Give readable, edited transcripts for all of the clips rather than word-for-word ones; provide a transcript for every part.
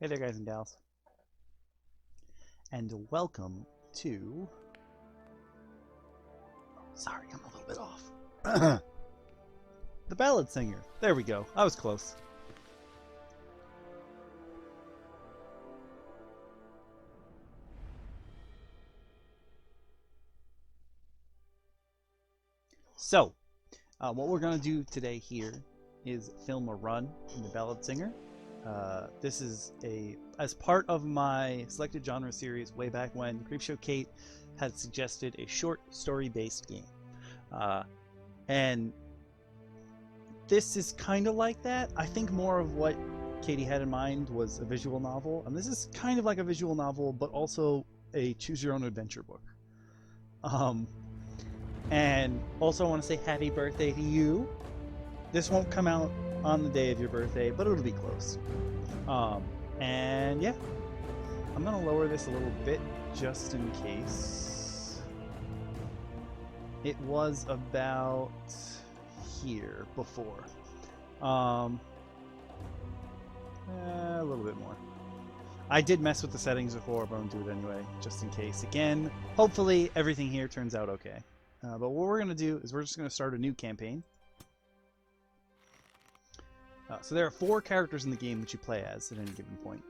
Hey there, guys and gals, and welcome to... Sorry, I'm a little bit off. The Ballad Singer. There we go. I was close. So, what we're going to do today here is film a run in the Ballad Singer. This is as part of my selected genre series way back when CreepshowKate had suggested a short story-based game. And this is kind of like that. I think more of what Katie had in mind was a visual novel, and this is kind of like a visual novel, but also a choose-your-own-adventure book. And also I want to say happy birthday to you. This won't come out on the day of your birthday, but it'll be close. And yeah, I'm gonna lower this a little bit just in case. It was about here before. A little bit more. I did mess with the settings before, but I'm gonna do it anyway, just in case. Again, hopefully everything here turns out okay. But what we're gonna do is we're just gonna start a new campaign. So there are 4 characters in the game that you play as at any given point.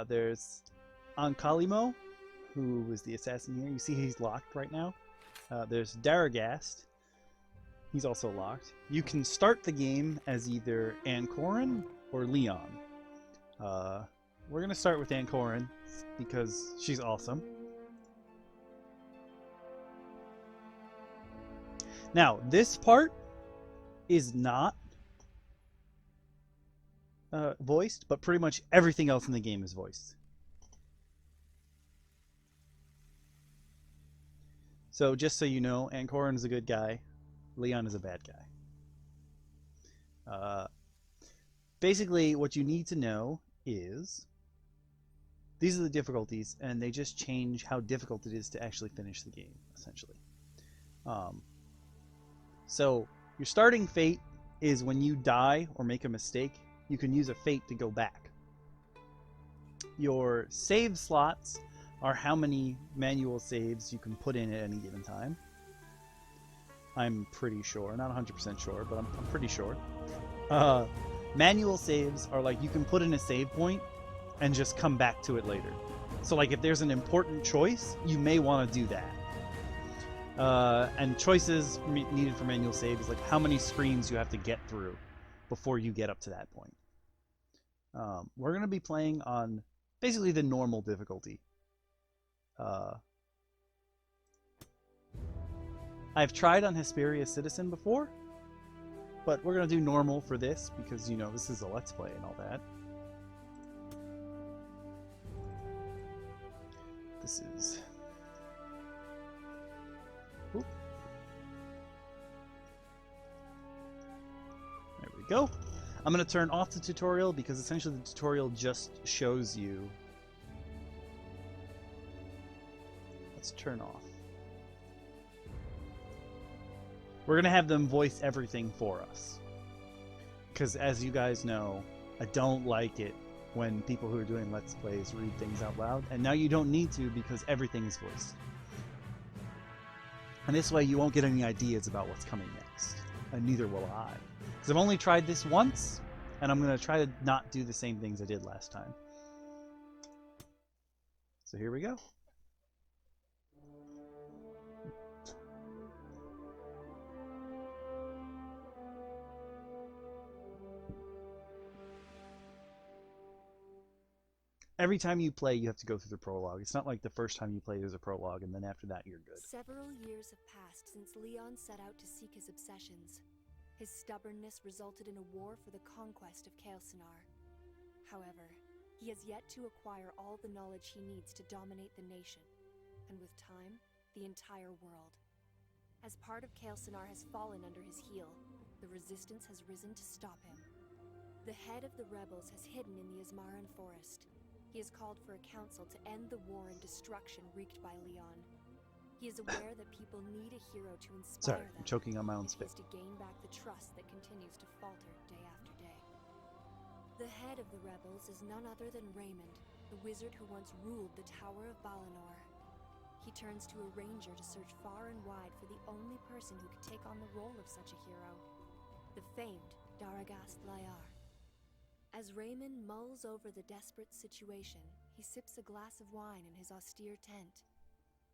There's Aaaalso, who is the assassin here. You see he's locked right now. There's Daragast. He's also locked. You can start the game as either Aaaalso or Leon. We're going to start with Aaaalso because she's awesome. Now, this part is not voiced, but pretty much everything else in the game is voiced. So just so you know, Aaaalso is a good guy, Leon is a bad guy. Basically, what you need to know is these are the difficulties, and they just change how difficult it is to actually finish the game, essentially. So your starting fate is when you die or make a mistake, you can use a fate to go back. Your save slots are how many manual saves you can put in at any given time. I'm pretty sure, not 100% sure, but I'm pretty sure. Manual saves are like you can put in a save point and just come back to it later. So like if there's an important choice, you may want to do that. And choices needed for manual save is like how many screens you have to get through before you get up to that point. We're going to be playing on basically the normal difficulty. I've tried on Hesperia Citizen before, but we're going to do normal for this because, you know, this is a Let's Play and all that. This is... Oop. There we go. I'm going to turn off the tutorial because essentially the tutorial just shows you. Let's turn off. We're going to have them voice everything for us. Because as you guys know, I don't like it when people who are doing Let's Plays read things out loud. And now you don't need to because everything is voiced. And this way you won't get any ideas about what's coming next. And neither will I. Because I've only tried this once, and I'm going to try to not do the same things I did last time. So here we go. Every time you play, you have to go through the prologue. It's not like the first time you play there's a prologue, and then after that you're good. Several years have passed since Leon set out to seek his obsessions. His stubbornness resulted in a war for the conquest of Aaaalso. However, he has yet to acquire all the knowledge he needs to dominate the nation, and with time, the entire world. As part of Aaaalso has fallen under his heel, the resistance has risen to stop him. The head of the rebels has hidden in the Ismaran forest. He has called for a council to end the war and destruction wreaked by Leon. He is aware that people need a hero to inspire them. I'm choking on my own and spit. he is to gain back the trust that continues to falter day after day. The head of the rebels is none other than Raymond, the wizard who once ruled the Tower of Balinor. He turns to a ranger to search far and wide for the only person who could take on the role of such a hero, the famed Daragast Layar. As Raymond mulls over the desperate situation, he sips a glass of wine in his austere tent.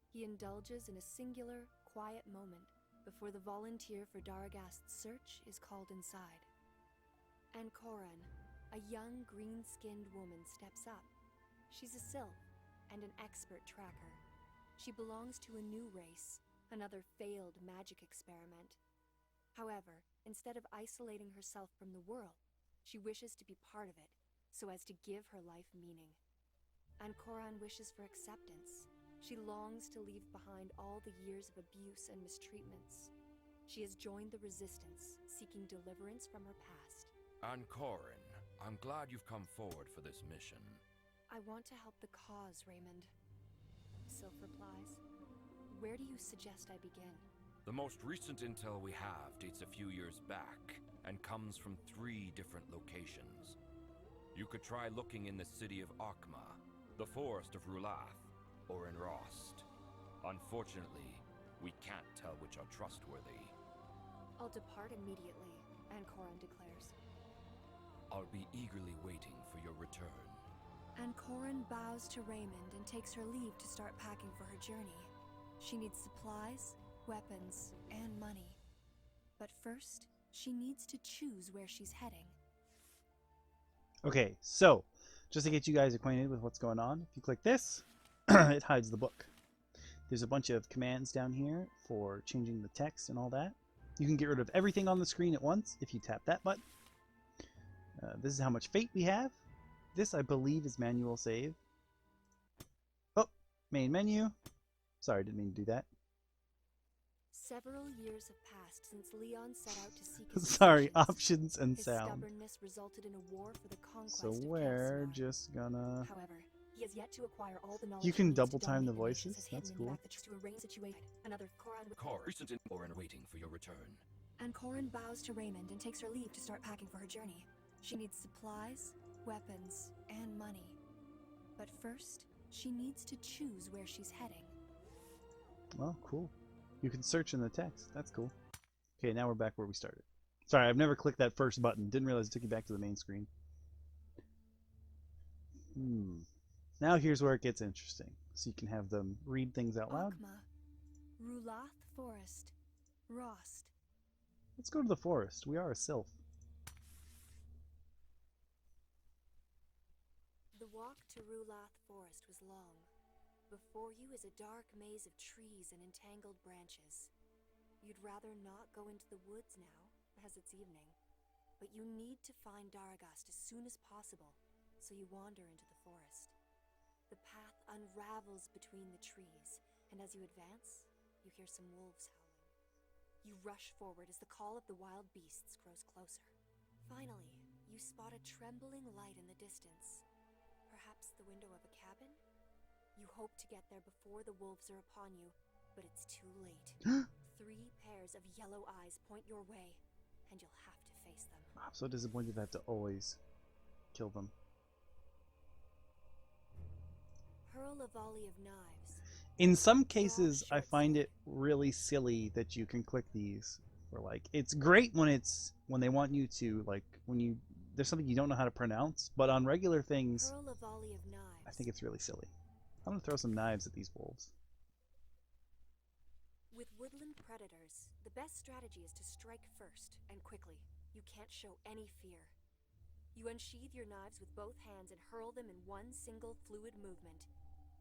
He indulges in a singular, quiet moment before the volunteer for Daragast's search is called inside. And Coran, a young, green-skinned woman, steps up. She's a sylph and an expert tracker. She belongs to a new race, another failed magic experiment. However, instead of isolating herself from the world, she wishes to be part of it, so as to give her life meaning. And Coran wishes for acceptance. She longs to leave behind all the years of abuse and mistreatments. She has joined the resistance, seeking deliverance from her past. And Corin, I'm glad you've come forward for this mission. I want to help the cause, Raymond. Sylph replies. Where do you suggest I begin? The most recent intel we have dates a few years back and comes from 3 different locations. You could try looking in the city of Akma, the forest of Rulath, or in Rost. Unfortunately, we can't tell which are trustworthy. I'll depart immediately, Ancoran declares. I'll be eagerly waiting for your return. Ancoran bows to Raymond and takes her leave to start packing for her journey. She needs supplies, weapons, and money. But first, she needs to choose where she's heading. Okay, so just to get you guys acquainted with what's going on, if you click this, it hides the book. There's a bunch of commands down here for changing the text and all that. You can get rid of everything on the screen at once if you tap that button. This is how much fate we have. This, I believe, is manual save. Oh, main menu. Sorry, didn't mean to do that. Several years have passed since Leon set out to seek his Sorry, possessions. options and His sound. stubbornness resulted in a war for the conquest So of we're Kelsinar. just gonna... However, he has yet to acquire all the knowledge You he can needs to double time the dominate nations voices. as hidden That's in the cool. fact that to arrange situation. Another Coran Recent intel and waiting for your return. And Corin bows to Raymond and takes her leave to start packing for her journey. She needs supplies, weapons, and money. But first, she needs to choose where she's heading. Well, cool. You can search in the text. That's cool. Okay, now we're back where we started. Sorry, I've never clicked that first button. Didn't realize it took you back to the main screen. Now here's where it gets interesting. So you can have them read things out loud. Akma, Rulath Forest, Rost. Let's go to the forest. We are a sylph. The walk to Rulath Forest was long. Before you is a dark maze of trees and entangled branches. You'd rather not go into the woods now, as it's evening. But you need to find Daragast as soon as possible, so you wander into the forest. The path unravels between the trees, and as you advance, you hear some wolves howling. You rush forward as the call of the wild beasts grows closer. Finally, you spot a trembling light in the distance. Perhaps the window of a cabin? You hope to get there before the wolves are upon you, but it's too late. 3 pairs of yellow eyes point your way, and you'll have to face them. I'm so disappointed I have to always kill them. Hurl a volley of knives. In some cases, I find it really silly that you can click these. Or like, it's great when they want you to, like, when there's something you don't know how to pronounce, but on regular things, Hurl a volley of knives. I think it's really silly. I'm gonna throw some knives at these wolves. With woodland predators, the best strategy is to strike first, and quickly. You can't show any fear. You unsheathe your knives with both hands and hurl them in one single fluid movement.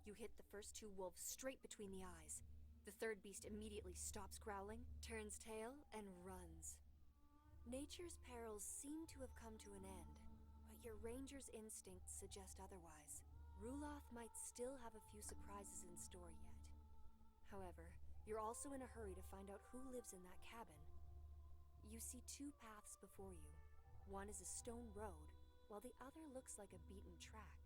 You hit the first 2 wolves straight between the eyes. The third beast immediately stops growling, turns tail, and runs. Nature's perils seem to have come to an end, but your ranger's instincts suggest otherwise. Rulath might still have a few surprises in store yet. However, you're also in a hurry to find out who lives in that cabin. You see 2 paths before you. One is a stone road, while the other looks like a beaten track.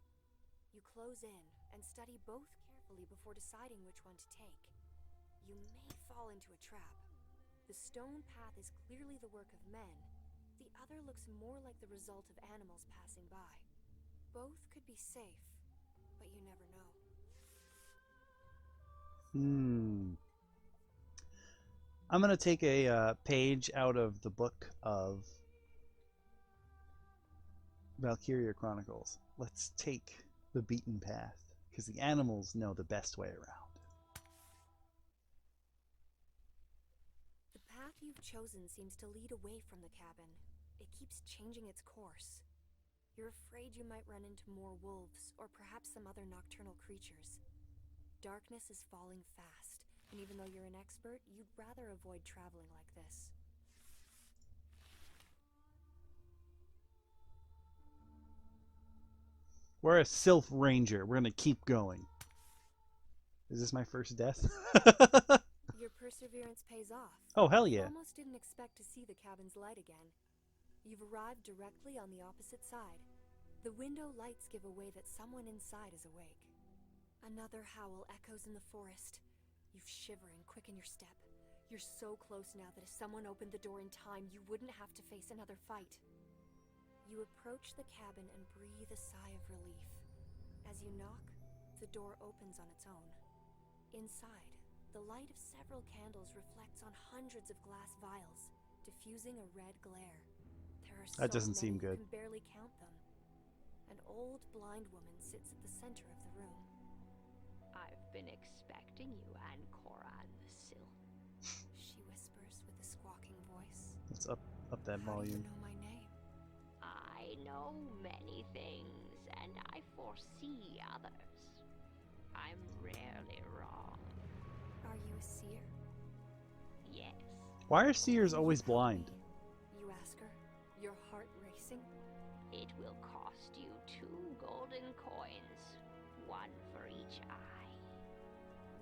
You close in and study both carefully before deciding which one to take. You may fall into a trap. The stone path is clearly the work of men, The other looks more like the result of animals passing by. Both could be safe, but you never know. I'm going to take a page out of the book of Valkyria Chronicles. Let's take the beaten path, because the animals know the best way around. The path you've chosen seems to lead away from the cabin. It keeps changing its course. You're afraid you might run into more wolves, or perhaps some other nocturnal creatures. Darkness is falling fast, and even though you're an expert, you'd rather avoid traveling like this. We're a Sylph Ranger. We're going to keep going. Is this my first death? Your perseverance pays off. Oh, hell yeah. You almost didn't expect to see the cabin's light again. You've arrived directly on the opposite side. The window lights give away that someone inside is awake. Another howl echoes in the forest. You shiver and quicken your step. You're so close now that if someone opened the door in time, you wouldn't have to face another fight. You approach the cabin and breathe a sigh of relief. As you knock, the door opens on its own. Inside, the light of several candles reflects on hundreds of glass vials, diffusing a red glare. There are That doesn't so seem many good. you can barely count them. An old blind woman sits at the center of the room. I've been expecting you, Ankoran the Sylph. She whispers with a squawking voice. Let's up that How do you volume. know my name? I know many things, and I foresee others. I'm rarely wrong. Are you a seer? Yes, Why are seers Can you always help blind? me? You ask her, your heart racing. it will cost you 2 golden coins, 1 for each eye.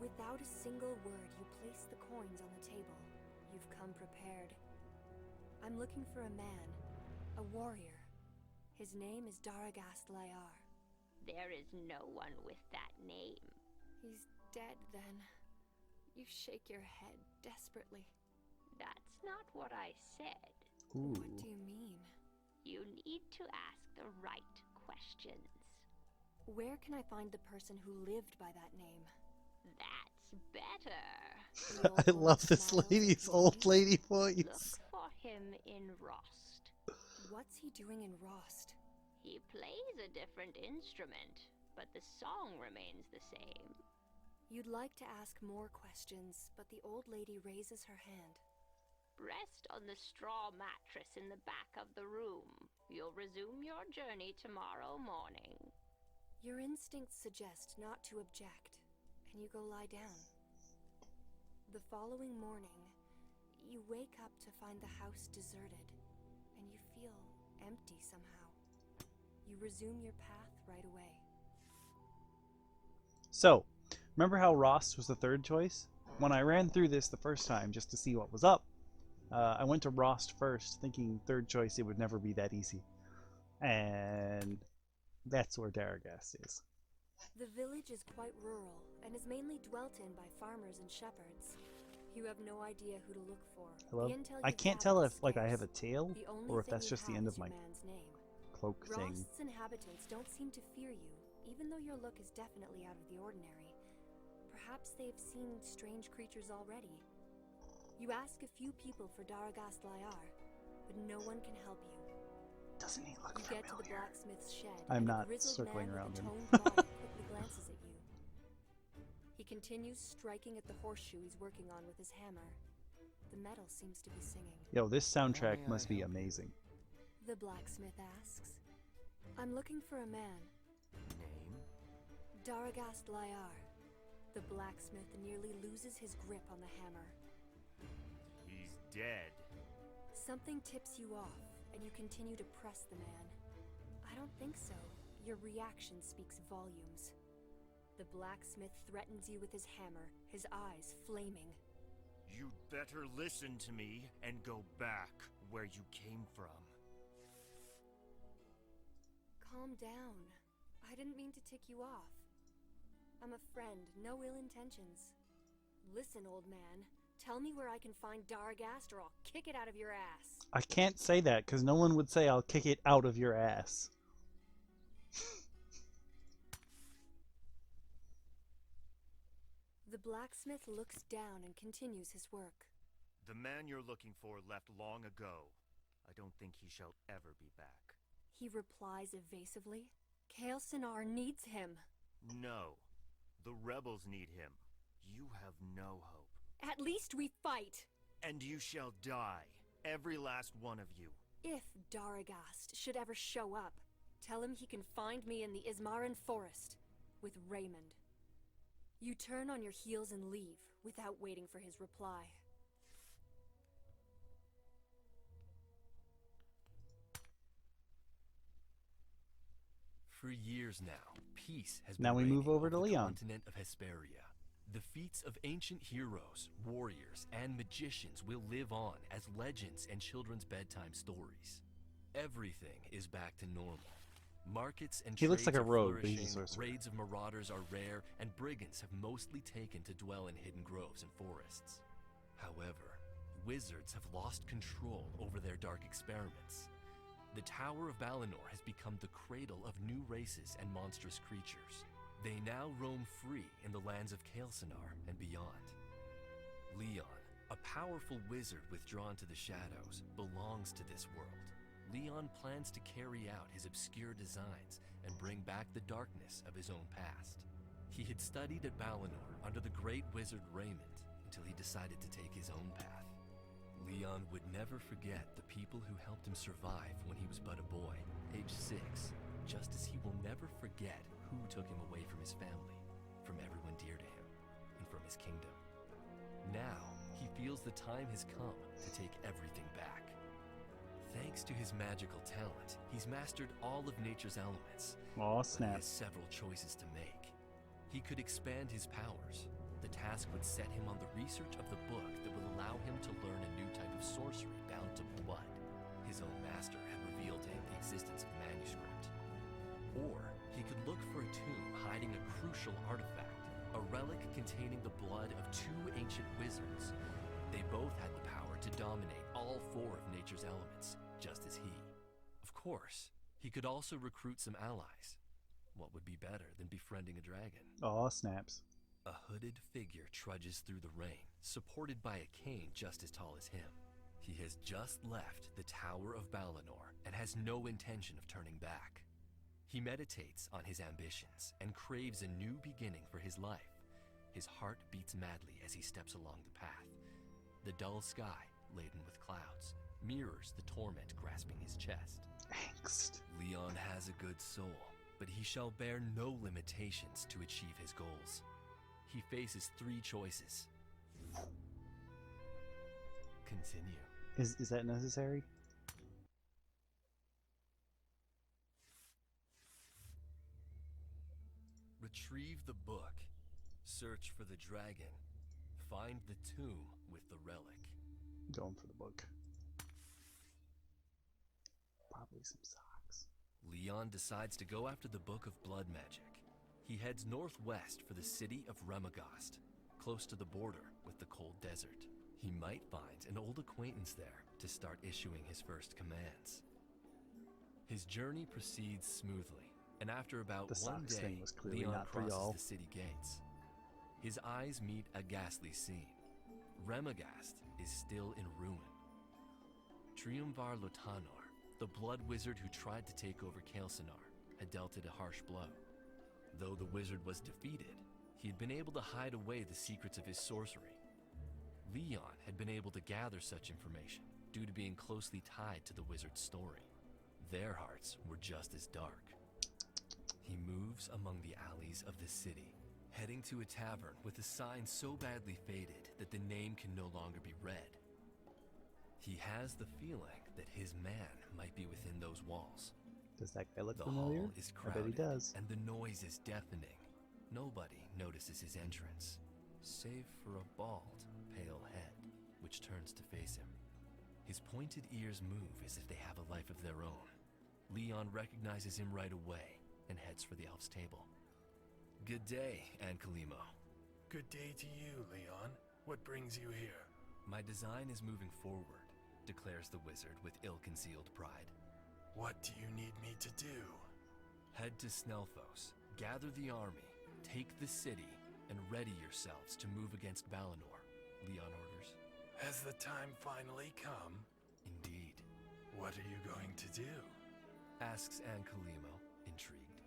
Without a single word, you place the coins on the table. You've come prepared. I'm looking for a man, a warrior. His name is Daragast Layar. There is no one with that name. He's dead then. You shake your head desperately. That's not what I said. Ooh. What do you mean? You need to ask the right questions. Where can I find the person who lived by that name? That's better. The old I woman love this smiles lady's at old you. lady Look voice. for him in Rost. What's he doing in Rost? He plays a different instrument, but the song remains the same. You'd like to ask more questions, but the old lady raises her hand. Rest on the straw mattress in the back of the room. You'll resume your journey tomorrow morning. Your instincts suggest not to object, and you go lie down. The following morning, you wake up to find the house deserted, and you feel empty somehow. You resume your path right away. So, remember how Rost was the third choice? When I ran through this the first time just to see what was up, I went to Rost first, thinking third choice it would never be that easy. And that's where Daragast is. The village is quite rural, and is mainly dwelt in by farmers and shepherds. You have no idea who to look for. Hello? The intel I you've can't gathered tell is if like I have a scarce. tail The only or if thing that's you just the have end is of my your man's name. cloak thing. Rost's inhabitants don't seem to fear you, even though your look is definitely out of the ordinary. Perhaps they've seen strange creatures already. You ask a few people for Daragast Layar, but no one can help you. Doesn't he look You get to the familiar? blacksmith's shed, I'm and a not grizzled circling man around with a him. toned body quickly glances at you. He continues striking at the horseshoe he's working on with his hammer. The metal seems to be singing. Yo, this soundtrack may must I be help you? amazing. The blacksmith asks, I'm looking for a man. Name? Daragast Layar. The blacksmith nearly loses his grip on the hammer. He's dead. Something tips you off, and you continue to press the man. I don't think so. Your reaction speaks volumes. The blacksmith threatens you with his hammer, his eyes flaming. You'd better listen to me and go back where you came from. Calm down. I didn't mean to tick you off. I'm a friend, no ill intentions. Listen, old man. Tell me where I can find Dargast or I'll kick it out of your ass. I can't say that because no one would say I'll kick it out of your ass. The blacksmith looks down and continues his work. The man you're looking for left long ago. I don't think he shall ever be back. He replies evasively. Keylsinar needs him. No. The rebels need him. You have no hope. At least we fight. And you shall die. Every last one of you. If Dargast should ever show up, tell him he can find me in the Ismaran Forest with Raymond. You turn on your heels and leave without waiting for his reply. For years now, peace has Now been we move reigning over to the Leon. continent of Hesperia. The feats of ancient heroes, warriors, and magicians will live on as legends and children's bedtime stories. Everything is back to normal. Markets and He looks trades like a are rogue, but he's a flourishing, sorcerer. raids of marauders are rare, and brigands have mostly taken to dwell in hidden groves and forests. However, wizards have lost control over their dark experiments. The Tower of Balinor has become the cradle of new races and monstrous creatures. They now roam free in the lands of Keylsinar and beyond. Leon, a powerful wizard withdrawn to the shadows, belongs to this world. Leon plans to carry out his obscure designs and bring back the darkness of his own past. He had studied at Balinor under the great wizard Raymond until he decided to take his own path. Leon would never forget the people who helped him survive when he was but a boy, age 6, just as he will never forget who took him away from his family, from everyone dear to him, and from his kingdom. Now, he feels the time has come to take everything back. Thanks to his magical talent, he's mastered all of nature's elements. Aw, But he snap. has several choices to make. He could expand his powers. The task would set him on the research of the book that would allow him to learn a new type of sorcery bound to blood. His own master had revealed to him the existence of manuscript. Or he could look for a tomb hiding a crucial artifact, a relic containing the blood of 2 ancient wizards. They both had the power to dominate all 4 of nature's elements, just as he. Of course, he could also recruit some allies. What would be better than befriending a dragon? Aw, snaps. A hooded figure trudges through the rain, supported by a cane just as tall as him. He has just left the Tower of Balinor and has no intention of turning back. He meditates on his ambitions and craves a new beginning for his life. His heart beats madly as he steps along the path. The dull sky, laden with clouds, mirrors the torment grasping his chest. Angst. Leon has a good soul, but he shall bear no limitations to achieve his goals. He faces 3 choices. Continue. Is that necessary? Retrieve the book. Search for the dragon. Find the tomb with the relic. Going for the book. Probably some socks. Leon decides to go after the Book of Blood Magic. He heads northwest for the city of Remagast, close to the border with the cold desert. He might find an old acquaintance there to start issuing his first commands. His journey proceeds smoothly, and after about The 1 socks day, thing was clearly Leon not for crosses y'all. the city gates. His eyes meet a ghastly scene. Remagast is still in ruin. Triumvar Lotanor, the blood wizard who tried to take over Keylsinar, had dealt it a harsh blow. Though the wizard was defeated, he had been able to hide away the secrets of his sorcery. Leon had been able to gather such information due to being closely tied to the wizard's story. Their hearts were just as dark. He moves among the alleys of the city, heading to a tavern with a sign so badly faded that the name can no longer be read. He has the feeling that his man might be within those walls. Does that guy look The familiar? hall is I bet crowded, he does. and the noise is deafening. Nobody notices his entrance, save for a bald, pale head, which turns to face him. His pointed ears move as if they have a life of their own. Leon recognizes him right away and heads for the elf's table. Good day, Aaaalso. Good day to you, Leon. What brings you here? My design is moving forward, declares the wizard with ill-concealed pride. What do you need me to do? Head to Snelfos, gather the army, take the city, and ready yourselves to move against Balinor, Leon orders. Has the time finally come? Indeed. What are you going to do? Asks Aaaalso, intrigued.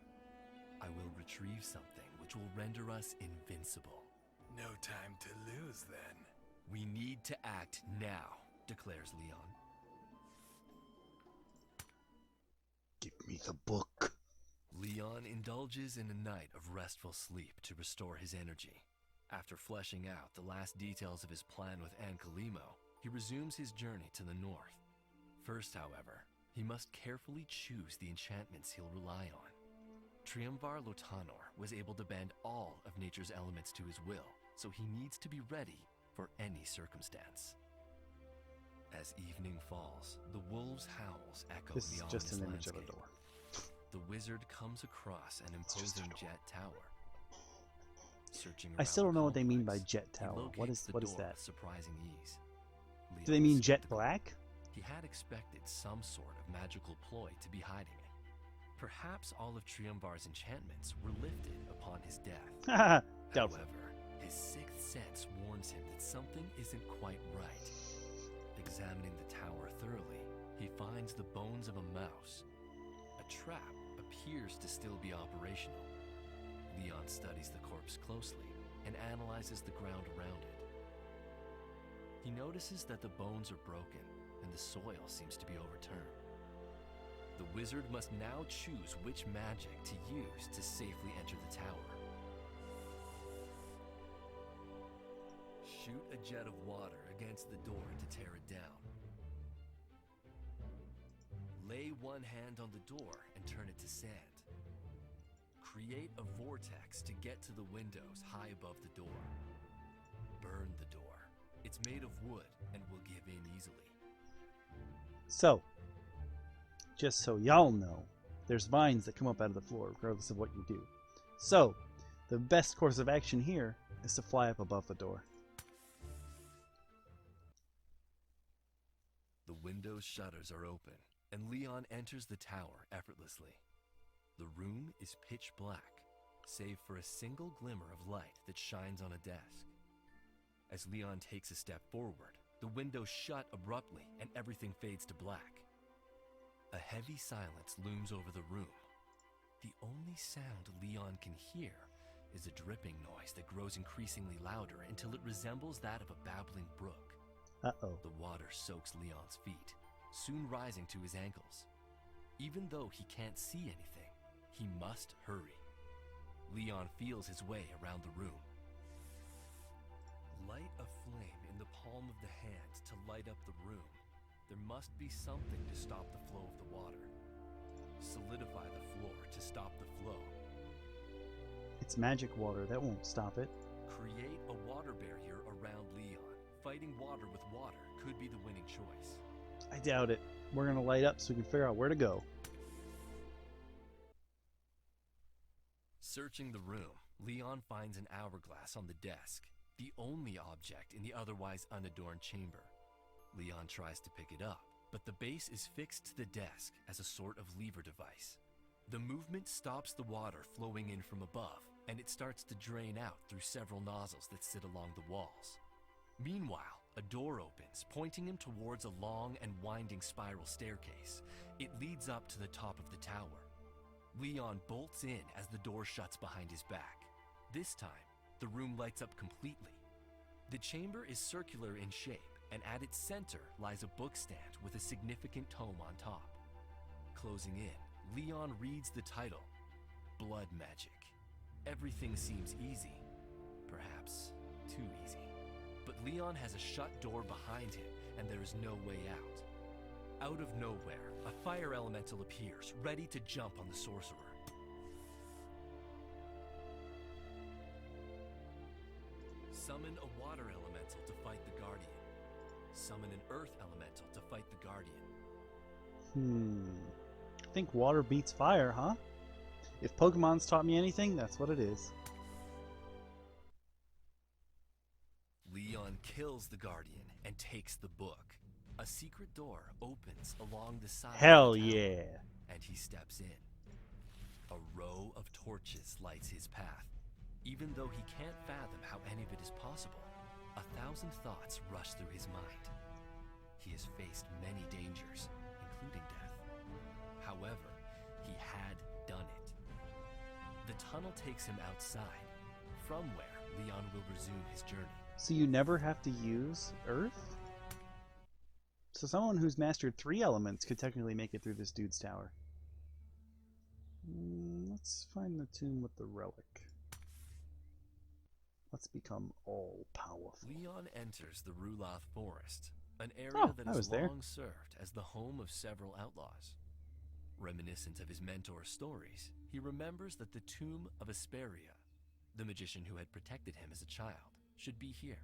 I will retrieve something which will render us invincible. No time to lose, then. We need to act now, declares Leon. Give me the book. Leon indulges in a night of restful sleep to restore his energy. After fleshing out the last details of his plan with Aaaalso, he resumes his journey to the north. First, however, he must carefully choose the enchantments he'll rely on. Triumvar Lotanor was able to bend all of nature's elements to his will, so he needs to be ready for any circumstance. As evening falls, the wolves' howls echo This is the just an ominous image of a landscape. door. The wizard comes across an just a imposing door. jet tower. Searching I still around don't know the what they mean by complex, jet he tower. What locates is the what is door that? with surprising ease. Do they Leon mean is jet skeptical. black? He had expected some sort of magical ploy to be hiding it. Perhaps all of Triumvar's enchantments were lifted upon his death. Doubtful. However, his sixth sense warns him that something isn't quite right. Examining the tower thoroughly, he finds the bones of a mouse. A trap appears to still be operational. Leon studies the corpse closely and analyzes the ground around it. He notices that the bones are broken and the soil seems to be overturned. The wizard must now choose which magic to use to safely enter the tower. Shoot a jet of water against the door to tear it down. Lay one hand on the door and turn it to sand. Create a vortex to get to the windows high above the door. Burn the door. It's made of wood and will give in easily. So, just so y'all know, there's vines that come up out of the floor regardless of what you do. So, the best course of action here is to fly up above the door. The window's shutters are open, and Leon enters the tower effortlessly. The room is pitch black, save for a single glimmer of light that shines on a desk. As Leon takes a step forward, the windows shut abruptly and everything fades to black. A heavy silence looms over the room. The only sound Leon can hear is a dripping noise that grows increasingly louder until it resembles that of a babbling brook. Uh-oh. The water soaks Leon's feet, soon rising to his ankles. Even though he can't see anything, he must hurry. Leon feels his way around the room. Light a flame in the palm of the hand to light up the room. There must be something to stop the flow of the water. Solidify the floor to stop the flow. It's magic water. That won't stop it. Create a water barrier around Leon. Fighting water with water could be the winning choice. I doubt it. We're going to light up so we can figure out where to go. Searching the room, Leon finds an hourglass on the desk, the only object in the otherwise unadorned chamber. Leon tries to pick it up, but the base is fixed to the desk as a sort of lever device. The movement stops the water flowing in from above, and it starts to drain out through several nozzles that sit along the walls. Meanwhile, a door opens, pointing him towards a long and winding spiral staircase. It leads up to the top of the tower. Leon bolts in as the door shuts behind his back. This time, the room lights up completely. The chamber is circular in shape, and at its center lies a bookstand with a significant tome on top. Closing in, Leon reads the title, Blood Magic. Everything seems easy, perhaps too easy. But Leon has a shut door behind him, and there is no way out. Out of nowhere, a fire elemental appears, ready to jump on the sorcerer. Summon a water elemental to fight the Guardian. Summon an earth elemental to fight the Guardian. I think water beats fire, huh? If Pokemon's taught me anything, that's what it is. Leon kills the Guardian and and takes the book. A secret door opens along the side Hell of the tower, yeah. and he steps in. A row of torches lights his path. Even though he can't fathom how any of it is possible, 1,000 thoughts rush through his mind. He has faced many dangers, including death. However, he had done it. The tunnel takes him outside, from where Leon will resume his journey. So you never have to use Earth? So someone who's mastered 3 elements could technically make it through this dude's tower. Let's find the tomb with the relic. Let's become all-powerful. Leon enters the Rulath Forest, an area that has long served as the home of several outlaws. Reminiscent of his mentor's stories, he remembers that the tomb of Asperia, the magician who had protected him as a child, should be here.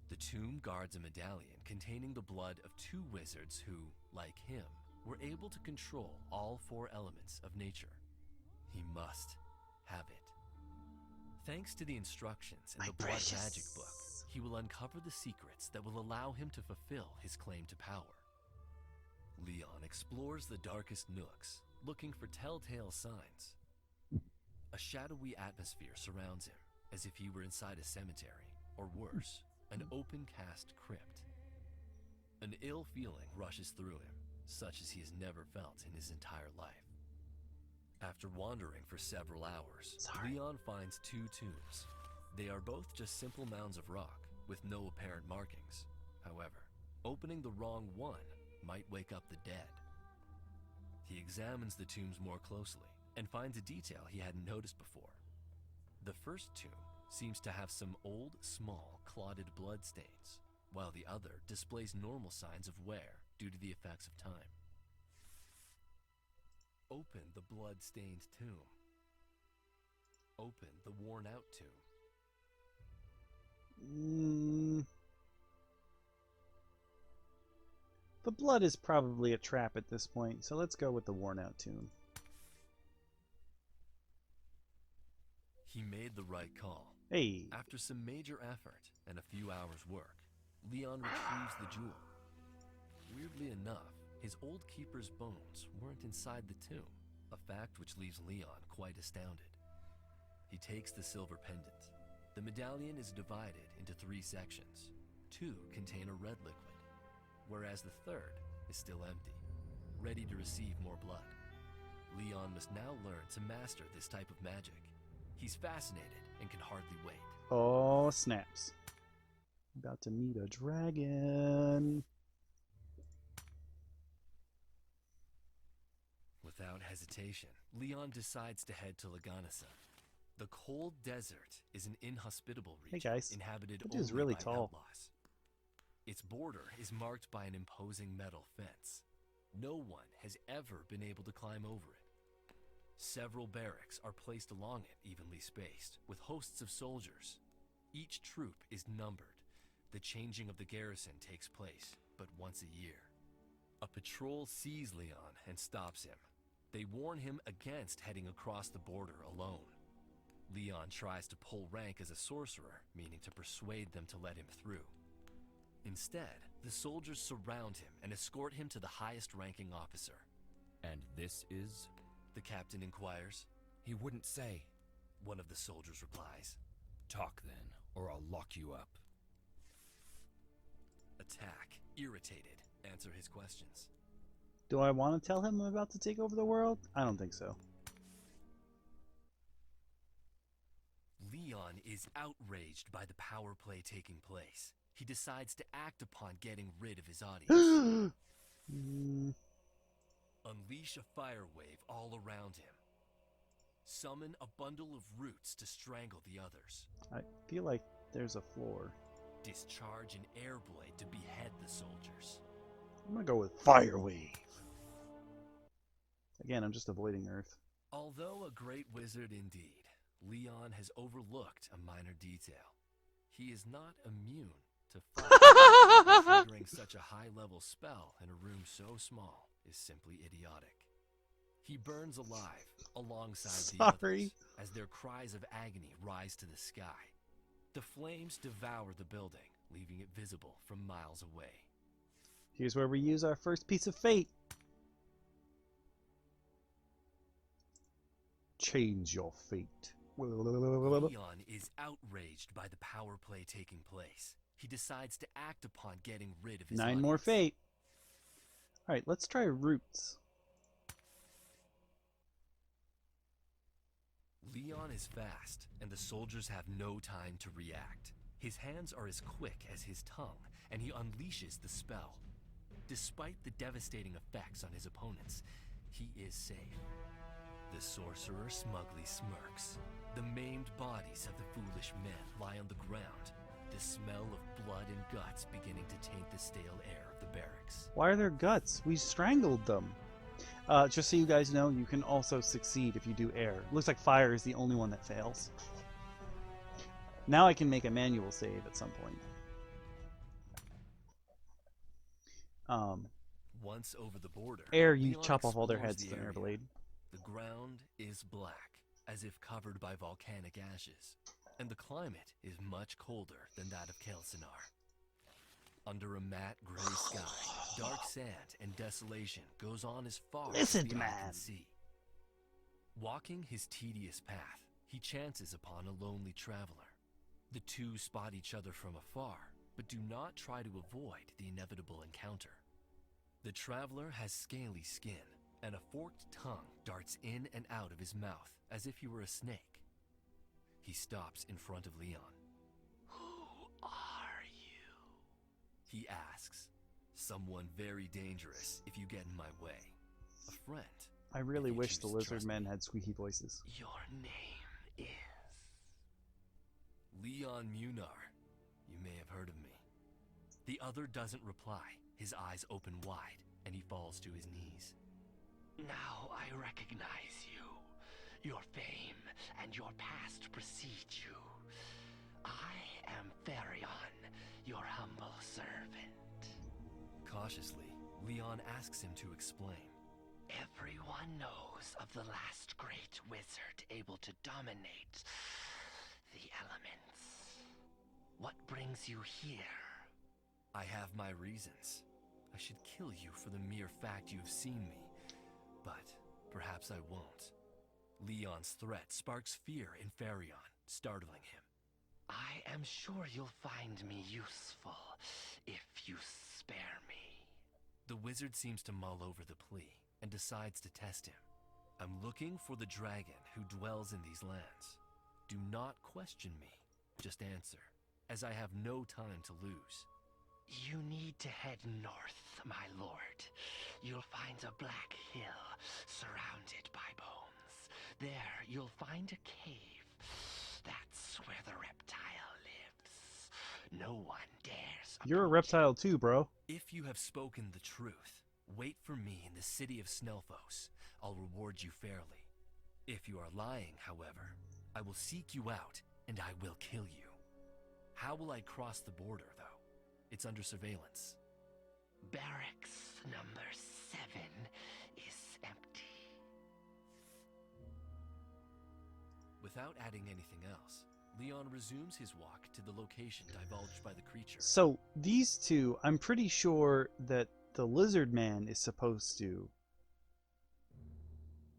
The tomb guards a medallion containing the blood of 2 wizards who, like him, were able to control all 4 elements of nature. He must have it. Thanks to the instructions in the Blood Magic book, he will uncover the secrets that will allow him to fulfill his claim to power. Leon explores the darkest nooks, looking for telltale signs. A shadowy atmosphere surrounds him, as if he were inside a cemetery, or worse, an open-cast crypt. An ill feeling rushes through him, such as he has never felt in his entire life. After wandering for several hours, Leon finds 2 tombs. They are both just simple mounds of rock, with no apparent markings. However, opening the wrong one might wake up the dead. He examines the tombs more closely, and finds a detail he hadn't noticed before. The first tomb seems to have some old, small, clotted blood stains, while the other displays normal signs of wear due to the effects of time. Open the blood-stained tomb. Open the worn-out tomb. The blood is probably a trap at this point, so let's go with the worn-out tomb. He made the right call. Hey. After some major effort and a few hours' work, Leon retrieves the jewel. Weirdly enough, his old keeper's bones weren't inside the tomb, a fact which leaves Leon quite astounded. He takes the silver pendant. The medallion is divided into 3 sections. 2 contain a red liquid, whereas the third is still empty, ready to receive more blood. Leon must now learn to master this type of magic. He's fascinated and can hardly wait. Oh, snaps. About to meet a dragon. Without hesitation, Leon decides to head to Laganissa. The cold desert is an inhospitable region inhabited only really by tall. outlaws. Its border is marked by an imposing metal fence. No one has ever been able to climb over it. Several barracks are placed along it, evenly spaced, with hosts of soldiers. Each troop is numbered. The changing of the garrison takes place but once a year. A patrol sees Leon and stops him. They warn him against heading across the border alone. Leon tries to pull rank as a sorcerer, meaning to persuade them to let him through. Instead, the soldiers surround him and escort him to the highest-ranking officer. And this is? The captain inquires. He wouldn't say. One of the soldiers replies. Talk then, or I'll lock you up. Attack, irritated, answer his questions. Do I want to tell him I'm about to take over the world? I don't think so. Leon is outraged by the power play taking place. He decides to act upon getting rid of his audience. Unleash a fire wave all around him. Summon a bundle of roots to strangle the others. I feel like there's a floor. Discharge an air blade to behead the soldiers. I'm gonna go with Fire Wave. Again, I'm just avoiding Earth. Although a great wizard indeed, Leon has overlooked a minor detail. He is not immune to fire. Triggering such a high-level spell in a room so small is simply idiotic. He burns alive alongside the others as their cries of agony rise to the sky. The flames devour the building, leaving it visible from miles away. Here's where we use our first piece of fate. Change your fate. Leon is outraged by the power play taking place. He decides to act upon getting rid of his 9 more audience. fate. Alright, let's try roots. Leon is fast, and the soldiers have no time to react. His hands are as quick as his tongue, and he unleashes the spell. Despite the devastating effects on his opponents, he is safe. The sorcerer smugly smirks. The maimed bodies of the foolish men lie on the ground, the smell of blood and guts beginning to taint the stale air of the barracks. Why are there guts? We strangled them. Just so you guys know, you can also succeed if you do air. Looks like fire is the only one that fails. Now I can make a manual save at some point. Once over the border, Air, you Leon chop off all their explores heads the with an air area. blade. The ground is black, as if covered by volcanic ashes, and the climate is much colder than that of Kelsinar. Under a matte gray sky, dark sand and desolation goes on as far as Lizard the eye man. can see. Walking his tedious path, he chances upon a lonely traveler. The two spot each other from afar, but do not try to avoid the inevitable encounter. The traveler has scaly skin, and a forked tongue darts in and out of his mouth as if he were a snake. He stops in front of Leon. "Who are you?" he asks. "Someone very dangerous if you get in my way. A friend." I really if you wish choose the to lizard trust men me. had squeaky voices. "Your name is Leon Munar. You may have heard of me." The other doesn't reply. His eyes open wide, and he falls to his knees. "Now I recognize you. Your fame and your past precede you. I am Therion, your humble servant." Cautiously, Leon asks him to explain. "Everyone knows of the last great wizard able to dominate the elements. What brings you here?" "I have my reasons. I should kill you for the mere fact you have seen me, but perhaps I won't." Leon's threat sparks fear in Therion, startling him. "I am sure you'll find me useful if you spare me." The wizard seems to mull over the plea and decides to test him. "I'm looking for the dragon who dwells in these lands. Do not question me, just answer, as I have no time to lose." "You need to head north, my lord. You'll find a black hill surrounded by bones. There you'll find a cave. That's where the reptile lives. No one dares You're a approach reptile too, bro. If you have spoken the truth, wait for me in the city of Snelfos. I'll reward you fairly. If you are lying, however, I will seek you out and I will kill you. How will I cross the border, though? It's under surveillance." "Barracks number 7 is empty." Without adding anything else, Leon resumes his walk to the location divulged by the creature. So these two, I'm pretty sure that the lizard man is supposed to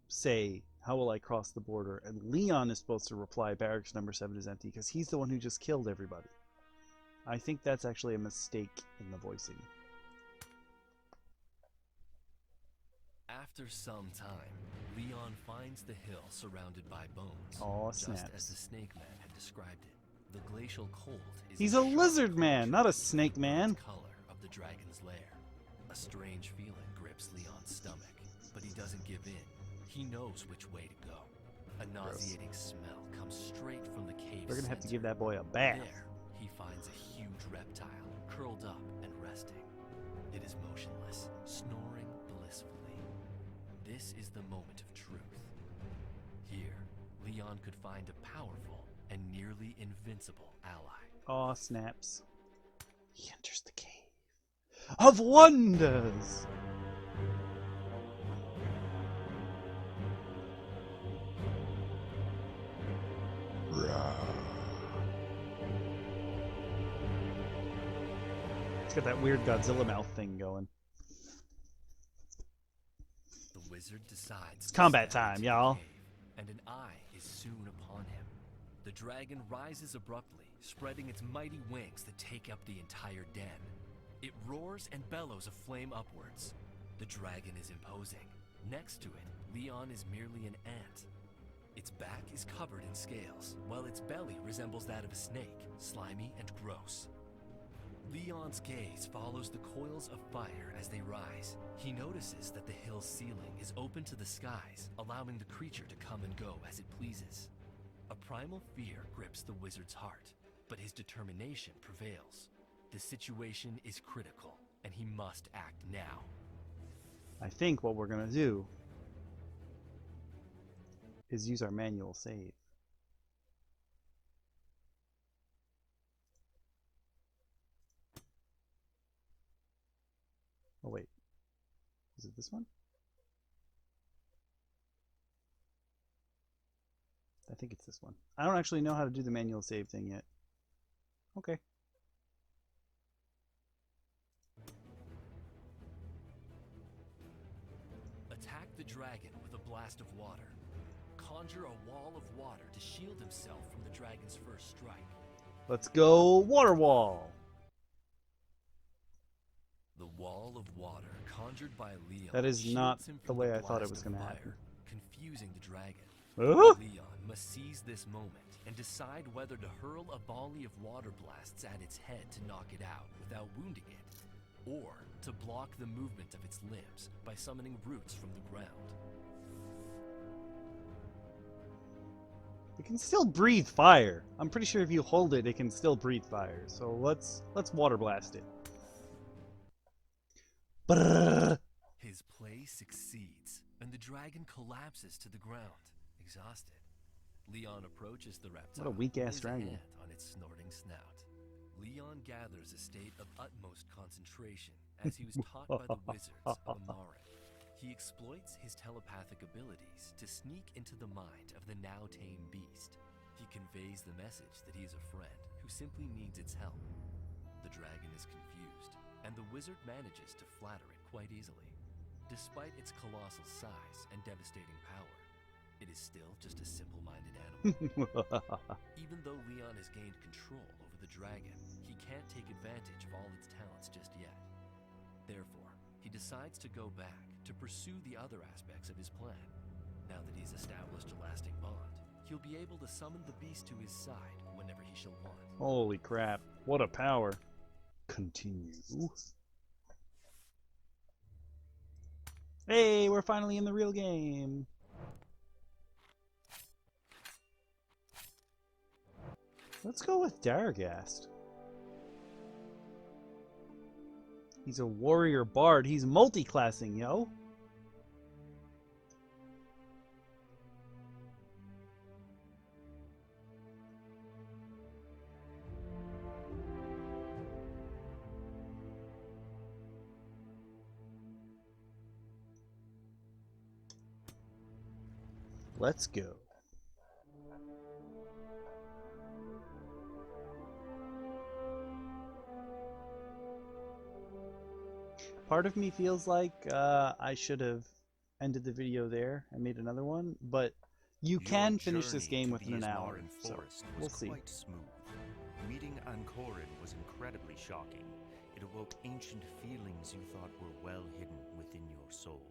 say, "How will I cross the border?" And Leon is supposed to reply, "Barracks number 7 is empty," because he's the one who just killed everybody. I think that's actually a mistake in the voicing. After some time, Leon finds the hill surrounded by bones, Aw, just snaps. as the snake man had described it. The glacial cold is He's in a sharp lizard man, not a contrast to snake the man. burnt color of the dragon's lair. A strange feeling grips Leon's stomach, but he doesn't give in. He knows which way to go. A nauseating smell comes straight from the cave. We're gonna have to center. give that boy a bath. There, he finds a huge reptile, curled up and resting. It is motionless, snoring blissfully. This is the moment of truth. Here, Leon could find a powerful and nearly invincible ally. Aw, snaps. He enters the cave of wonders. got that weird Godzilla mouth thing going. The wizard decides It's to combat step time, into the y'all. cave, and an eye is soon upon him. The dragon rises abruptly, spreading its mighty wings that take up the entire den. It roars and bellows a flame upwards. The dragon is imposing. Next to it, Leon is merely an ant. Its back is covered in scales, while its belly resembles that of a snake, slimy and gross. Leon's gaze follows the coils of fire as they rise. He notices that the hill's ceiling is open to the skies, allowing the creature to come and go as it pleases. A primal fear grips the wizard's heart, but his determination prevails. The situation is critical, and he must act now. I think what we're gonna do is use our manual save. Oh wait, is it this one? I think it's this one. I don't actually know how to do the manual save thing yet. Okay. Attack the dragon with a blast of water. Conjure a wall of water to shield himself from the dragon's first strike. Let's go water wall. The wall of water conjured by Leon That is not shields him the from way I thought it blast was of gonna fire, happen. confusing the dragon. Ah! Leon must seize this moment and decide whether to hurl a volley of water blasts at its head to knock it out without wounding it, or to block the movement of its limbs by summoning roots from the ground. It can still breathe fire. I'm pretty sure if you hold it, it can still breathe fire. So let's water blast it. Brrr. His play succeeds, and the dragon collapses to the ground, exhausted. Leon approaches the reptile. What a weak-ass lays dragon. hand on its snorting snout. Leon gathers a state of utmost concentration as he was taught by the wizards of Amarin. He exploits his telepathic abilities to sneak into the mind of the now tame beast. He conveys the message that he is a friend who simply needs its help. The dragon is confused, and the wizard manages to flatter it quite easily. Despite its colossal size and devastating power, it is still just a simple-minded animal. Even though Leon has gained control over the dragon, he can't take advantage of all its talents just yet. Therefore, he decides to go back to pursue the other aspects of his plan. Now that he's established a lasting bond, he'll be able to summon the beast to his side whenever he shall want. Holy crap. What a power. Continue. Hey, we're finally in the real game. Let's go with Dargast. He's a warrior bard. He's multi-classing, yo. Let's go. Part of me feels like I should have ended the video there and made another one, but you can finish this game within an hour, so we'll see. Quite smooth. Meeting Ankorin was incredibly shocking. It awoke ancient feelings you thought were well hidden within your soul.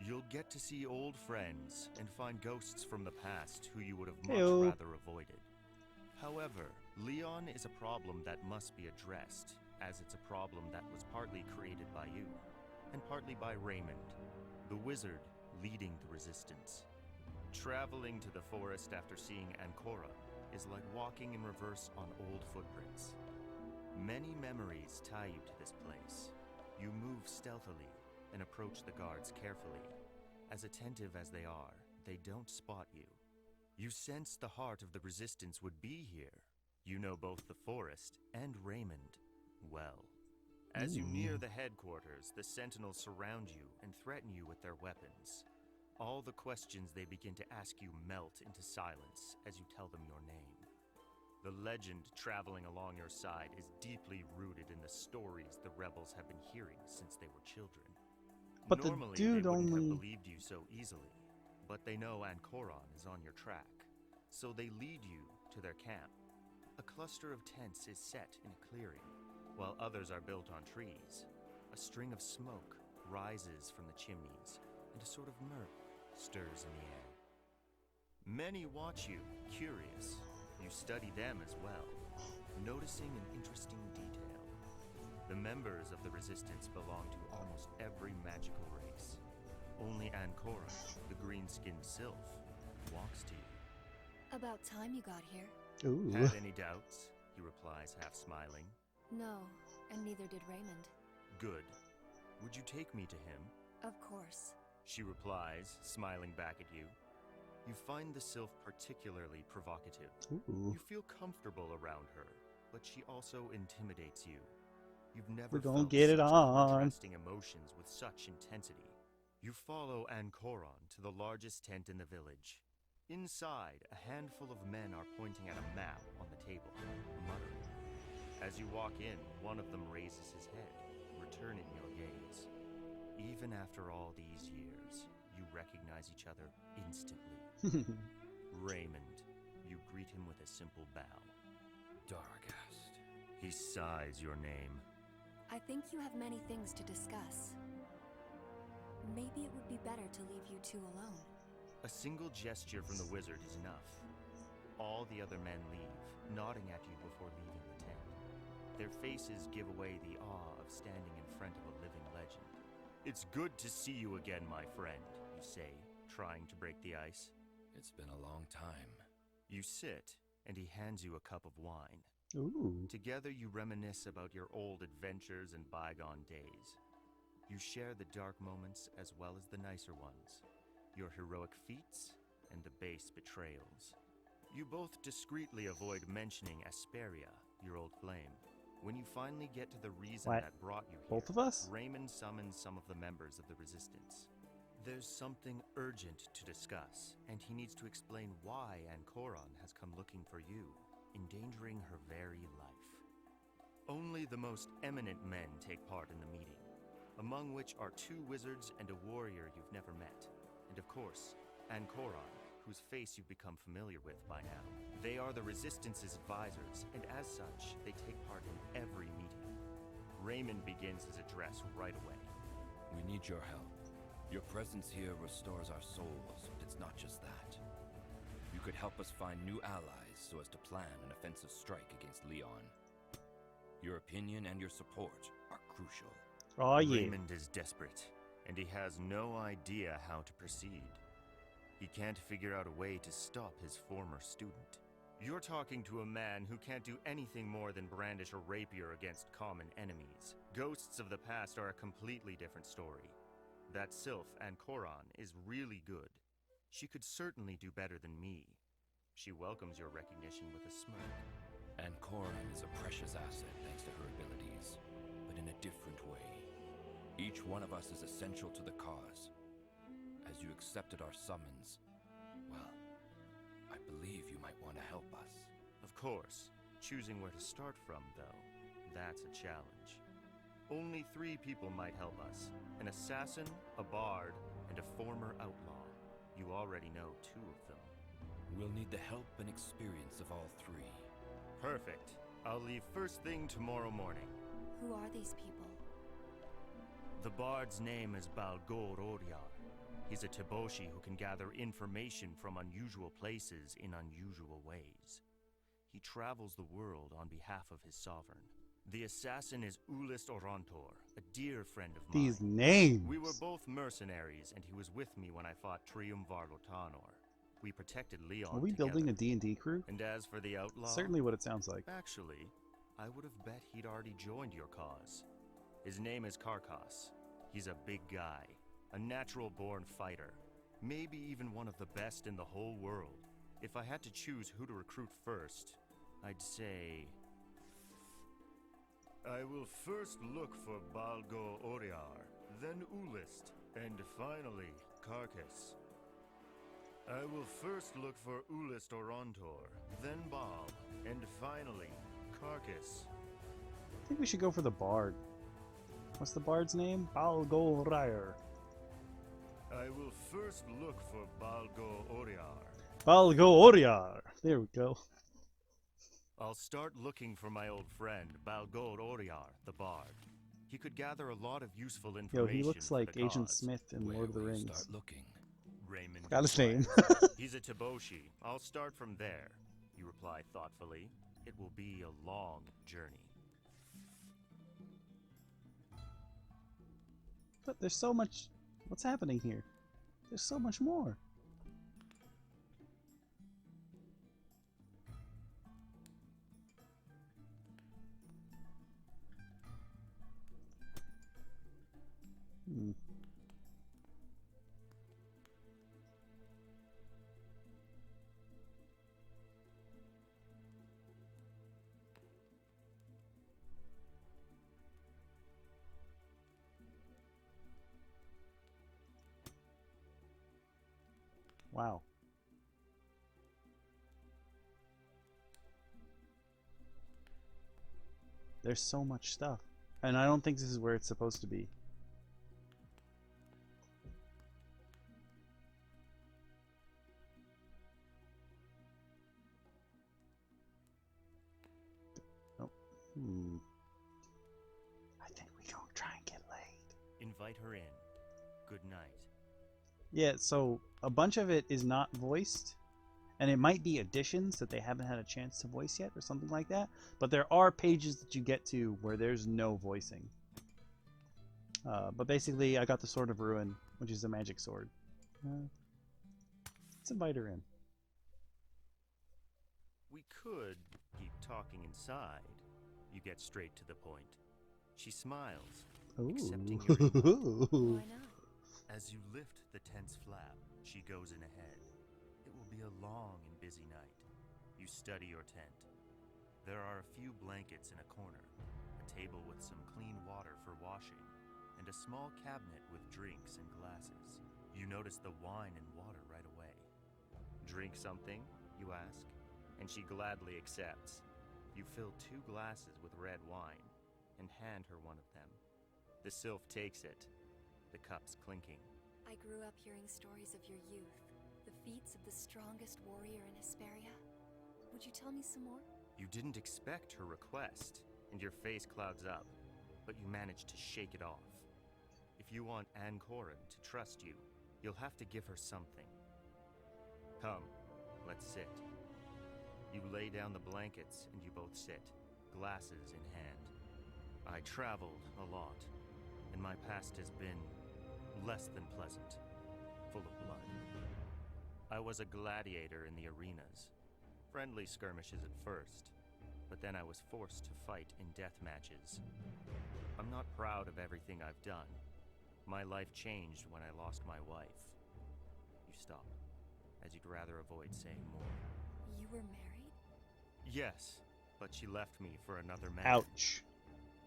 You'll get to see old friends and find ghosts from the past who you would have much rather avoided. However, Leon is a problem that must be addressed, as it's a problem that was partly created by you, and partly by Raymond, the wizard leading the resistance. Traveling to the forest after seeing Ancora is like walking in reverse on old footprints. Many memories tie you to this place. You move stealthily and approach the guards carefully. As attentive as they are, they don't spot you. You sense the heart of the resistance would be here. You know both the forest and Raymond well. As you near the headquarters, the sentinels surround you and threaten you with their weapons. All the questions they begin to ask you melt into silence as you tell them your name. The legend traveling along your side is deeply rooted in the stories the rebels have been hearing since they were children. But the Normally, dude they wouldn't only... have believed you so easily, but they know Aaaalso is on your track, so they lead you to their camp. A cluster of tents is set in a clearing, while others are built on trees. A string of smoke rises from the chimneys, and a sort of murk stirs in the air. Many watch you, curious. You study them as well, noticing an interesting detail. The members of the Resistance belong to almost every magical race. Only Aaaalso, the green-skinned sylph, walks to you. About time you got here. Ooh. Had any doubts? He replies, half smiling. No, and neither did Raymond. Good. Would you take me to him? Of course. She replies, smiling back at you. You find the sylph particularly provocative. Ooh. You feel comfortable around her, but she also intimidates you. You've never We're gonna felt get it such on. contrasting emotions with such intensity. You follow Aaaalso to the largest tent in the village. Inside, a handful of men are pointing at a map on the table, muttering. As you walk in, one of them raises his head, returning your gaze. Even after all these years, you recognize each other instantly. Raymond, you greet him with a simple bow. Dargast. He sighs your name. I think you have many things to discuss. Maybe it would be better to leave you two alone. A single gesture from the wizard is enough. All the other men leave, nodding at you before leaving the tent. Their faces give away the awe of standing in front of a living legend. It's good to see you again, my friend, you say, trying to break the ice. It's been a long time. You sit, and he hands you a cup of wine. Ooh. Together you reminisce about your old adventures and bygone days. You share the dark moments as well as the nicer ones, your heroic feats and the base betrayals. You both discreetly avoid mentioning Asperia, your old flame. When you finally get to the reason What? that brought you here, Both of us? Raymond summons some of the members of the Resistance. There's something urgent to discuss, and he needs to explain why Aaaalso has come looking for you, endangering her very life. Only the most eminent men take part in the meeting, among which are 2 wizards and a warrior you've never met, and of course, Aaaalso, whose face you've become familiar with by now. They are the Resistance's advisors, and as such, they take part in every meeting. Raymond begins his address right away. We need your help. Your presence here restores our souls, but it's not just that. You could help us find new allies so as to plan an offensive strike against Leon. Your opinion and your support are crucial. Oh, yeah. Raymond is desperate, and he has no idea how to proceed. He can't figure out a way to stop his former student. You're talking to a man who can't do anything more than brandish a rapier against common enemies. Ghosts of the past are a completely different story. That sylph, Aaaalso, is really good. She could certainly do better than me. She welcomes your recognition with a smirk. Aaaalso is a precious asset thanks to her abilities, but in a different way. Each one of us is essential to the cause. As you accepted our summons, well, I believe you might want to help us. Of course, choosing where to start from, though, that's a challenge. Only 3 people might help us. An assassin, a bard, and a former outlaw. You already know 2 of them. We'll need the help and experience of all 3. Perfect. I'll leave first thing tomorrow morning. Who are these people? The bard's name is Ballad. He's a Teboshi who can gather information from unusual places in unusual ways. He travels the world on behalf of his sovereign. The assassin is Orantor, a dear friend of mine. These names. We were both mercenaries, and he was with me when I fought Triumvirlotanor. We protected Leon Are we together. building a D&D crew? And as for the outlaw... Certainly what it sounds like. Actually, I would have bet he'd already joined your cause. His name is Karkas. He's a big guy, a natural-born fighter, maybe even one of the best in the whole world. If I had to choose who to recruit first, I'd say... I will first look for Balgo Oriar, then Ulist, and finally Karkas. I will first look for Ulist Orontor, then Bob, and finally, Carcass. I think we should go for the bard. What's the bard's name? Balgolrair. I will first look for Balgo Oriar. Balgoriar. There we go. I'll start looking for my old friend, Balgo Oriar, the bard. He could gather a lot of useful Yo, information. he looks for like the Agent cause. Smith in Where Lord of the will you Rings. start looking? Raymond. Got his name. He's a Taboshi. I'll start from there. You reply thoughtfully. It will be a long journey. But there's so much. What's happening here? There's so much more. Hmm. Wow. There's so much stuff. And I don't think this is where it's supposed to be. Nope. I think we gonna try and get laid. Invite her in. Good night. Yeah, so a bunch of it is not voiced, and it might be additions that they haven't had a chance to voice yet or something like that, but there are pages that you get to where there's no voicing. But basically, I got the Sword of Ruin, which is a magic sword. Let's invite her in. We could keep talking inside. You get straight to the point. She smiles, accepting your invite. Why not? As you lift the tent's flap, she goes in ahead. It will be a long and busy night. You study your tent. There are a few blankets in a corner, a table with some clean water for washing, and a small cabinet with drinks and glasses. You notice the wine and water right away. Drink something? You ask, and she gladly accepts. You fill 2 glasses with red wine and hand her one of them. The sylph takes it, the cups clinking. I grew up hearing stories of your youth, the feats of the strongest warrior in Hesperia. Would you tell me some more? You didn't expect her request, and your face clouds up, but you manage to shake it off. If you want Aaaalso to trust you, you'll have to give her something. Come, let's sit. You lay down the blankets and you both sit, glasses in hand. I traveled a lot, and my past has been less than pleasant, full of blood. I was a gladiator in the arenas. Friendly skirmishes at first, but then I was forced to fight in death matches. I'm not proud of everything I've done. My life changed when I lost my wife. You stop, as you'd rather avoid saying more. You were married? Yes, but she left me for another man. Ouch.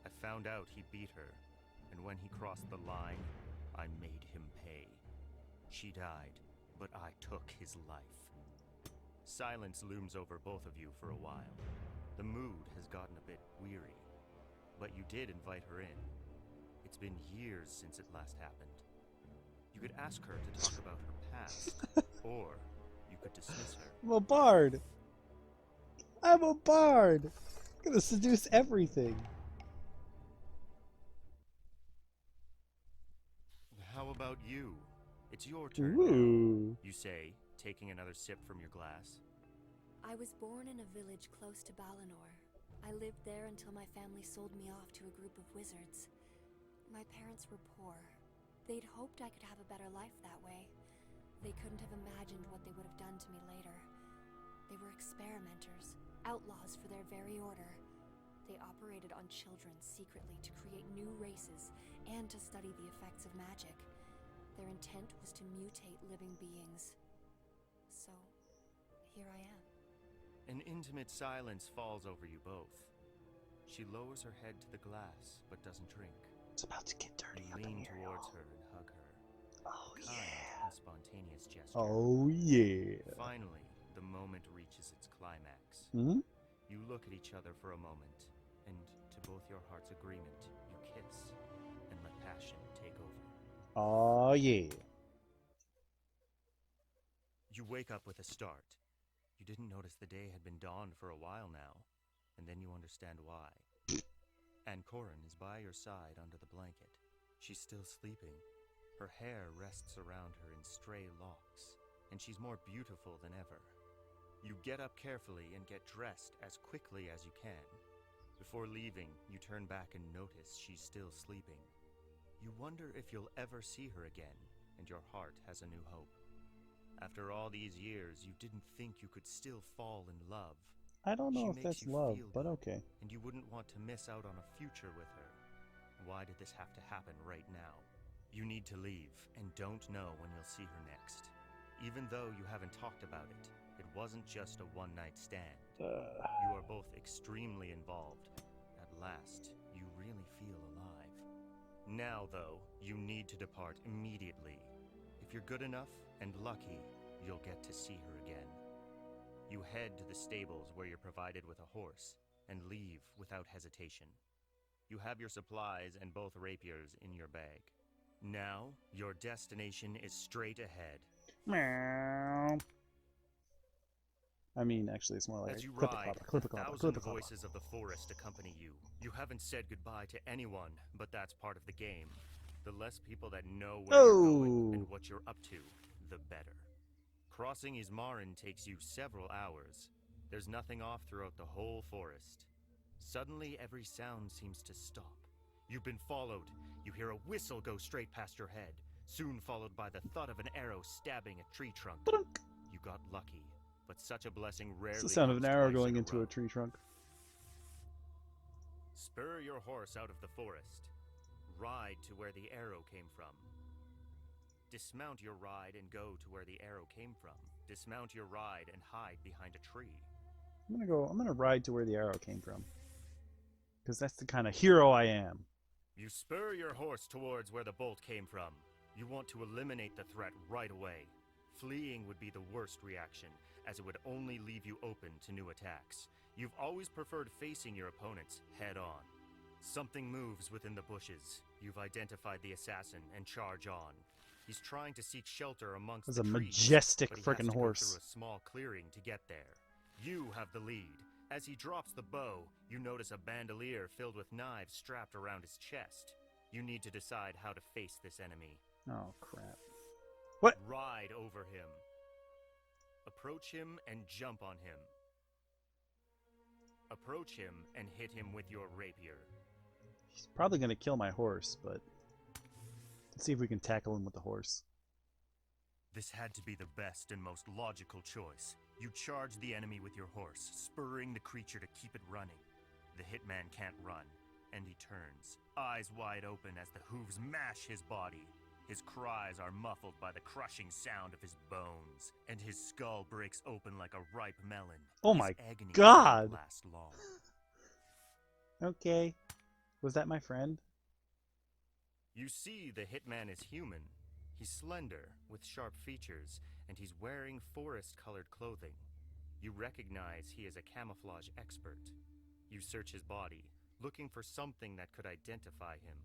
I found out he beat her, and when he crossed the line, I made him pay. She died, but I took his life. Silence looms over both of you for a while. The mood has gotten a bit weary, but you did invite her in. It's been years since it last happened. You could ask her to talk about her past, or you could dismiss her. I'm a bard. I'm a bard. I'm gonna seduce everything. How about you? It's your turn Ooh. now, you say, taking another sip from your glass. I was born in a village close to Balinor. I lived there until my family sold me off to a group of wizards. My parents were poor. They'd hoped I could have a better life that way. They couldn't have imagined what they would have done to me later. They were experimenters, outlaws for their very order. They operated on children secretly to create new races and to study the effects of magic. Their intent was to mutate living beings. So, here I am. An intimate silence falls over you both. She lowers her head to the glass, but doesn't drink. It's about to get dirty You up in lean here, towards y'all. her and hug her. Oh Kind yeah. and spontaneous his gesture. Oh yeah. Finally, the moment reaches its climax. Hmm? You look at each other for a moment, and to both your heart's agreement, you kiss and let passion take over. Oh yeah. You wake up with a start. You didn't notice the day had been dawned for a while now, and then you understand why. And Corin is by your side under the blanket. She's still sleeping. Her hair rests around her in stray locks, and she's more beautiful than ever. You get up carefully and get dressed as quickly as you can. Before leaving, you turn back and notice she's still sleeping. You wonder if you'll ever see her again, and your heart has a new hope. After all these years, you didn't think you could still fall in love. I don't know She if makes that's you love, feel but good, okay. and you wouldn't want to miss out on a future with her. Why did this have to happen right now? You need to leave, and don't know when you'll see her next. Even though you haven't talked about it, it wasn't just a one-night stand. You are both extremely involved. At last, you really feel alive. Now, though, you need to depart immediately. If you're good enough and lucky, you'll get to see her again. You head to the stables where you're provided with a horse, and leave without hesitation. You have your supplies and both rapiers in your bag. Now, your destination is straight ahead. Meow. I mean, actually, it's more like As you clip ride, a clip a the clopper, thousand clip a clopper. voices of the forest accompany you. You haven't said goodbye to anyone, but that's part of the game. The less people that know where you're going and what you're up to, the better. Crossing Ismarin takes you several hours. There's nothing off throughout the whole forest. Suddenly, every sound seems to stop. You've been followed. You hear a whistle go straight past your head, soon followed by the thud of an arrow stabbing a tree trunk. You got lucky, but such a blessing rarely It's the sound of an arrow comes going twice into row. a tree trunk. Spur your horse out of the forest. Ride to where the arrow came from. Dismount your ride and go to where the arrow came from. Dismount your ride and hide behind a tree. I'm gonna ride to where the arrow came from. Because that's the kind of hero I am. You spur your horse towards where the bolt came from. You want to eliminate the threat right away. Fleeing would be the worst reaction, as it would only leave you open to new attacks. You've always preferred facing your opponents head on. Something moves within the bushes. You've identified the assassin and charge on. He's trying to seek shelter amongst That's the a trees, majestic but he frickin' has to go horse. through a small clearing to get there. You have the lead. As he drops the bow, you notice a bandolier filled with knives strapped around his chest. You need to decide how to face this enemy. Oh, crap. What? Ride over him. Approach him and jump on him. Approach him and hit him with your rapier. He's probably going to kill my horse, but let's see if we can tackle him with the horse. This had to be the best and most logical choice. You charge the enemy with your horse, spurring the creature to keep it running. The hitman can't run, and he turns, eyes wide open as the hooves mash his body. His cries are muffled by the crushing sound of his bones, and his skull breaks open like a ripe melon. Oh His my agony God! won't last long. Okay. Was that my friend? You see the hitman is human. He's slender, with sharp features, and he's wearing forest-colored clothing. You recognize he is a camouflage expert. You search his body, looking for something that could identify him,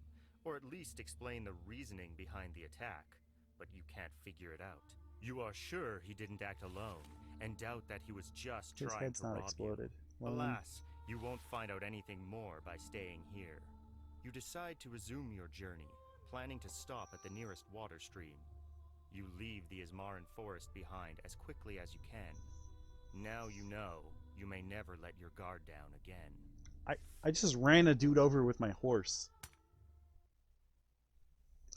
or at least explain the reasoning behind the attack, but you can't figure it out. You are sure he didn't act alone, and doubt that he was just His trying head's to not rob exploded. you. Well, Alas, you won't find out anything more by staying here. You decide to resume your journey, planning to stop at the nearest water stream. You leave the Ismarin forest behind as quickly as you can. Now you know you may never let your guard down again. I just ran a dude over with my horse.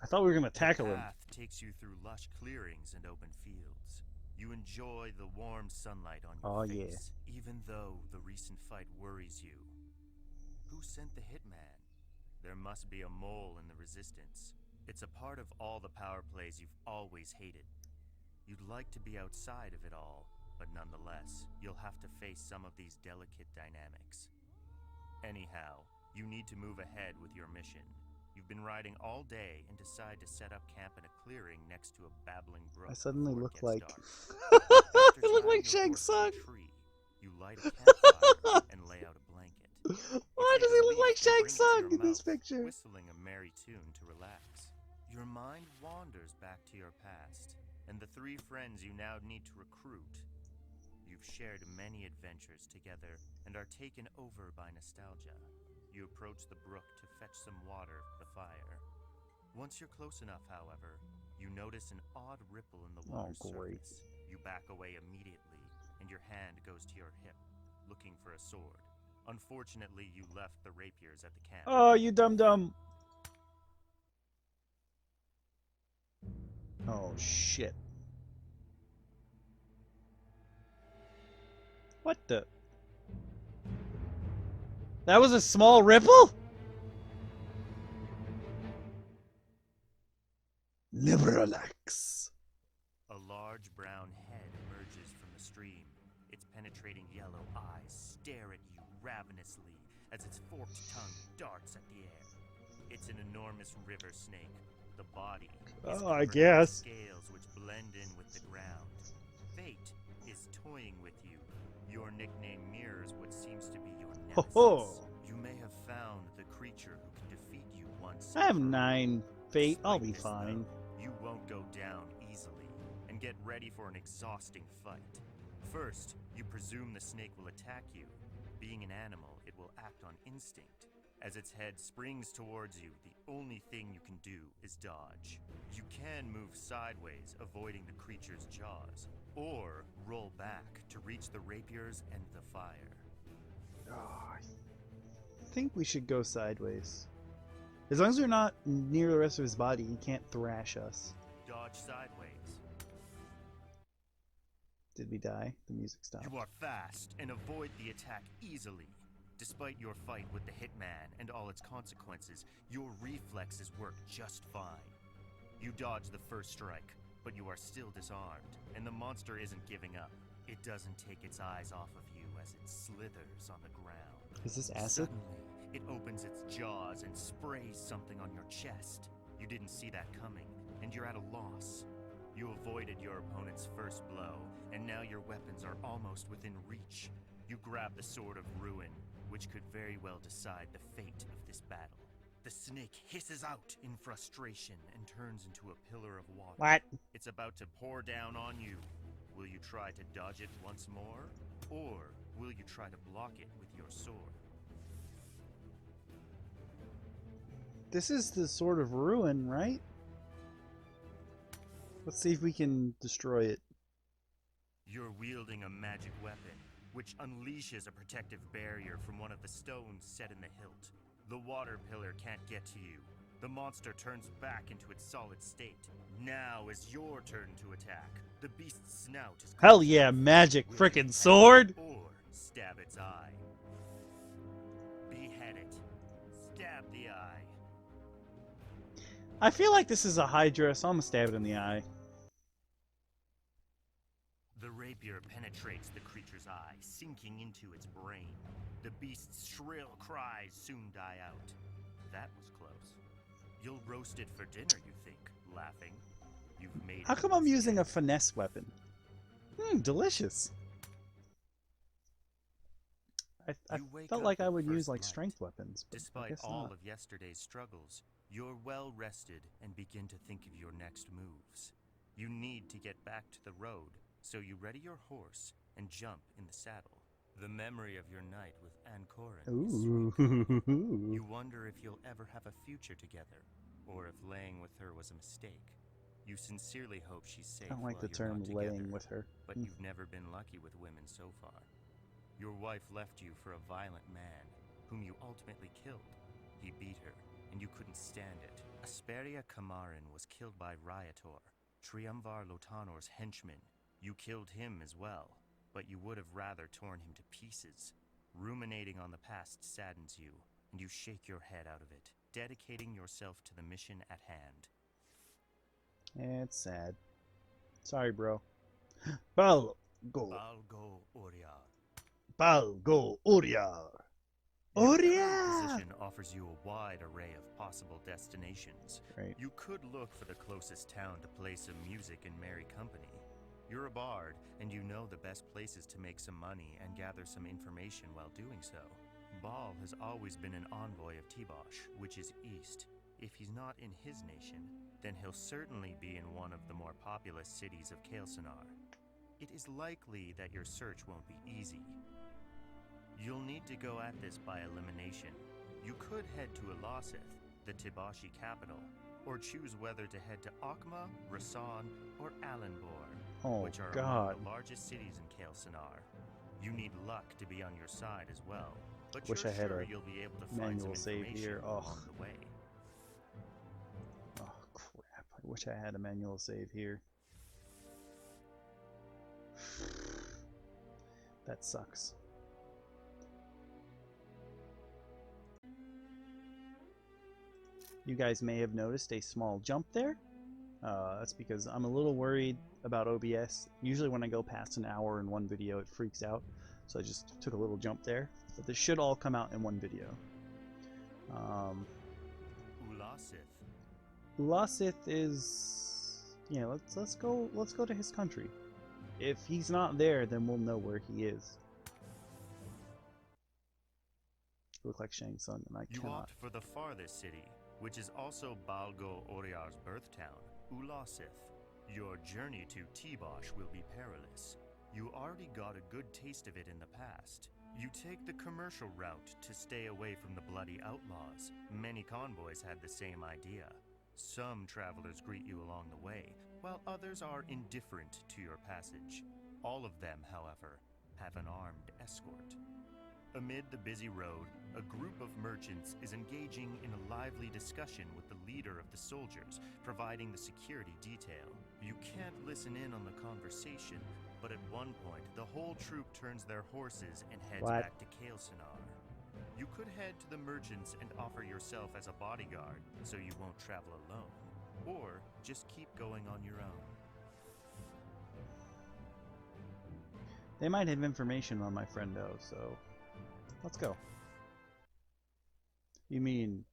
I thought we were going to tackle The him. path takes you through lush clearings and open fields. You enjoy the warm sunlight on your Oh, face, even though the recent fight worries you. Who sent the hitman? There must be a mole in the resistance. It's a part of all the power plays you've always hated. You'd like to be outside of it all, but nonetheless, you'll have to face some of these delicate dynamics. Anyhow, you need to move ahead with your mission. You've been riding all day and decide to set up camp in a clearing next to a babbling brook. I suddenly before it look gets like dark. I After look tying like your Shag's horse to a son. tree, you light a campfire and lay out a blanket. Why You does take he a look leaf like and Shag's bring it to son your in this mouth, picture? whistling a merry tune to relax. Your mind wanders back to your past and the three friends you now need to recruit. You've shared many adventures together and are taken over by nostalgia. You approach the brook to fetch some water for the fire. Once you're close enough, however, you notice an odd ripple in the water's great. surface. You back away immediately, and your hand goes to your hip, looking for a sword. Unfortunately, you left the rapiers at the camp. Oh, you dum-dum. Oh, shit. What the? That was a small ripple? Never relax. A large brown head emerges from the stream. Its penetrating yellow eyes stare at you ravenously as its forked tongue darts at the air. It's an enormous river snake. The body is Oh, I covered with guess. scales which blend in with the ground. Fate is toying with you. Your nickname mirrors what seems to be your Ho nemesis. ho. You may have found the creature who can defeat you once. I have and for all. 9 fate. I'll Despite be this, fine. though, you won't go down easily, and get ready for an exhausting fight. First, you presume the snake will attack you. Being an animal, it will act on instinct. As its head springs towards you, the only thing you can do is dodge. You can move sideways, avoiding the creature's jaws, or roll back to reach the rapiers and the fire. Oh, I think we should go sideways. As long as we're not near the rest of his body, he can't thrash us. Dodge sideways. Did we die? The music stopped. You are fast and avoid the attack easily. Despite your fight with the hitman and all its consequences, your reflexes work just fine. You dodge the first strike, but you are still disarmed, and the monster isn't giving up. It doesn't take its eyes off of you as it slithers on the ground. Is this acid? Suddenly, it opens its jaws and sprays something on your chest. You didn't see that coming, and you're at a loss. You avoided your opponent's first blow, and now your weapons are almost within reach. You grab the Sword of Ruin, which could very well decide the fate of this battle. The snake hisses out in frustration and turns into a pillar of water. What? It's about to pour down on you. Will you try to dodge it once more? Or will you try to block it with your sword? This is the Sword of Ruin, right? Let's see if we can destroy it. You're wielding a magic weapon, which unleashes a protective barrier from one of the stones set in the hilt. The water pillar can't get to you. The monster turns back into its solid state. Now is your turn to attack. The beast's snout is Hell yeah, magic Will you frickin' attack sword! or stab its eye. Behead it. Stab the eye. I feel like this is a Hydra, so I'm gonna stab it in the eye. The rapier penetrates the creature's eye, sinking into its brain. The beast's shrill cries soon die out. That was close. You'll roast it for dinner, you think, laughing. You've made How it come I'm once using a again. finesse weapon? Delicious. I You wake felt up like I with would use first like light. strength weapons, but I Despite guess all not. of yesterday's struggles, you're well rested and begin to think of your next moves. You need to get back to the road, so you ready your horse and jump in the saddle. The memory of your night with Aaaalso is recalled. You Ooh. wonder if you'll ever have a future together, or if laying with her was a mistake. You sincerely hope she's safe I don't like while the you're term not together, laying with her. but you've never been lucky with women so far. Your wife left you for a violent man, whom you ultimately killed. He beat her, and you couldn't stand it. Asperia Kamarin was killed by Riotor, Triumvar Lotanor's henchman. You killed him as well, but you would have rather torn him to pieces. Ruminating on the past saddens you, and you shake your head out of it, dedicating yourself to the mission at hand. It's sad. Sorry, bro. Balgo. Balgo Oriar. Balgo Uriar. Oh, Your current yeah! position offers you a wide array of possible destinations. Right. You could look for the closest town to play some music and merry company. You're a bard, and you know the best places to make some money and gather some information while doing so. Ball has always been an envoy of Tibosh, which is east. If he's not in his nation, then he'll certainly be in one of the more populous cities of Kael'Sanar. It is likely that your search won't be easy. You'll need to go at this by elimination. You could head to Aaaalso, the Tiboshi capital, or choose whether to head to Akhma, Rasan, or Alanbor, which are among the largest cities in Kael'Sanar. You need luck to be on your side as well, but Wish you're I had sure a you'll be able to find some manual save information here. along the way. Oh, crap. I wish I had a manual save here. That sucks. You guys may have noticed a small jump there. That's because I'm a little worried about OBS. Usually when I go past an hour in one video, it freaks out. So I just took a little jump there. But this should all come out in one video. Aaaalso is... yeah, let's go to his country. If he's not there, then we'll know where he is. Look like Shang Tsung, and I You cannot. opt for the farthest city, which is also Balgo Oriar's birth town, Aaaalso. Your journey to Tibosh will be perilous. You already got a good taste of it in the past. You take the commercial route to stay away from the bloody outlaws. Many convoys had the same idea. Some travelers greet you along the way, while others are indifferent to your passage. All of them, however, have an armed escort. Amid the busy road, a group of merchants is engaging in a lively discussion with the leader of the soldiers, providing the security detail. You can't listen in on the conversation, but at one point, the whole troop turns their horses and heads back to Kael'Sanar. You could head to the merchants and offer yourself as a bodyguard, so you won't travel alone. Or just keep going on your own. They might have information on my friendo, so let's go. You mean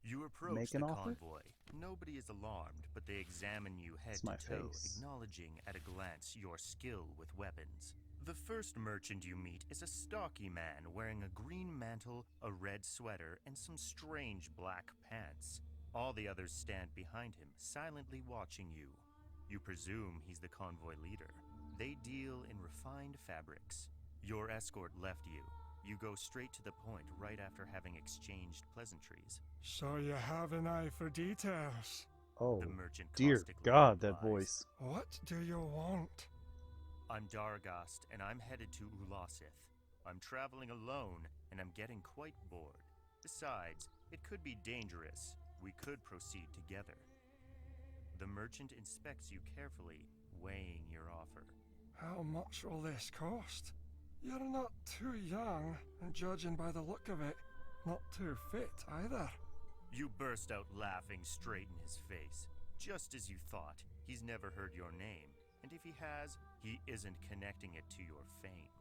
you approach make the an offer? convoy. Nobody is alarmed, but they examine you head to toe, acknowledging at a glance your skill with weapons. The first merchant you meet is a stocky man wearing a green mantle, a red sweater, and some strange black pants. All the others stand behind him, silently watching you. You presume he's the convoy leader. They deal in refined fabrics. Your escort left you. You go straight to the point right after having exchanged pleasantries. So you have an eye for details. Oh, the merchant dear God, that voice. What do you want? I'm Dargast, and I'm headed to Aaaalso. I'm traveling alone, and I'm getting quite bored. Besides, it could be dangerous. We could proceed together. The merchant inspects you carefully, weighing your offer. How much will this cost? You're not too young, and judging by the look of it, not too fit either. You burst out laughing straight in his face. Just as you thought, he's never heard your name, and if he has, he isn't connecting it to your fame.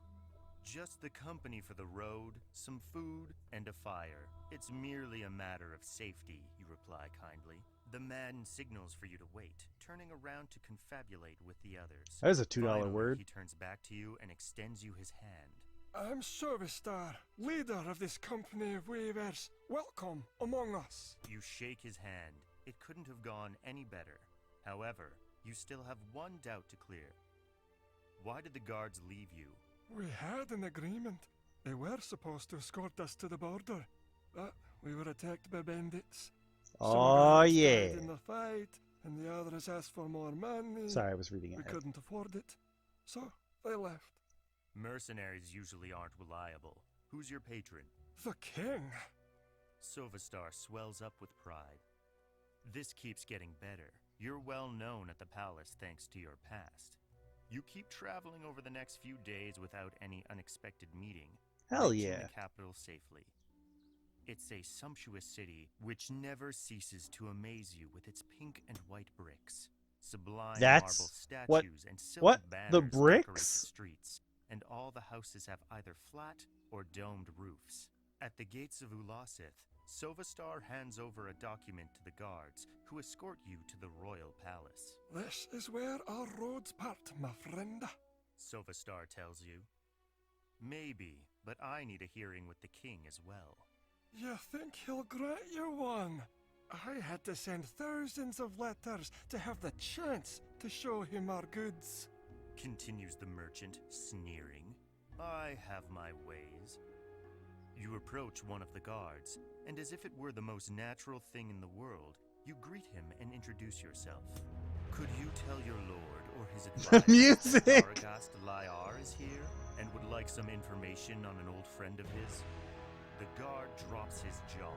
Just the company for the road, some food, and a fire. It's merely a matter of safety, you reply kindly. The man signals for you to wait, turning around to confabulate with the others. That is a $2 Finally, word. He turns back to you and extends you his hand. I'm Servistar, leader of this company of weavers. Welcome among us. You shake his hand. It couldn't have gone any better. However, you still have one doubt to clear. Why did the guards leave you? We had an agreement. They were supposed to escort us to the border, but we were attacked by bandits. Oh, yeah. Died in the fight, and the others asked for more money. Sorry, I was reading it. We couldn't afford it, so they left. Mercenaries usually aren't reliable. Who's your patron? The king. Sovastar swells up with pride. This keeps getting better. You're well known at the palace thanks to your past. You keep traveling over the next few days without any unexpected meeting. Hell reaching yeah. the capital safely. It's a sumptuous city which never ceases to amaze you with its pink and white bricks. Sublime marble statues and silk banners the decorate bricks? the streets, and all the houses have either flat or domed roofs. At the gates of Aaaalso, Sovastar hands over a document to the guards, who escort you to the royal palace. This is where our roads part, my friend. Sovastar tells you. Maybe, but I need a hearing with the king as well. You think he'll grant you one? I had to send thousands of letters to have the chance to show him our goods. Continues the merchant, sneering. I have my ways. You approach one of the guards, and as if it were the most natural thing in the world, you greet him and introduce yourself. Could you tell your lord or his advisor music! that Aragast Lyar is here and would like some information on an old friend of his? The guard drops his jaw.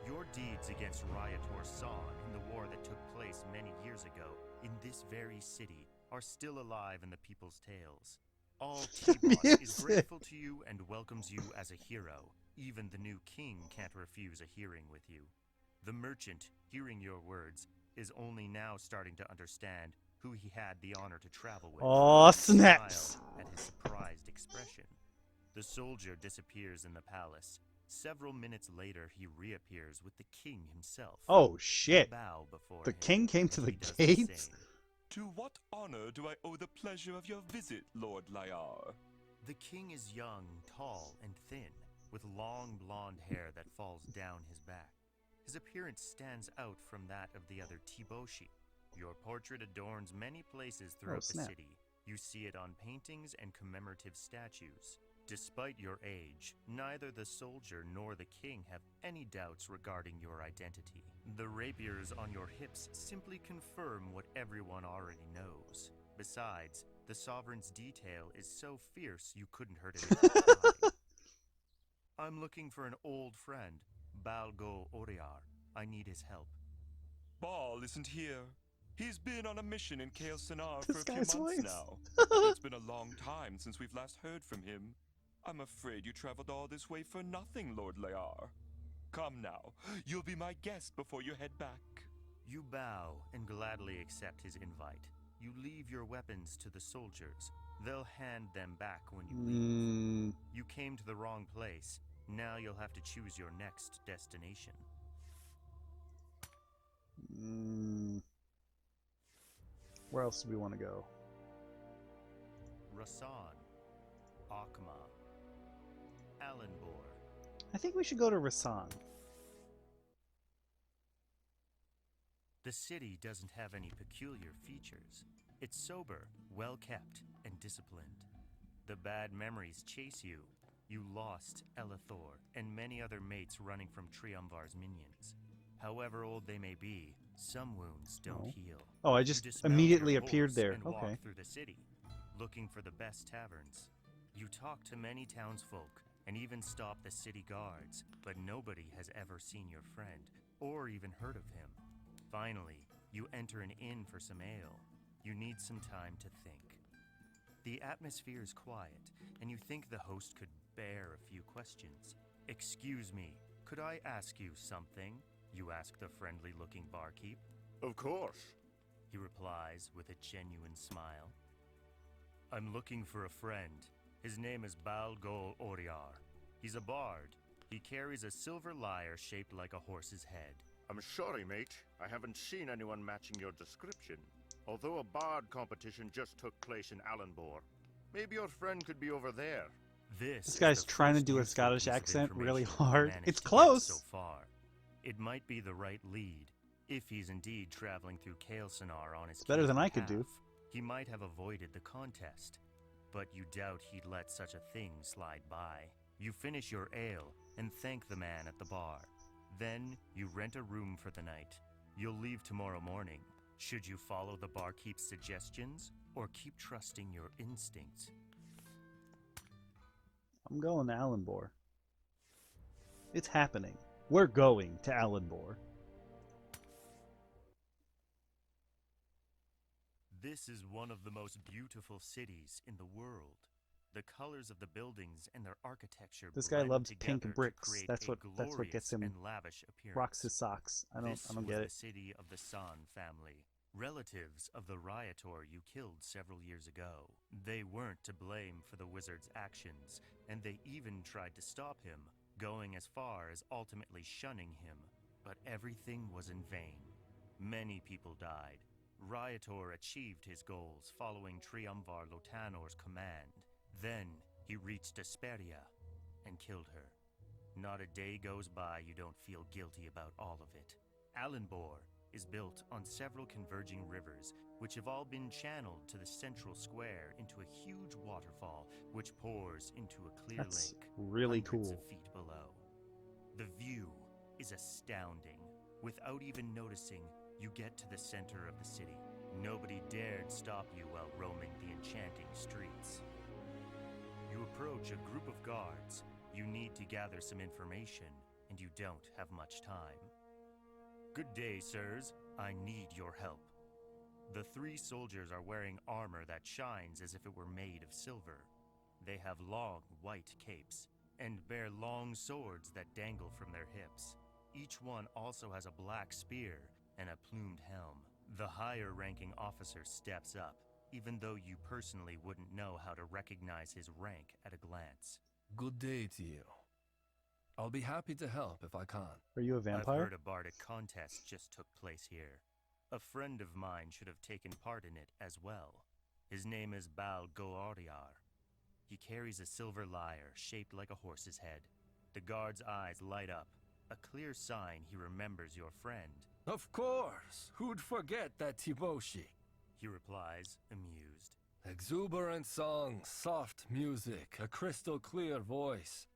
Your deeds against Ryator San in the war that took place many years ago in this very city are still alive in the people's tales. All T-Bot is grateful to you and welcomes you as a hero. Even the new king can't refuse a hearing with you. The merchant, hearing your words, is only now starting to understand who he had the honor to travel with. Oh, snaps! At his surprised expression. The soldier disappears in the palace. Several minutes later, he reappears with the king himself. Oh, shit. Bow before The him, king came to and the he does the gates? same. To what honor do I owe the pleasure of your visit, Lord Lyar? The king is young, tall, and thin, with long blonde hair that falls down his back. His appearance stands out from that of the other Tiboshi. Your portrait adorns many places throughout the snap. city. You see it on paintings and commemorative statues. Despite your age, neither the soldier nor the king have any doubts regarding your identity. The rapiers on your hips simply confirm what everyone already knows. Besides, the sovereign's detail is so fierce you couldn't hurt it with a fly. I'm looking for an old friend, Balgo Oriar. I need his help. Ball isn't here. He's been on a mission in Kael'Sanar This for a few guy's months voice. now. It's been a long time since we've last heard from him. I'm afraid you traveled all this way for nothing, Lord Lyar. Come now, you'll be my guest before you head back. You bow and gladly accept his invite. You leave your weapons to the soldiers. They'll hand them back when you leave. You came to the wrong place. Now you'll have to choose your next destination. Where else do we want to go? Rasan, Akma, Alanbor. I think we should go to Rasan. The city doesn't have any peculiar features. It's sober, well-kept, and disciplined. The bad memories chase you. You lost Elithor and many other mates running from Triumvar's minions. However old they may be, some wounds don't heal. Oh, I You just dismount immediately your appeared horse there. and Okay. walk through the city, looking for the best taverns. You talk to many townsfolk and even stop the city guards, but nobody has ever seen your friend or even heard of him. Finally, you enter an inn for some ale. You need some time to think. The atmosphere is quiet, and you think the host could bear a few questions. Excuse me, could I ask you something? You ask the friendly-looking barkeep. Of course. He replies with a genuine smile. I'm looking for a friend. His name is Balgo Oriar. He's a bard. He carries a silver lyre shaped like a horse's head. I'm sorry, mate. I haven't seen anyone matching your description. Although a bard competition just took place in Alanbor. Maybe your friend could be over there. This guy's is the trying to first do a useful Scottish piece of accent really information hard. we've managed It's to get close. So far. It might be the right lead, if he's indeed traveling through Kael'Sanar on his It's better than king's I could do. behalf. He might have avoided the contest, but you doubt he'd let such a thing slide by. You finish your ale and thank the man at the bar. Then you rent a room for the night. You'll leave tomorrow morning. Should you follow the barkeep's suggestions or keep trusting your instincts? I'm going to Alanbor. It's happening. We're going to Alanbor. This is one of the most beautiful cities in the world. The colors of the buildings and their architecture This guy blend loves together pink to bricks. create That's a what gets him glorious and lavish appearance. rocks his socks. I don't This get was it. the city of the San family, relatives of the Ryator you killed several years ago. They weren't to blame for the wizard's actions, and they even tried to stop him. going as far as ultimately shunning him, but everything was in vain. Many people died. Riotor achieved his goals following Triumvar Lotanor's command. Then he reached Asperia and killed her. Not a day goes by you don't feel guilty about all of it. Aaaalso is built on several converging rivers, which have all been channeled to the central square into a huge waterfall, which pours into a clear That's lake really hundreds cool. of feet below. The view is astounding. Without even noticing, you get to the center of the city. Nobody dared stop you while roaming the enchanting streets. You approach a group of guards. You need to gather some information, and you don't have much time. Good day, sirs. I need your help. The three soldiers are wearing armor that shines as if it were made of silver. They have long, white capes, and bear long swords that dangle from their hips. Each one also has a black spear and a plumed helm. The higher-ranking officer steps up, even though you personally wouldn't know how to recognize his rank at a glance. Good day to you. I'll be happy to help if I can. Are you a I've vampire? heard a bardic contest just took place here. A friend of mine should have taken part in it as well. His name is Ballad Singer. He carries a silver lyre shaped like a horse's head. The guard's eyes light up, a clear sign he remembers your friend. Of course! Who'd forget that Tiboshi? He replies, amused. Exuberant songs, soft music, a crystal clear voice.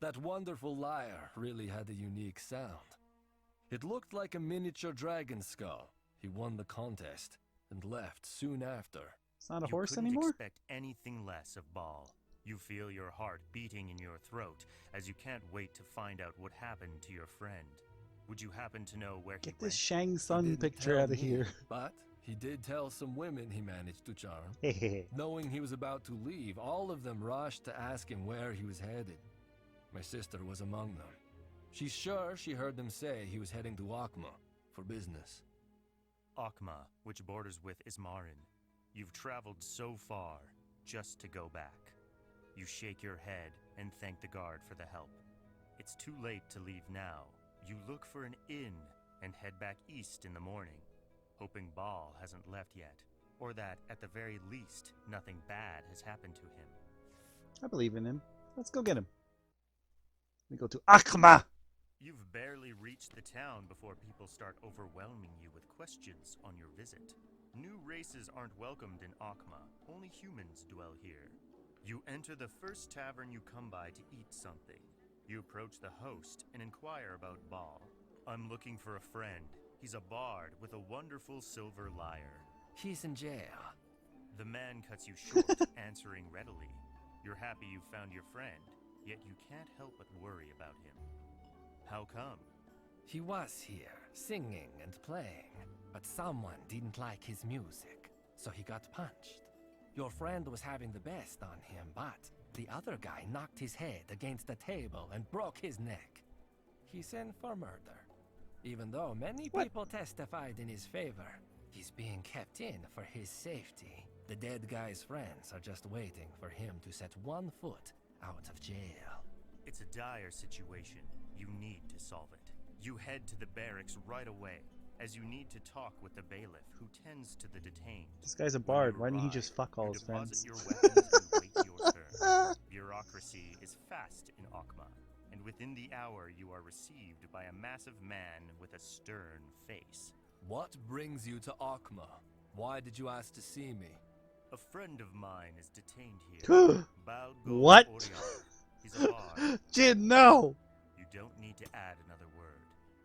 That wonderful lyre really had a unique sound. It looked like a miniature dragon skull. He won the contest and left soon after. It's not a You horse couldn't anymore? expect anything less of Ball. You feel your heart beating in your throat as you can't wait to find out what happened to your friend. Would you happen to know where Get he this went? Shang He Tsung didn't picture tell out of me, here. But he did tell some women he managed to charm. Knowing he was about to leave, all of them rushed to ask him where he was headed. My sister was among them. She's sure she heard them say he was heading to Aaaalso for business. Aaaalso, which borders with Ismarin. You've traveled so far just to go back. You shake your head and thank the guard for the help. It's too late to leave now. You look for an inn and head back east in the morning, hoping Ball hasn't left yet, or that, at the very least, nothing bad has happened to him. I believe in him. Let's go get him. We go to Aaaalso. You've barely reached the town before people start overwhelming you with questions on your visit. New races aren't welcomed in Aaaalso. Only humans dwell here. You enter the first tavern you come by to eat something. You approach the host and inquire about Ball. I'm looking for a friend. He's a bard with a wonderful silver lyre. He's in jail. The man cuts you short, answering readily. You're happy you found your friend, yet you can't help but worry about him. How come? He was here, singing and playing, but someone didn't like his music, so he got punched. Your friend was having the best on him, but the other guy knocked his head against the table and broke his neck. He's in for murder. Even though many people testified in his favor, he's being kept in for his safety. The dead guy's friends are just waiting for him to set one foot out of jail. It's a dire situation. You need to solve it. You head to the barracks right away, as you need to talk with the bailiff who tends to the detained. This guy's a When bard. you Why didn't he arrive, just fuck all you his deposit friends? your weapons and wait your turn. Bureaucracy is fast in Aaaalso, and within the hour you are received by a massive man with a stern face. What brings you to Aaaalso? Why did you ask to see me? A friend of mine is detained here. What? He's a bard. Jid, no! You don't need to add another word.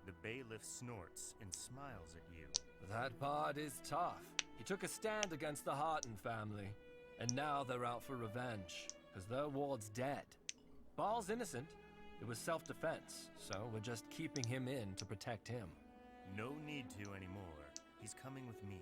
The bailiff snorts and smiles at you. That part is tough. He took a stand against the Harton family, and now they're out for revenge, because their ward's dead. Ball's innocent. It was self-defense, so we're just keeping him in to protect him. No need to anymore. He's coming with me.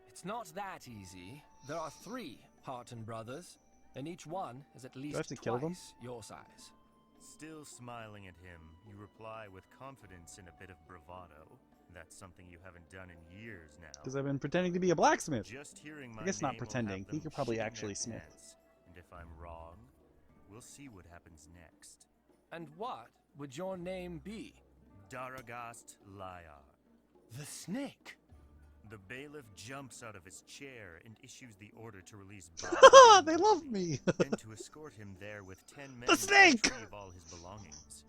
It's not that easy. There are 3 Harton brothers, and each one is at least have to kill them? twice your size. Still smiling at him, you reply with confidence and a bit of bravado. That's something you haven't done in years now. Because I've been pretending to be a blacksmith. Just hearing my I guess not name will pretending. have He them could probably shitting their actually smith. pants. And if I'm wrong, we'll see what happens next. And what would your name be? Daragast Lyar. The snake! The bailiff jumps out of his chair and issues the order to release Bob. They love me. And to escort him there with 10 men The snake! to retrieve all his belongings.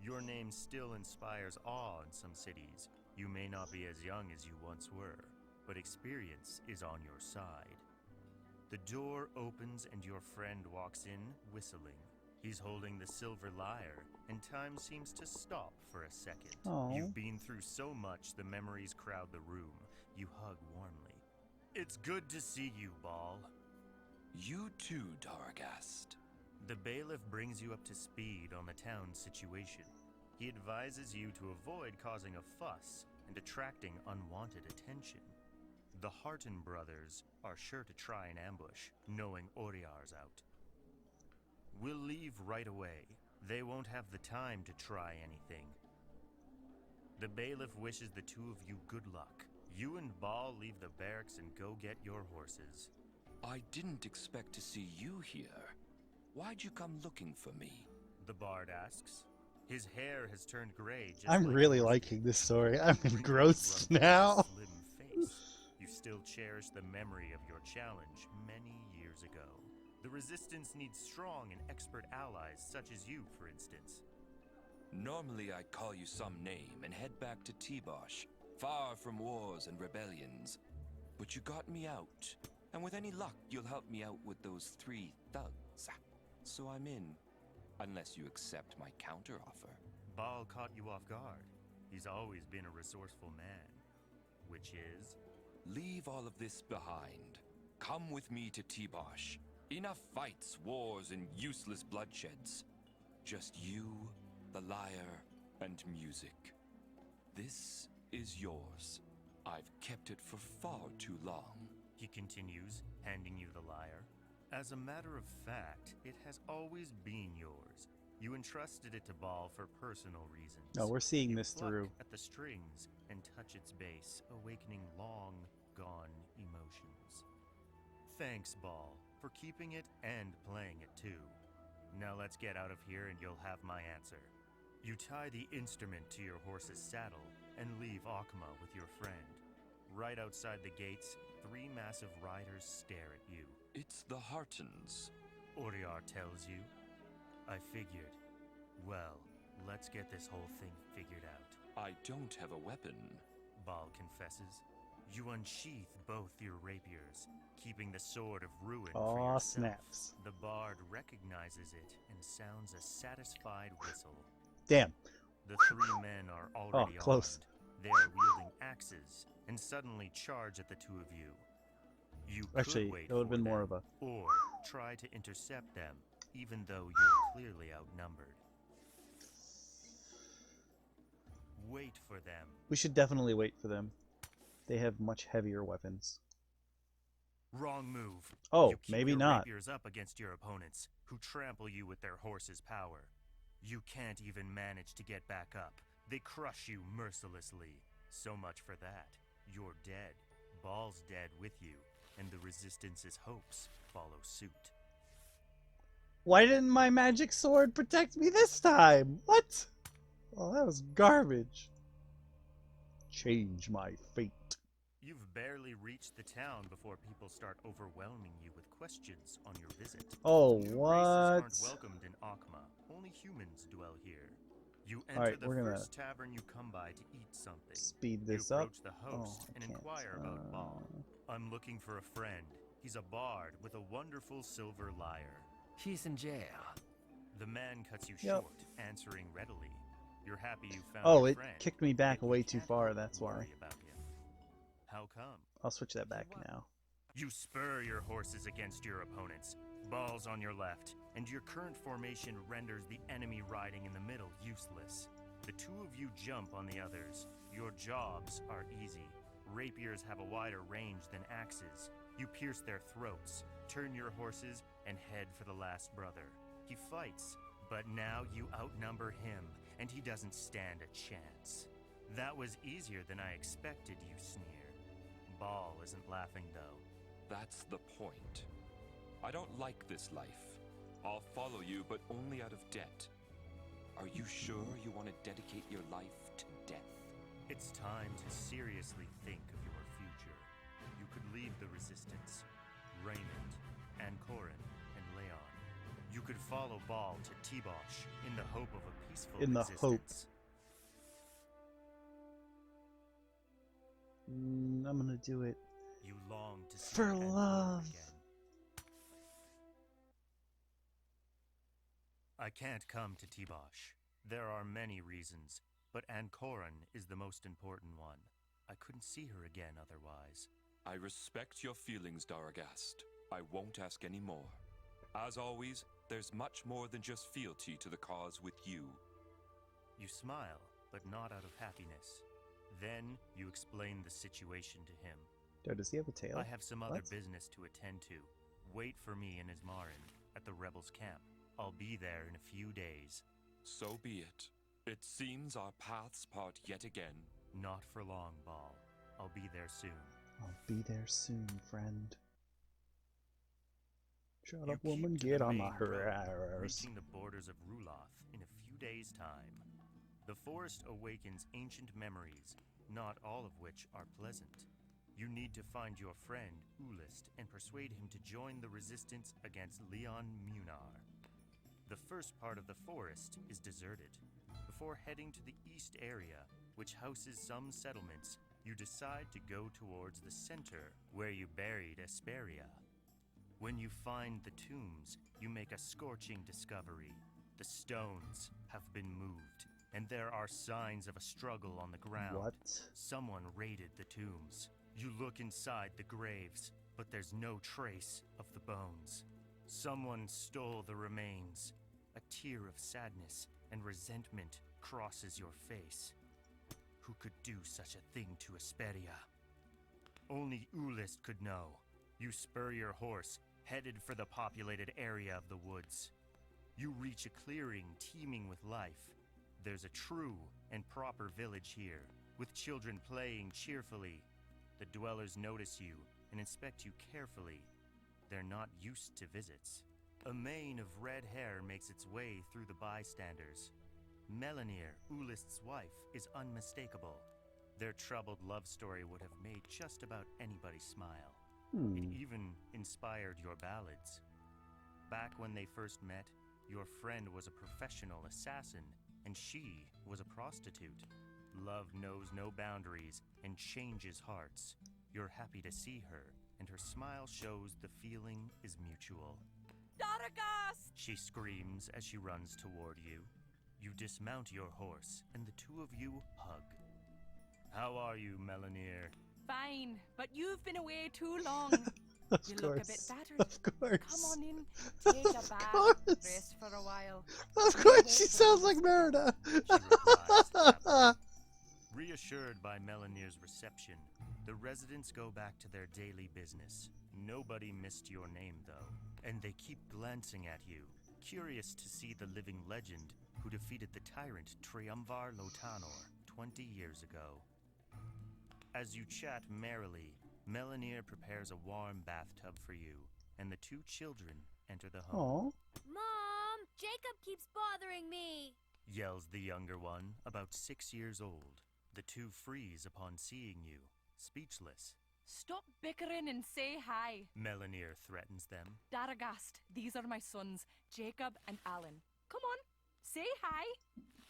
Your name still inspires awe in some cities. You may not be as young as you once were, but experience is on your side. The door opens and your friend walks in, whistling. He's holding the silver lyre, and time seems to stop for a second. Aww. You've been through so much, the memories crowd the room. You hug warmly. It's good to see you, Ball. You too, Dargast. The bailiff brings you up to speed on the town's situation. He advises you to avoid causing a fuss and attracting unwanted attention. The Harton brothers are sure to try an ambush, knowing Oriar's out. We'll leave right away. They won't have the time to try anything. The bailiff wishes the two of you good luck. You and Ball leave the barracks and go get your horses. I didn't expect to see you here. Why'd you come looking for me? The bard asks. His hair has turned gray. Just I'm like really yours. liking this story. I'm Wrinkles engrossed run down now. his slim face. You still cherish the memory of your challenge many years ago. The Resistance needs strong and expert allies such as you, for instance. Normally I'd call you some name and head back to T-Bosh, far from wars and rebellions. But you got me out, and with any luck you'll help me out with those 3 thugs. So I'm in, unless you accept my counteroffer. Ball caught you off guard. He's always been a resourceful man. Which is? Leave all of this behind. Come with me to T-Bosh. Enough fights, wars, and useless bloodsheds. Just you, the lyre, and music. This is yours. I've kept it for far too long. He continues, handing you the lyre. As a matter of fact, it has always been yours. You entrusted it to Ball for personal reasons. No, we're seeing You this pluck through. at the strings and touch its base, awakening long-gone emotions. Thanks, Ball, for keeping it and playing it too. Now let's get out of here and you'll have my answer. You tie the instrument to your horse's saddle and leave Akma with your friend. Right outside the gates, 3 massive riders stare at you. It's the Hartons. Oriar tells you. I figured. Well, let's get this whole thing figured out. I don't have a weapon. Ball confesses. You unsheath both your rapiers, keeping the sword of ruin for Aw, yourself. snaps. The bard recognizes it and sounds a satisfied whistle. Damn. The 3 men are already close. armed. They are wielding axes and suddenly charge at the 2 of you. You Actually, could wait it would have for been more them, of a... or try to intercept them, even though you're clearly outnumbered. Wait for them. We should definitely wait for them. They have much heavier weapons. Wrong move. Oh, You keep maybe your not. rapiers up against your opponents, who trample you with their horse's power. You can't even manage to get back up. They crush you mercilessly. So much for that. You're dead. Ball's dead with you, and the Resistance's hopes follow suit. Why didn't my magic sword protect me this time? What? Oh, that was garbage. Change my fate. You've barely reached the town before people start overwhelming you with questions on your visit. Oh, New what? races aren't welcomed in Akma. Only humans dwell here. You enter Alright, the we're gonna first tavern you come by to eat something. Speed You this up. approach the host I and can't. inquire about Ball. I'm looking for a friend. He's a bard with a wonderful silver lyre. He's in jail. The man cuts you Yep. short, answering readily. You're happy you found Oh, your it friend, kicked me back yet you way too can't far, help but that's why. worry about him. How come? I'll switch that back now. You spur your horses against your opponents. Balls on your left, and your current formation renders the enemy riding in the middle useless. The 2 of you jump on the others. Your jobs are easy. Rapiers have a wider range than axes. You pierce their throats, turn your horses, and head for the last brother. He fights, but now you outnumber him, and he doesn't stand a chance. That was easier than I expected, you sneer. Ball isn't laughing, though. That's the point. I don't like this life. I'll follow you, but only out of debt. Are you sure you want to dedicate your life to death? It's time to seriously think of your future. You could leave the Resistance, Raymond, Ancorin, and Leon. You could follow Ball to T-Bosh in the hope of a peaceful existence. I'm gonna do it. You long to see For Ancorin love. again. I can't come to T-Bosh. There are many reasons, but Ancorin is the most important one. I couldn't see her again otherwise. I respect your feelings, Daragast. I won't ask any more. As always, there's much more than just fealty to the cause with you. You smile, but not out of happiness. Then you explain the situation to him. Oh, does he have a tail? I have some other business to attend to. Wait for me in Ismarin at the rebels' camp. I'll be there in a few days. So be it. It seems our paths part yet again. Not for long, Ball. I'll be there soon. I'll be there soon, friend. Shut You up, woman. keep to Get the on my main road, hers. reaching the borders of Ruloth in a few days' time. The forest awakens ancient memories, not all of which are pleasant. You need to find your friend, Aaaalso, and persuade him to join the resistance against Leon Munar. The first part of the forest is deserted. Before heading to the east area, which houses some settlements, you decide to go towards the center, where you buried Esperia. When you find the tombs, you make a scorching discovery. The stones have been moved, and there are signs of a struggle on the ground. What? Someone raided the tombs. You look inside the graves, but there's no trace of the bones. Someone stole the remains. A tear of sadness and resentment crosses your face. Who could do such a thing to Esperia? Only Aaaalso could know. You spur your horse, headed for the populated area of the woods. You reach a clearing teeming with life. There's a true and proper village here, with children playing cheerfully. The dwellers notice you and inspect you carefully. They're not used to visits. A mane of red hair makes its way through the bystanders. Melanir, Aaallso's wife, is unmistakable. Their troubled love story would have made just about anybody smile. It even inspired your ballads. Back when they first met, your friend was a professional assassin, and she was a prostitute. Love knows no boundaries and changes hearts. You're happy to see her, and her smile shows the feeling is mutual. Daragast! She screams as she runs toward you. You dismount your horse, and the two of you hug. How are you, Melanir? Fine, but you've been away too long. You look a bit battered. Of course. Come on in, take a bath, course. rest for a while. Of course, she sounds like Merida. She replies happily. Reassured by Melanir's reception, the residents go back to their daily business. Nobody missed your name, though, and they keep glancing at you, curious to see the living legend who defeated the tyrant Triumvar Lotanor 20 years ago. As you chat merrily, Melanir prepares a warm bathtub for you, and the two children enter the home. Mom, Jacob keeps bothering me, Yells the younger one, about 6 years old. The two freeze upon seeing you, speechless. Stop bickering and say hi. Melanir threatens them. Daragast, these are my sons, Jacob and Alan. Come on, say hi.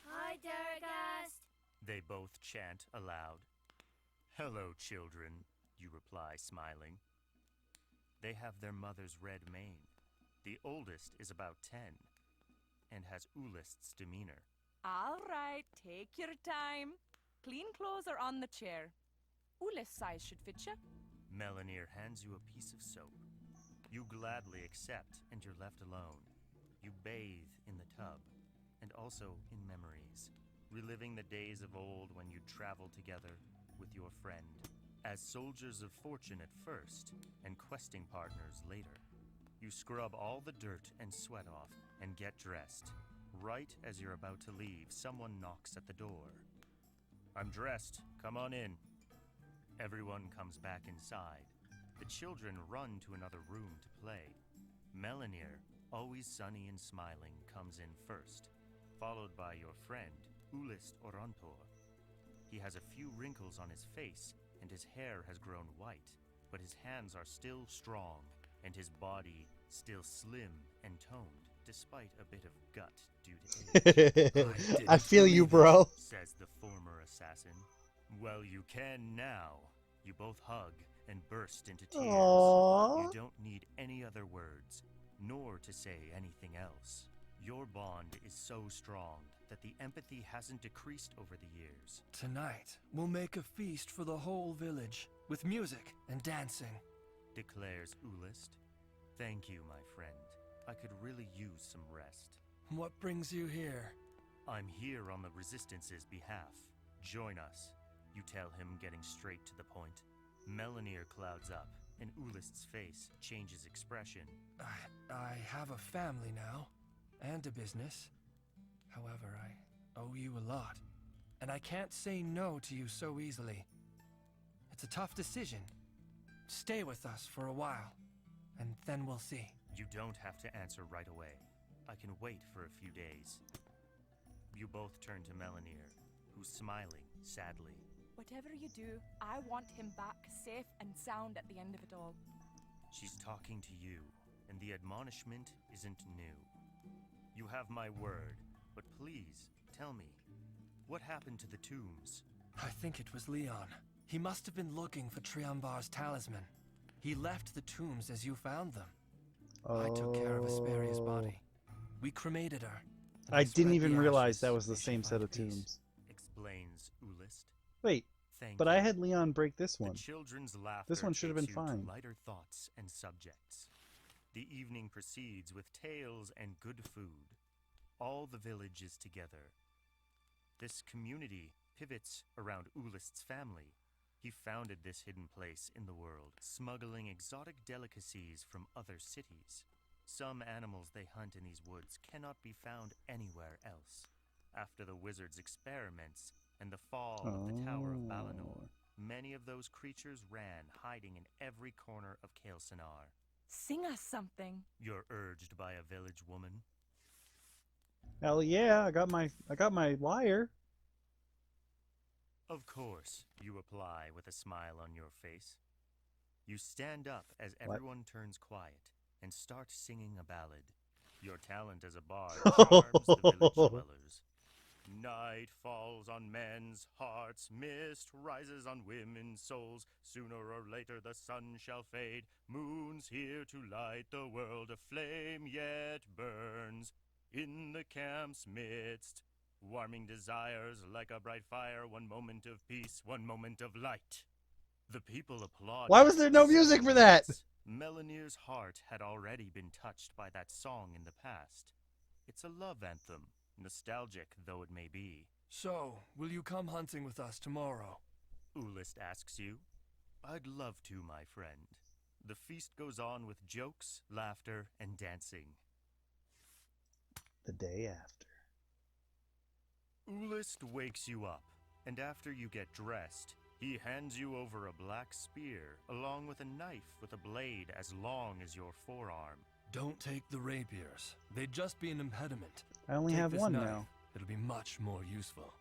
Hi, Daragast. They both chant aloud. Hello, children, you reply, smiling. They have their mother's red mane. The oldest is about 10 and has Aaallso's demeanor. All right, take your time. Clean clothes are on the chair. Aaallso's size should fit you. Melanir hands you a piece of soap. You gladly accept, and you're left alone. You bathe in the tub, and also in memories, reliving the days of old when you'd traveled together with your friend, as soldiers of fortune at first, and questing partners later. You scrub all the dirt and sweat off, and get dressed. Right as you're about to leave, someone knocks at the door. I'm dressed, come on in. Everyone comes back inside. The children run to another room to play. Melanir, always sunny and smiling, comes in first. followed by your friend, Ulist Orantor. He has a few wrinkles on his face, and his hair has grown white, but his hands are still strong, and his body still slim and toned, despite a bit of gut due to age. I feel you, bro. Says the former assassin. Well, you can now. You both hug and burst into tears. Aww. You don't need any other words, nor to say anything else. Your bond is so strong that the empathy hasn't decreased over the years. Tonight, we'll make a feast for the whole village, with music and dancing, declares Ulist. Thank you, my friend. I could really use some rest. What brings you here? I'm here on the Resistance's behalf. Join us, you tell him, getting straight to the point. Melanir clouds up, and Ulist's face changes expression. I have a family now, and a business. However, I owe you a lot, and I can't say no to you so easily. It's a tough decision. Stay with us for a while, and then we'll see. You don't have to answer right away. I can wait for a few days. You both turn to Melanir, who's smiling sadly. Whatever you do, I want him back safe and sound at the end of it all. She's talking to you, and the admonishment isn't new. You have my word, but please, tell me, what happened to the tombs? I think it was Leon. He must have been looking for Triumvar's talisman. He left the tombs as you found them. I took care of Asperia's body. We cremated her. I didn't even realize that was the same set of tombs. Explains Ulist. Wait, but I had Leon break this one. The children's laughter this one should have been takes you fine. to lighter thoughts and subjects. The evening proceeds with tales and good food. All the village is together. This community pivots around Ulist's family. He founded this hidden place in the world, smuggling exotic delicacies from other cities. Some animals they hunt in these woods cannot be found anywhere else. After the wizard's experiments and the fall of the Tower of Balinor, many of those creatures ran, hiding in every corner of Keylsenar. Sing us something. You're urged by a village woman. Hell yeah, I got my lyre. Of course, you reply with a smile on your face. You stand up as everyone turns quiet and start singing a ballad. Your talent as a bard charms the village dwellers. Night falls on men's hearts, mist rises on women's souls. Sooner or later the sun shall fade, moon's here to light the world. A flame yet burns in the camp's midst, warming desires like a bright fire. One moment of peace, one moment of light. The people applaud. Why was there no music for that? Melanir's heart had already been touched by that song in the past. It's a love anthem, nostalgic though it may be. So, will you come hunting with us tomorrow? Ulist asks you. I'd love to, my friend. The feast goes on with jokes, laughter, and dancing. The day after. Ulist wakes you up, and after you get dressed, he hands you over a black spear, along with a knife with a blade as long as your forearm. Don't take the rapiers. They'd just be an impediment. I only have one now. It'll be much more useful.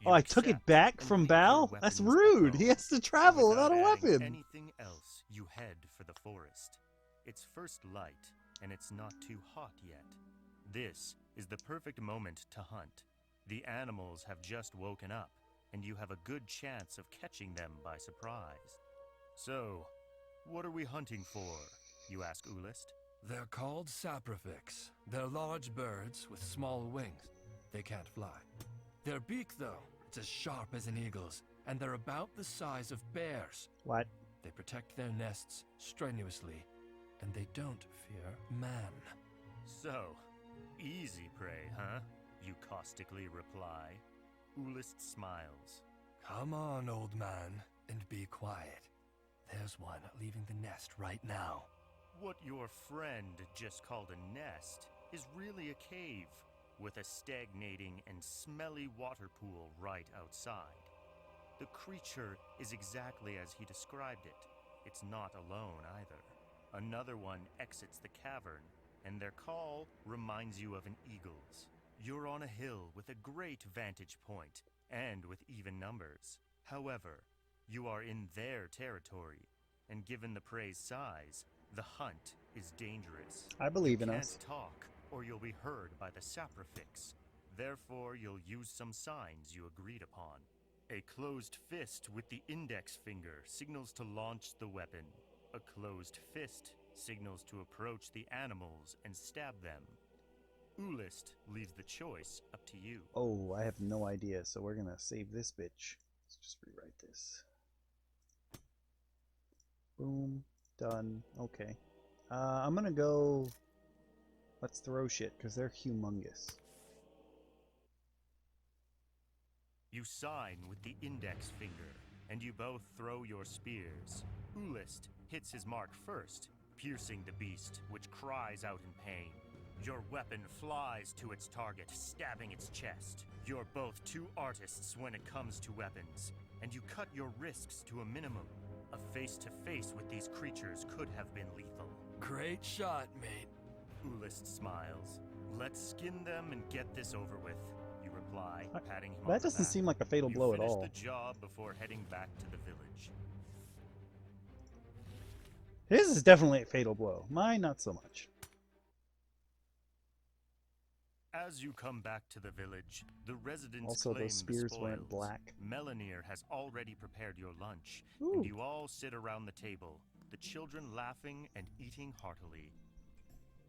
Oh, I took it back from Bal? That's rude. He has to travel without a weapon. Anything else, you head for the forest. It's first light, and it's not too hot yet. This is the perfect moment to hunt. The animals have just woken up, and you have a good chance of catching them by surprise. So, what are we hunting for? You ask Ulist. They're called saprifix. They're large birds with small wings. They can't fly. Their beak, though, it's as sharp as an eagle's, and they're about the size of bears. What? They protect their nests strenuously, and they don't fear man. So, easy prey, huh? You caustically reply. Ulist smiles. Come on, old man, and be quiet. There's one leaving the nest right now. What your friend just called a nest is really a cave, with a stagnating and smelly water pool right outside. The creature is exactly as he described it. It's not alone either. Another one exits the cavern, and their call reminds you of an eagle's. You're on a hill with a great vantage point, and with even numbers. However, you are in their territory, and given the prey's size, the hunt is dangerous. I believe in you us. can't talk, or you'll be heard by the saprifix. Therefore, you'll use some signs you agreed upon. A closed fist with the index finger signals to launch the weapon. A closed fist signals to approach the animals and stab them. Aaaalso leaves the choice up to you. Oh, I have no idea, so we're gonna save this bitch. Let's just rewrite this. Boom. Done. Okay. I'm gonna go... Let's throw shit, because they're humongous. You sign with the index finger, and you both throw your spears. Aaaalso hits his mark first, piercing the beast, which cries out in pain. Your weapon flies to its target, stabbing its chest. You're both two artists when it comes to weapons, and you cut your risks to a minimum. A face-to-face with these creatures could have been lethal. Great shot, mate. Aaallso smiles. Let's skin them and get this over with, you reply, patting him on That the doesn't back. seem like a fatal blow at all. You finish the job before heading back to the village. His is definitely a fatal blow. Mine, not so much. As you come back to the village, the residents Also, claim those spears the went spoils. black. Melanir has already prepared your lunch, Ooh. and you all sit around the table, the children laughing and eating heartily.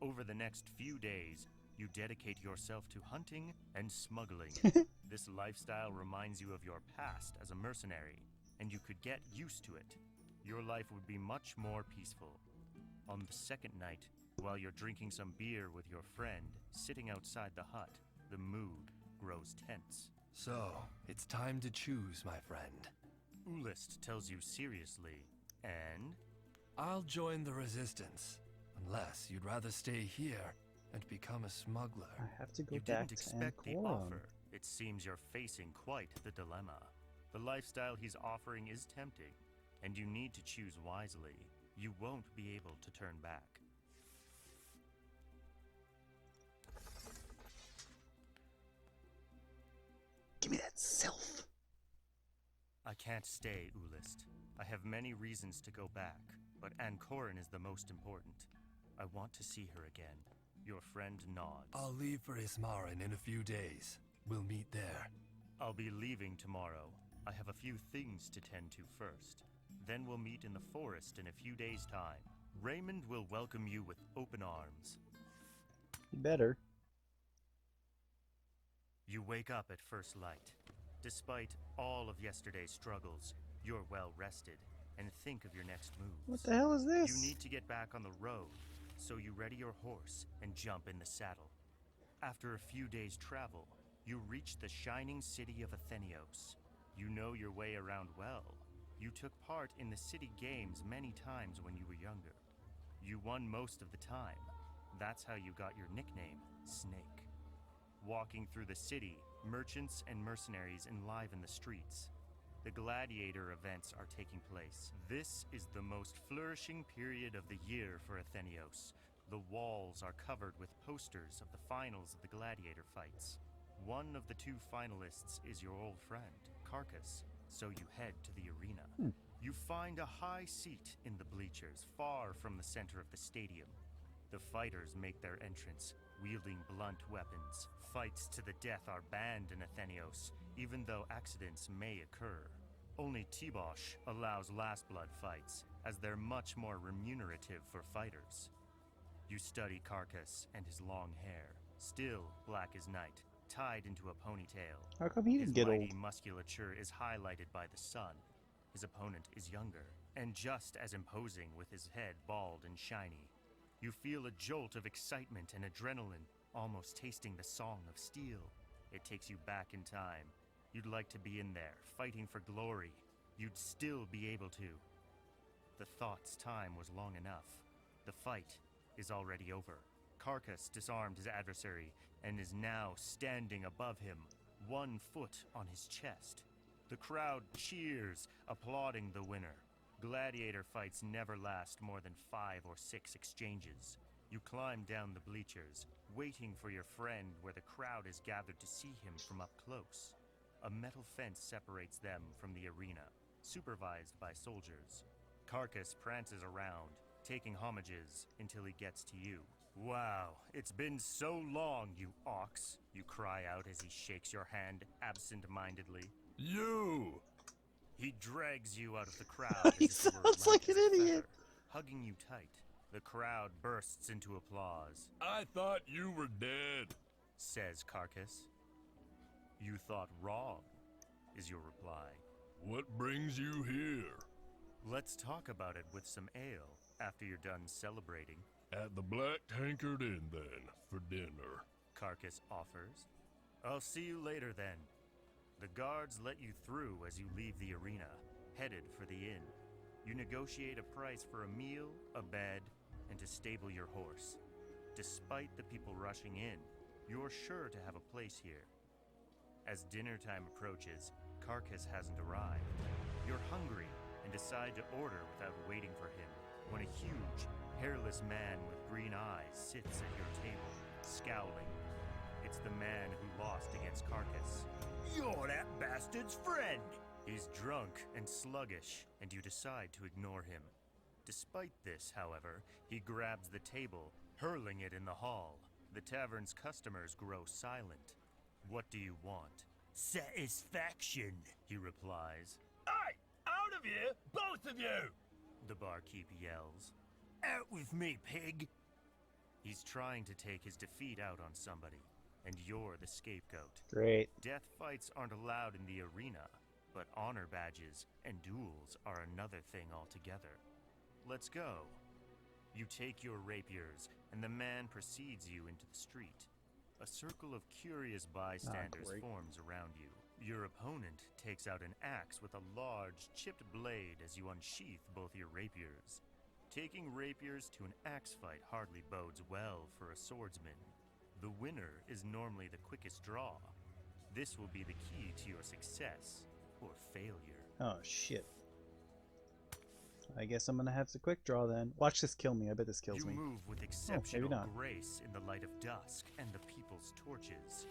Over the next few days, you dedicate yourself to hunting and smuggling. This lifestyle reminds you of your past as a mercenary, and you could get used to it. Your life would be much more peaceful. On the second night, while you're drinking some beer with your friend, sitting outside the hut, the mood grows tense. So, it's time to choose, my friend. Aaallso tells you seriously, and... I'll join the resistance, unless you'd rather stay here and become a smuggler. I have to go You back didn't to expect the Aaaalso. offer. It seems you're facing quite the dilemma. The lifestyle he's offering is tempting, and you need to choose wisely. You won't be able to turn back. Give me that self. I can't stay, Aaallso. I have many reasons to go back, but Aaaalso is the most important. I want to see her again. Your friend nods. I'll leave for Ismarin in a few days. We'll meet there. I'll be leaving tomorrow. I have a few things to tend to first. Then we'll meet in the forest in a few days' time. Raymond will welcome you with open arms. You better. You wake up at first light. Despite all of yesterday's struggles, you're well rested and think of your next move. What the hell is this? You need to get back on the road, so you ready your horse and jump in the saddle. After a few days' travel, you reach the shining city of Athenios. You know your way around well. You took part in the city games many times when you were younger. You won most of the time. That's how you got your nickname, Snake. Walking through the city, merchants and mercenaries enliven the streets. The gladiator events are taking place. This is the most flourishing period of the year for Athenios. The walls are covered with posters of the finals of the gladiator fights. One of the two finalists is your old friend, Carcass, so you head to the arena. You find a high seat in the bleachers, far from the center of the stadium. The fighters make their entrance, wielding blunt weapons. Fights to the death are banned in Athenios, even though accidents may occur. Only Tibosh allows last blood fights, as they're much more remunerative for fighters. You study Carcass and his long hair, still black as night, tied into a ponytail. How come he didn't His get mighty old? musculature is highlighted by the sun. His opponent is younger, and just as imposing with his head bald and shiny. You feel a jolt of excitement and adrenaline, almost tasting the song of steel. It takes you back in time. You'd like to be in there, fighting for glory. You'd still be able to. The thought's time was long enough. The fight is already over. Carcass disarmed his adversary and is now standing above him, 1 foot on his chest. The crowd cheers, applauding the winner. Gladiator fights never last more than 5 or 6 exchanges. You climb down the bleachers, waiting for your friend where the crowd is gathered to see him from up close. A metal fence separates them from the arena, supervised by soldiers. Carcass prances around, taking homages until he gets to you. Wow, it's been so long, you ox, you cry out as he shakes your hand absent-mindedly. You! He drags you out of the crowd He as if you were sounds light like as an a idiot. feather, hugging you tight. The crowd bursts into applause. I thought you were dead, says Carcass. You thought wrong, is your reply. What brings you here? Let's talk about it with some ale after you're done celebrating. At the Black Tankard Inn, then, for dinner. Carcass offers. I'll see you later, then. The guards let you through as you leave the arena, headed for the inn. You negotiate a price for a meal, a bed, and to stable your horse. Despite the people rushing in, you're sure to have a place here. As dinner time approaches, Carcass hasn't arrived. You're hungry and decide to order without waiting for him, when a huge, hairless man with green eyes sits at your table, scowling. It's the man who lost against Carcass. You're that bastard's friend! He's drunk and sluggish, and you decide to ignore him. Despite this, however, he grabs the table, hurling it in the hall. The tavern's customers grow silent. What do you want? Satisfaction, he replies. Hey! Out of here! Both of you! The barkeep yells. Out with me, pig! He's trying to take his defeat out on somebody, and you're the scapegoat. Great. Death fights aren't allowed in the arena, but honor badges and duels are another thing altogether. Let's go. You take your rapiers, and the man precedes you into the street. A circle of curious bystanders forms around you. Your opponent takes out an axe with a large, chipped blade as you unsheath both your rapiers. Taking rapiers to an axe fight hardly bodes well for a swordsman. The winner is normally the quickest draw. This will be the key to your success or failure. Oh, shit. I guess I'm gonna have to quick draw then. Watch this kill me. I bet this kills me. You move with exceptional not. grace in the light of dusk and the people's torches.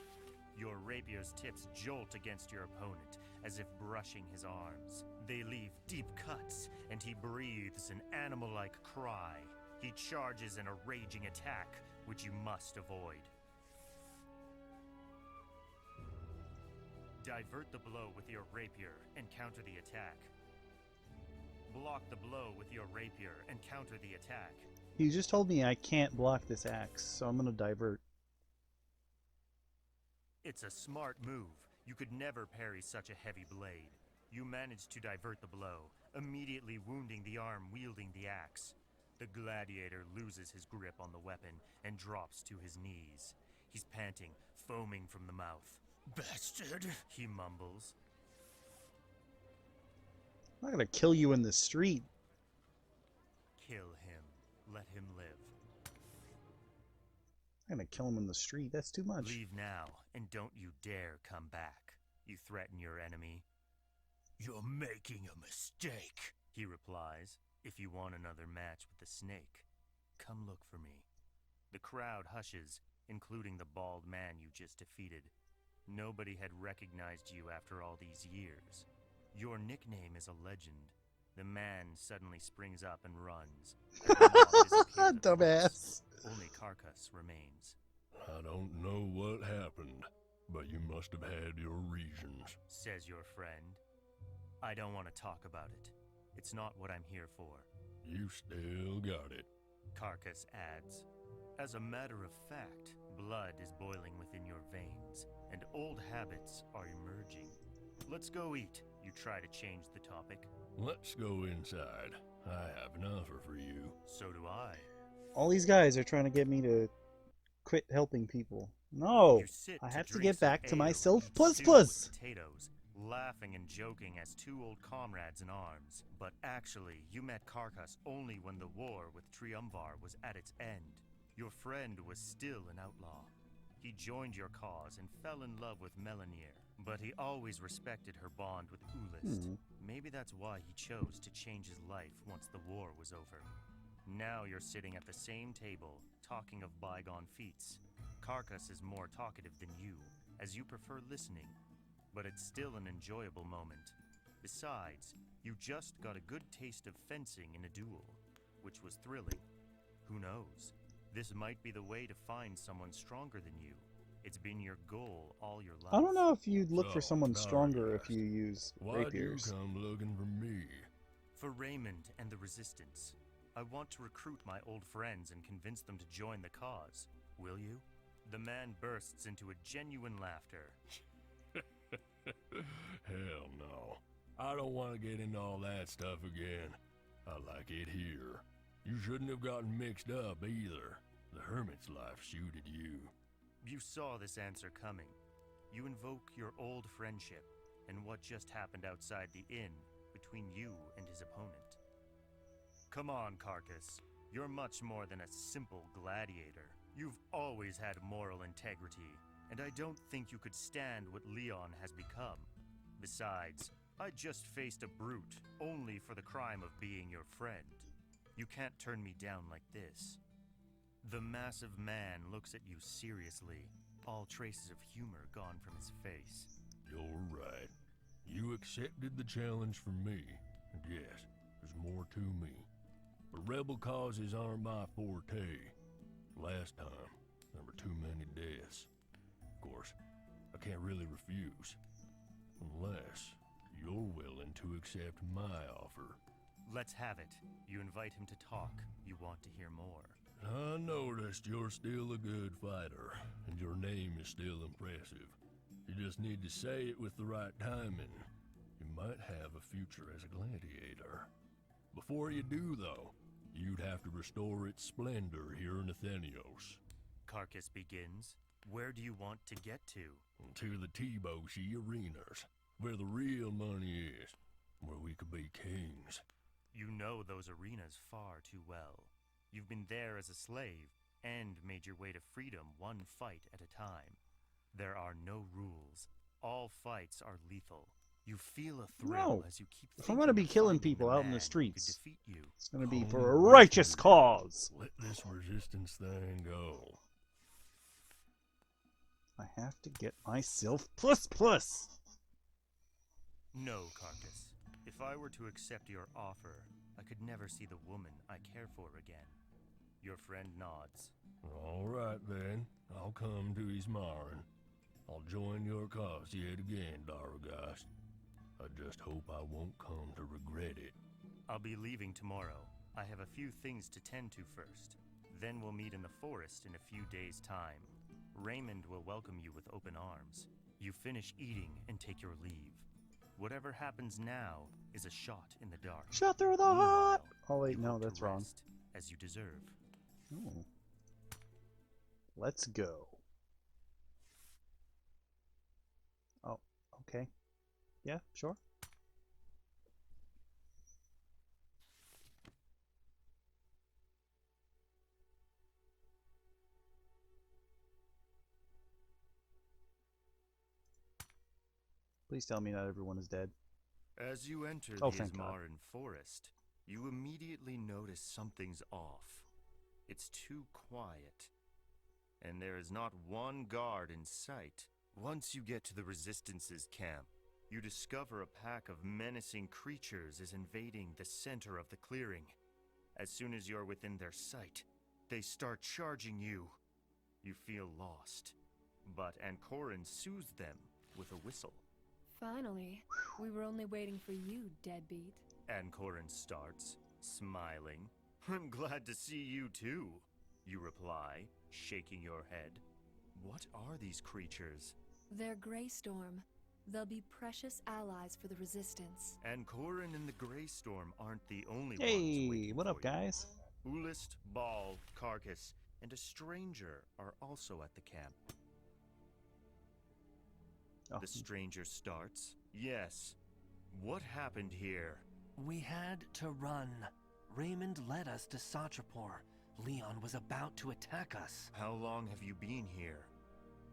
Your rapier's tips jolt against your opponent as if brushing his arms. They leave deep cuts, and he breathes an animal-like cry. He charges in a raging attack, which you must avoid. Divert the blow with your rapier and counter the attack. Block the blow with your rapier and counter the attack. You just told me I can't block this axe, so I'm gonna divert. It's a smart move. You could never parry such a heavy blade. You manage to divert the blow, immediately wounding the arm wielding the axe. The gladiator loses his grip on the weapon and drops to his knees. He's panting, foaming from the mouth. Bastard, he mumbles. I'm not gonna kill you in the street. Kill him. Let him live. I'm gonna kill him in the street. That's too much. Leave now, and don't you dare come back. You threaten your enemy. You're making a mistake, he replies. If you want another match with the snake, come look for me. The crowd hushes, including the bald man you just defeated. Nobody had recognized you after all these years. Your nickname is a legend. The man suddenly springs up and runs. Dumbass. Only Carcass remains. I don't know what happened, but you must have had your reasons, says your friend. I don't want to talk about it. It's not what I'm here for. You still got it, Carcass adds. As a matter of fact, blood is boiling within your veins, and old habits are emerging. Let's go eat. You try to change the topic. Let's go inside. I have an offer for you. So do I. All these guys are trying to get me to quit helping people. No, I have to get back to myself. Plus. Potatoes, laughing and joking as two old comrades in arms. But actually, you met Carcass only when the war with Triumvar was at its end. Your friend was still an outlaw. He joined your cause and fell in love with Melanir, but he always respected her bond with Aaaalso. Maybe that's why he chose to change his life once the war was over. Now you're sitting at the same table, talking of bygone feats. Carcass is more talkative than you, as you prefer listening, but it's still an enjoyable moment. Besides, you just got a good taste of fencing in a duel, which was thrilling. Who knows? This might be the way to find someone stronger than you. It's been your goal all your life. I don't know if you'd look for So, someone now stronger you if you use Why'd you rapiers. come looking for me? For Raymond and the Resistance. I want to recruit my old friends and convince them to join the cause. Will you? The man bursts into a genuine laughter. Hell no. I don't want to get into all that stuff again. I like it here. You shouldn't have gotten mixed up either. The hermit's life suited you. You saw this answer coming. You invoke your old friendship and what just happened outside the inn between you and his opponent. Come on, Carcass. You're much more than a simple gladiator. You've always had moral integrity, and I don't think you could stand what Leon has become. Besides, I just faced a brute only for the crime of being your friend. You can't turn me down like this. The massive man looks at you seriously, all traces of humor gone from his face. You're right. You accepted the challenge from me, and yes, there's more to me. But rebel causes aren't my forte. Last time, there were too many deaths. Of course, I can't really refuse. Unless you're willing to accept my offer. Let's have it. You invite him to talk. You want to hear more. I noticed you're still a good fighter, and your name is still impressive. You just need to say it with the right timing. You might have a future as a gladiator. Before you do, though, you'd have to restore its splendor here in Athenios. Carcass begins. Where do you want to get to? To the T-Boshi arenas, where the real money is, where we could be kings. You know those arenas far too well. You've been there as a slave, and made your way to freedom one fight at a time. There are no rules. All fights are lethal. You feel a thrill as you keep If I'm going to be killing people out in the could streets, defeat you. it's going to be Oh, for a righteous cause. Let this resistance thing go. I have to get myself plus. No, Carcass. If I were to accept your offer, I could never see the woman I care for again. Your friend nods. All right, then. I'll come to Ismarin. I'll join your cause yet again, Daragast. I just hope I won't come to regret it. I'll be leaving tomorrow. I have a few things to tend to first. Then we'll meet in the forest in a few days' time. Raymond will welcome you with open arms. You finish eating and take your leave. Whatever happens now is a shot in the dark. Shot through the heart! Oh wait, no, that's wrong. As you deserve. Ooh. Let's go. Oh, okay. Yeah, sure. Please tell me not everyone is dead. As you enter Oh, the thank God. Ismarin forest, you immediately notice something's off. It's too quiet. And there is not one guard in sight. Once you get to the Resistance's camp, you discover a pack of menacing creatures is invading the center of the clearing. As soon as you're within their sight, they start charging you. You feel lost. But Ankorin soothes them with a whistle. Finally, we were only waiting for you, deadbeat. Ankorin starts, smiling. I'm glad to see you too, you reply, shaking your head. What are these creatures? They're Greystorm. They'll be precious allies for the Resistance. Ankorin and the Greystorm aren't the only ones Hey, waiting what up, for you. guys? Ullist, Ball, Carcass, and a stranger are also at the camp. Oh. The stranger starts. Yes. What happened here? We had to run. Raymond led us to Satrapur. Leon was about to attack us. How long have you been here?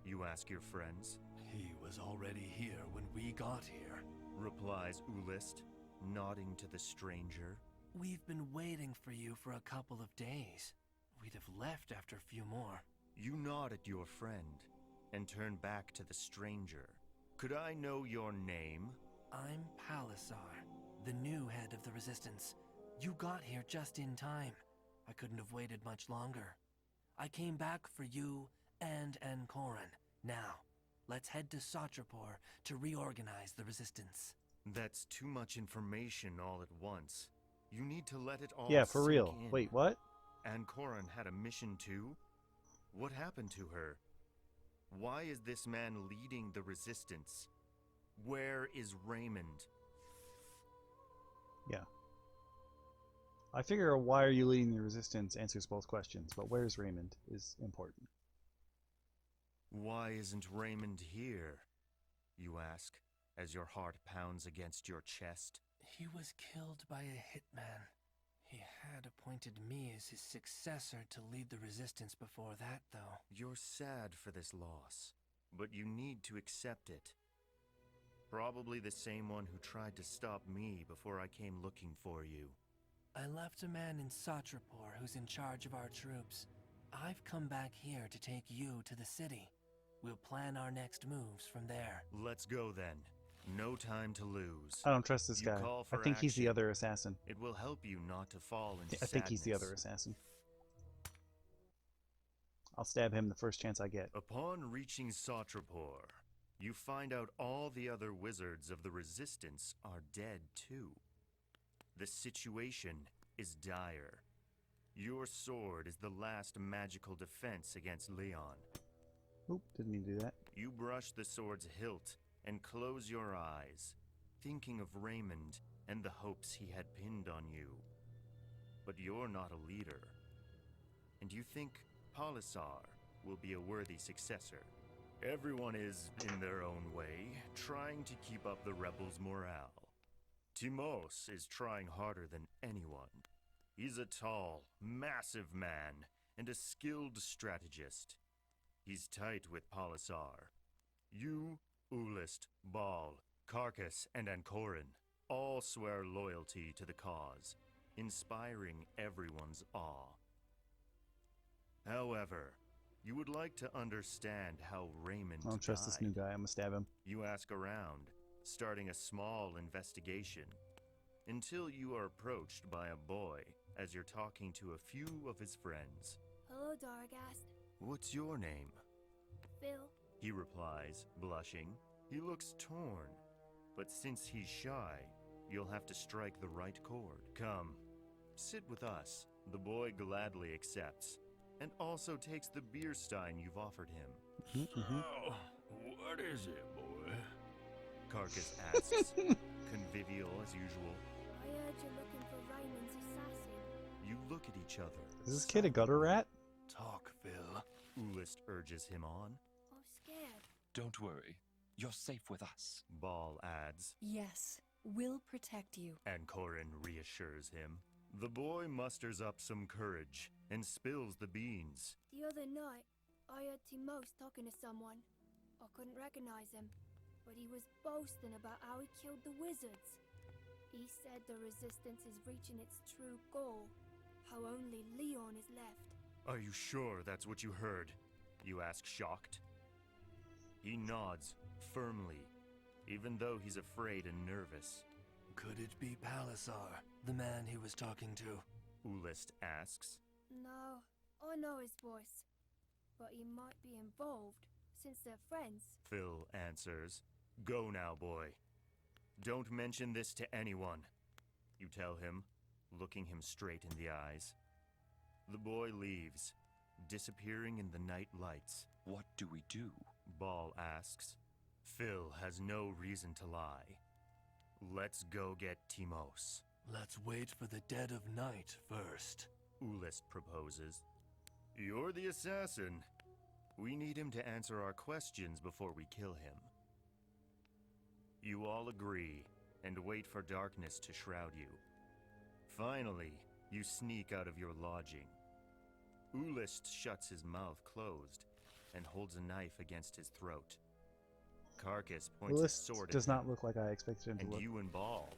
You ask your friends. He was already here when we got here, Replies Ullist, nodding to the stranger. We've been waiting for you for a couple of days. We'd have left after a few more. You nod at your friend and turn back to the stranger. Could I know your name? I'm Palisar, the new head of the Resistance. You got here just in time. I couldn't have waited much longer. I came back for you and Ankoran. Now, let's head to Satrapur to reorganize the Resistance. That's too much information all at once. You need to let it all Yeah, for sink real. in. Wait, what? Ankoran had a mission too? What happened to her? Why is this man leading the Resistance? Where is Raymond? Yeah. I figure why are you leading the Resistance answers both questions, but where's Raymond is important. Why isn't Raymond here? You ask, as your heart pounds against your chest. He was killed by a hitman. He had appointed me as his successor to lead the Resistance before that, though. You're sad for this loss, but you need to accept it. Probably the same one who tried to stop me before I came looking for you. I left a man in Satrapur who's in charge of our troops. I've come back here to take you to the city. We'll plan our next moves from there. Let's go then. No time to lose. I don't trust this You guy. call I for think he's the action. other assassin. It will help you not to fall into I think he's the sadness. other assassin. I'll stab him the first chance I get. Upon reaching Satrapur, you find out all the other wizards of the Resistance are dead too. The situation is dire. Your sword is the last magical defense against Leon. Oop, didn't mean to do that. You brush the sword's hilt and close your eyes, thinking of Raymond and the hopes he had pinned on you. But you're not a leader, and you think Palisar will be a worthy successor. Everyone is, in their own way, trying to keep up the rebels' morale. Timos is trying harder than anyone. He's a tall, massive man and a skilled strategist. He's tight with Palisar. You, Ulist, Ball, Carcass, and Ankoran all swear loyalty to the cause, inspiring everyone's awe. However, you would like to understand how Raymond I don't trust this new died. guy. I'm gonna stab him. You ask around, starting a small investigation, until you are approached by a boy as you're talking to a few of his friends. Hello, Dargast. What's your name? Phil. He replies, blushing. He looks torn, but since he's shy, you'll have to strike the right chord. Come, sit with us. The boy gladly accepts, and also takes the beer stein you've offered him. So, what is it, boy? Carcass asks, convivial as usual. I heard you're looking for Raymond's assassin. You look at each other. Is this kid a gutter rat? Talk, Phil. Ulist urges him on. I'm scared. Don't worry. You're safe with us. Ball adds. Yes, we'll protect you. And Corin reassures him. The boy musters up some courage and spills the beans. The other night, I heard Timos talking to someone. I couldn't recognize him, but he was boasting about how he killed the wizards. He said the Resistance is reaching its true goal, how only Leon is left. Are you sure that's what you heard? You ask, shocked. He nods, firmly, even though he's afraid and nervous. Could it be Palisar, the man he was talking to? Ulist asks. No, I know his voice, but he might be involved, since they're friends. Phil answers. Go now, boy. Don't mention this to anyone, you tell him, looking him straight in the eyes. The boy leaves, disappearing in the night lights. What do we do? Ball asks. Phil has no reason to lie. Let's go get Timos. Let's wait for the dead of night first. Ulist proposes. You're the assassin. We need him to answer our questions before we kill him. You all agree, and wait for darkness to shroud you. Finally, you sneak out of your lodging. Ulist shuts his mouth closed and holds a knife against his throat. Carcass points his sword Does at him, not look like I expected him to and look. you and Ball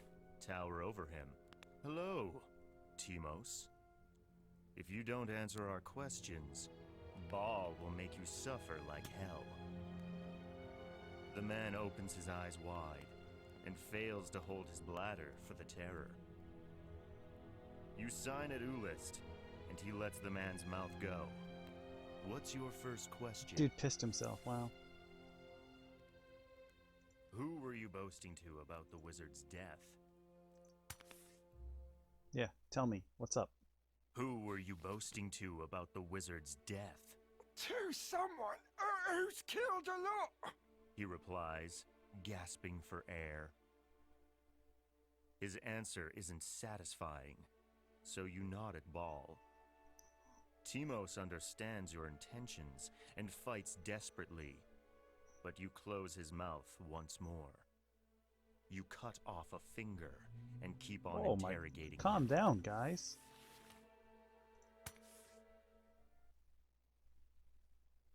tower over him. Hello, Timos. If you don't answer our questions, Ball will make you suffer like hell. The man opens his eyes wide and fails to hold his bladder for the terror. You sign at Aaaalso, and he lets the man's mouth go. What's your first question? Dude pissed himself. Wow. Who were you boasting to about the wizard's death? Yeah, tell me. What's up? Who were you boasting to about the wizard's death? To someone who's killed a lot. He replies, gasping for air. His answer isn't satisfying, so you nod at Ball. Timos understands your intentions and fights desperately, but you close his mouth once more. You cut off a finger and keep on interrogating Calm him. down, guys.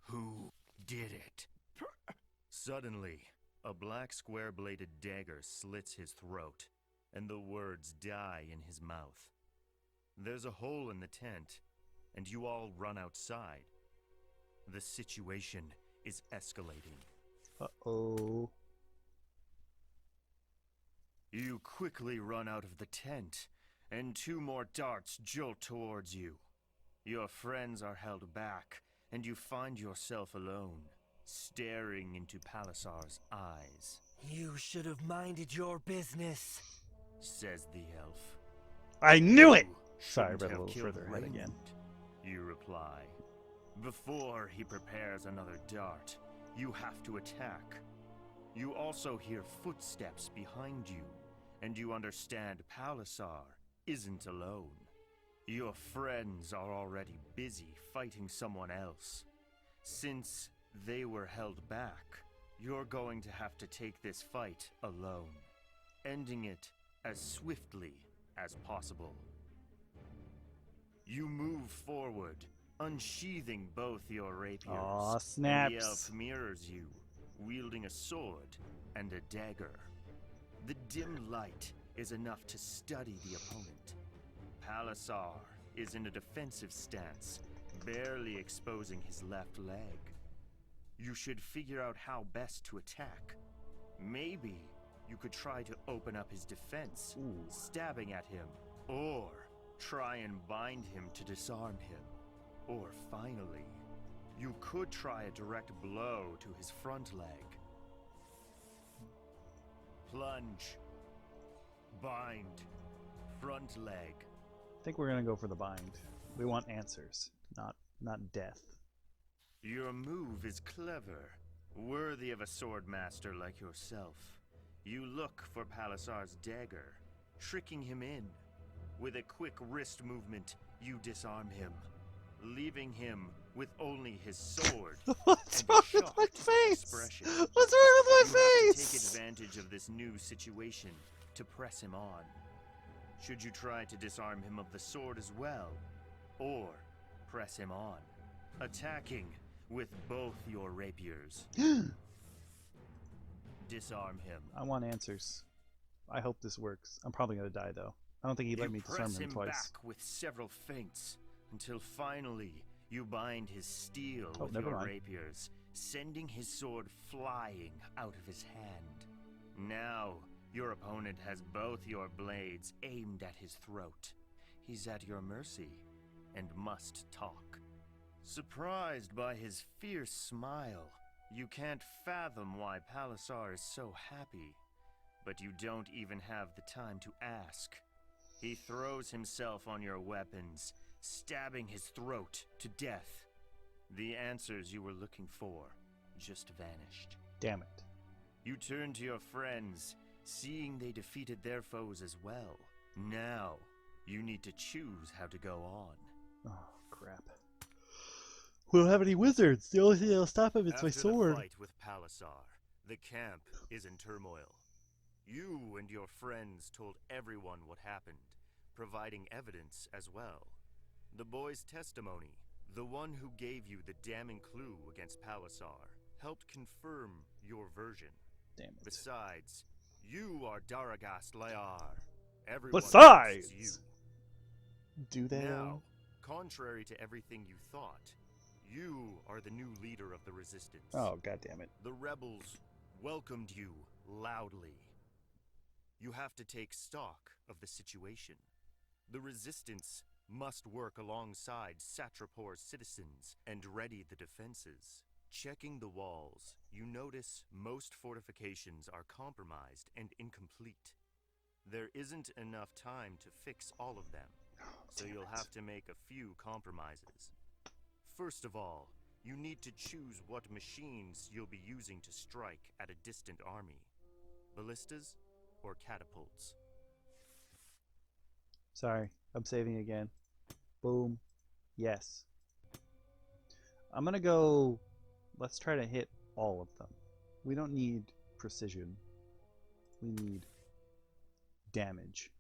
Who did it? Suddenly, a black square-bladed dagger slits his throat, and the words die in his mouth. There's a hole in the tent, and you all run outside. The situation is escalating. Uh-oh. You quickly run out of the tent, and 2 more darts jolt towards you. Your friends are held back, and you find yourself alone, staring into Palisar's eyes. You should have minded your business, says the elf. I knew it! You Sorry, I shouldn't read a have little killed further ahead again. Raymond, you reply. Before he prepares another dart, you have to attack. You also hear footsteps behind you, and you understand Palisar isn't alone. Your friends are already busy fighting someone else. Since they were held back, you're going to have to take this fight alone, ending it as swiftly as possible. You move forward, unsheathing both your rapiers. Aw, And snaps. the elf mirrors you, wielding a sword and a dagger. The dim light is enough to study the opponent. Palisar is in a defensive stance, barely exposing his left leg. You should figure out how best to attack. Maybe you could try to open up his defense, stabbing at him, or try and bind him to disarm him. Or finally, you could try a direct blow to his front leg. Plunge. Bind. Front leg. I think we're gonna go for the bind. We want answers, not death. Your move is clever, worthy of a sword master like yourself. You look for Palisar's dagger, tricking him in. With a quick wrist movement, you disarm him, leaving him with only his sword. What's and wrong a with my shocked face? expression. What's wrong with my You have to face? take advantage of this new situation to press him on. Should you try to disarm him of the sword as well, or press him on, attacking with both your rapiers? Disarm him. I want answers. I hope this works. I'm probably gonna die though. I don't think he let me disarm press him him twice. back with several feints until finally you bind his steel with never your mind. rapiers, sending his sword flying out of his hand. Now your opponent has both your blades aimed at his throat. He's at your mercy and must talk. Surprised by his fierce smile, you can't fathom why Palisar is so happy, but you don't even have the time to ask. He throws himself on your weapons, stabbing his throat to death. The answers you were looking for just vanished. Damn it. You turn to your friends, seeing they defeated their foes as well. Now, you need to choose how to go on. Oh, crap. We don't have any wizards. The only thing that'll stop him is my After sword. the fight with Palisar, the camp is in turmoil. You and your friends told everyone what happened, providing evidence as well. The boy's testimony, the one who gave you the damning clue against Palisar, helped confirm your version. Damn it. Besides, you are Daragast Layar. Everyone Besides! trusts you. Do they? Now, contrary to everything you thought, you are the new leader of the Resistance. Oh, goddammit. The rebels welcomed you loudly. You have to take stock of the situation. The Resistance must work alongside Satrapor's citizens and ready the defenses. Checking the walls, you notice most fortifications are compromised and incomplete. There isn't enough time to fix all of them, so you'll have to make a few compromises. First of all, you need to choose what machines you'll be using to strike at a distant army. Ballistas or catapults? Sorry, I'm saving again. Boom. Yes. I'm gonna go... Let's try to hit all of them. We don't need precision. We need damage.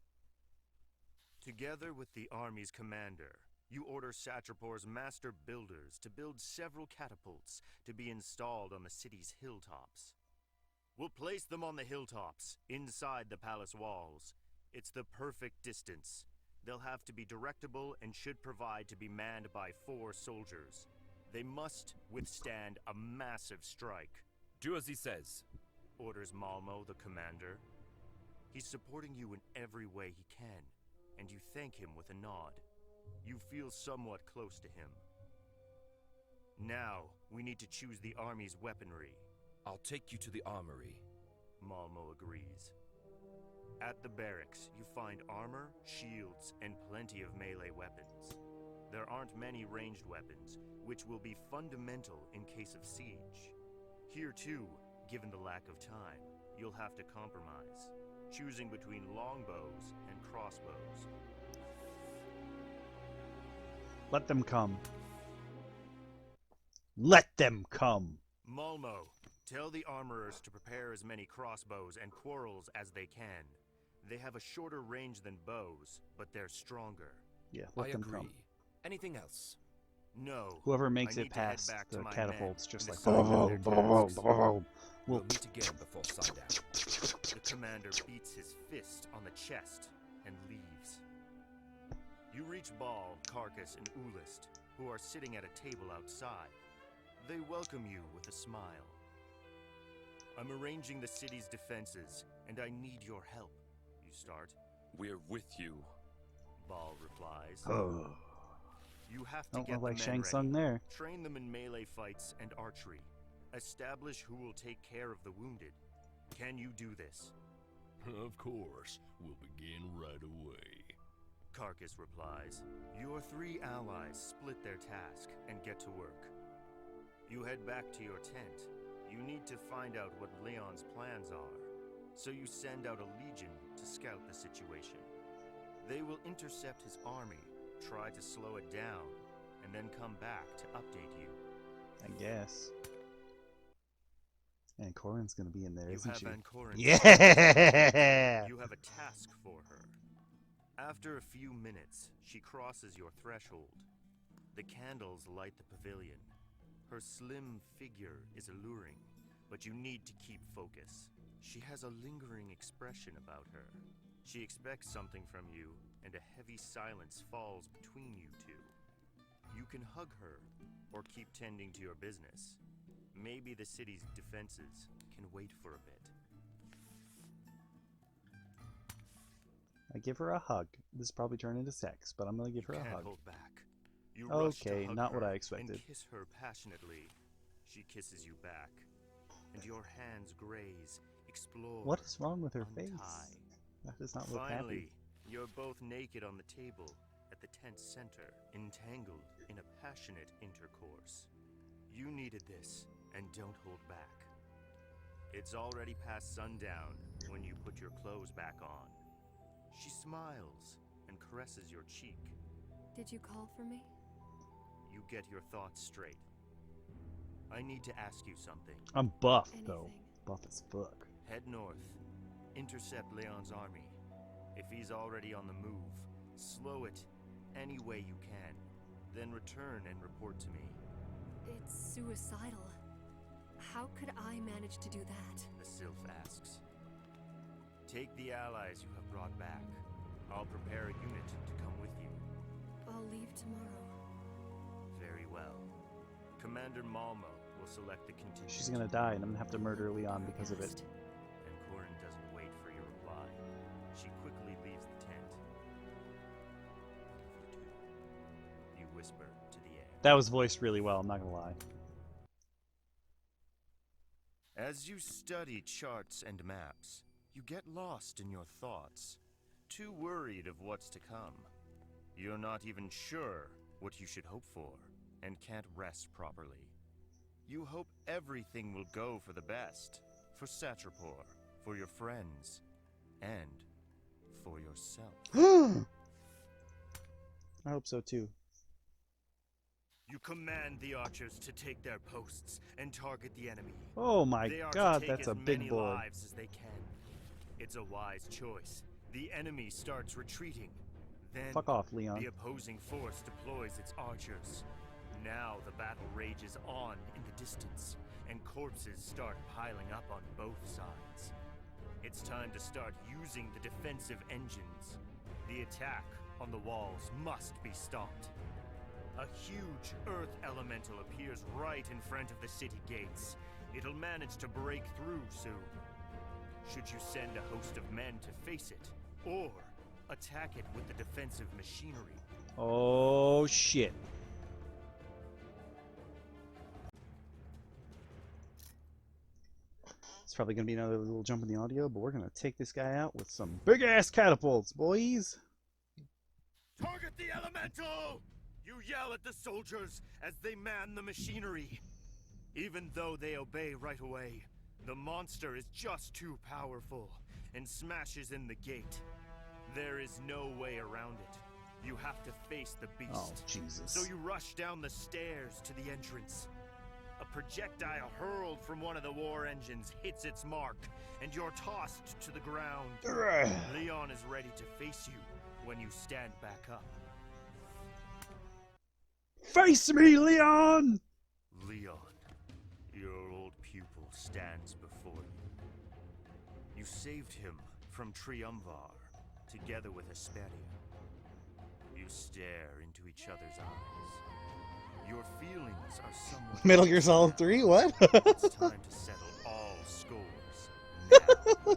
Together with the army's commander, you order Satrapor's master builders to build several catapults to be installed on the city's hilltops. We'll place them on the hilltops, inside the palace walls. It's the perfect distance. They'll have to be directable and should provide to be manned by 4 soldiers. They must withstand a massive strike. Do as he says, orders Malmo, the commander. He's supporting you in every way he can, and you thank him with a nod. You feel somewhat close to him. Now, we need to choose the army's weaponry. I'll take you to the armory. Malmo agrees. At the barracks, you find armor, shields, and plenty of melee weapons. There aren't many ranged weapons, which will be fundamental in case of siege. Here too, given the lack of time, you'll have to compromise, choosing between longbows and crossbows. Let them come. Let them come! Malmo, tell the armorers to prepare as many crossbows and quarrels as they can. They have a shorter range than bows, but they're stronger. Yeah, let them come. Anything else? No. Whoever makes I it need to head past back the to my catapults men just and like assign them their tasks. We'll meet again before sundown. The commander beats his fist on the chest and leaves. You reach Ball, Carcass, and Oolist, who are sitting at a table outside. They welcome you with a smile. I'm arranging the city's defenses, and I need your help. You start. We're with you. Ball replies. Oh. You have to Don't get look like the Shang men Tsung ready. there. Train them in melee fights and archery. Establish who will take care of the wounded. Can you do this? Of course. We'll begin right away. Carcass replies. Your 3 allies split their task and get to work. You head back to your tent. You need to find out what Leon's plans are. So you send out a legion to scout the situation. They will intercept his army, try to slow it down, and then come back to update you. I guess. And Corin's gonna be in there, isn't she? Yeah! You have a task for her. After a few minutes, she crosses your threshold. The candles light the pavilion. Her slim figure is alluring, but you need to keep focus. She has a lingering expression about her. She expects something from you, and a heavy silence falls between you two. You can hug her, or keep tending to your business. Maybe the city's defenses can wait for a bit. I give her a hug. This is probably turned into sex, but I'm gonna give her a Can't hug. hold back. You rush to Okay, hug not what her I expected. And kiss her passionately. She kisses you back, and your hands graze, explore. What is wrong with her untie. face? That does not look Finally, happy. you're both naked on the table at the tent's center, entangled in a passionate intercourse. You needed this, and don't hold back. It's already past sundown when you put your clothes back on. She smiles and caresses your cheek. Did you call for me? You get your thoughts straight. I need to ask you something. I'm buff, though. Buff as fuck. Head north. Intercept Leon's army. If he's already on the move, slow it any way you can. Then return and report to me. It's suicidal. How could I manage to do that? The Sylph asks. Take the allies you have brought back. I'll prepare a unit to come with you. I'll leave tomorrow. Very well. Commander Malmo will select the contingent. She's gonna die, and I'm gonna have to murder Leon because of it. And Corin doesn't wait for your reply. She quickly leaves the tent. You whisper to the air. That was voiced really well, I'm not gonna lie. As you study charts and maps, you get lost in your thoughts, too worried of what's to come. You're not even sure what you should hope for, and can't rest properly. You hope everything will go for the best, for Satrapor, for your friends, and for yourself. I hope so too. You command the archers to take their posts and target the enemy. Oh my They are god, to take that's a as big many board. lives as they can. It's a wise choice. The enemy starts retreating. Then Fuck off, Leon. the opposing force deploys its archers. Now the battle rages on in the distance, and corpses start piling up on both sides. It's time to start using the defensive engines. The attack on the walls must be stopped. A huge earth elemental appears right in front of the city gates. It'll manage to break through soon. Should you send a host of men to face it, or attack it with the defensive machinery? Oh shit. It's probably gonna be another little jump in the audio, but we're gonna take this guy out with some big ass catapults, boys. Target the elemental! You yell at the soldiers as they man the machinery. Even though they obey right away, the monster is just too powerful and smashes in the gate. There is no way around it. You have to face the beast. Oh, Jesus. So you rush down the stairs to the entrance. A projectile hurled from one of the war engines hits its mark, and you're tossed to the ground. Leon is ready to face you when you stand back up. Face me, Leon! Leon, your old pupil stands before you. You saved him from Triumvar, together with Asperia. You stare into each other's eyes. Your feelings are somewhat... Metal Gear Solid 3? What? It's time to settle all scores. Now.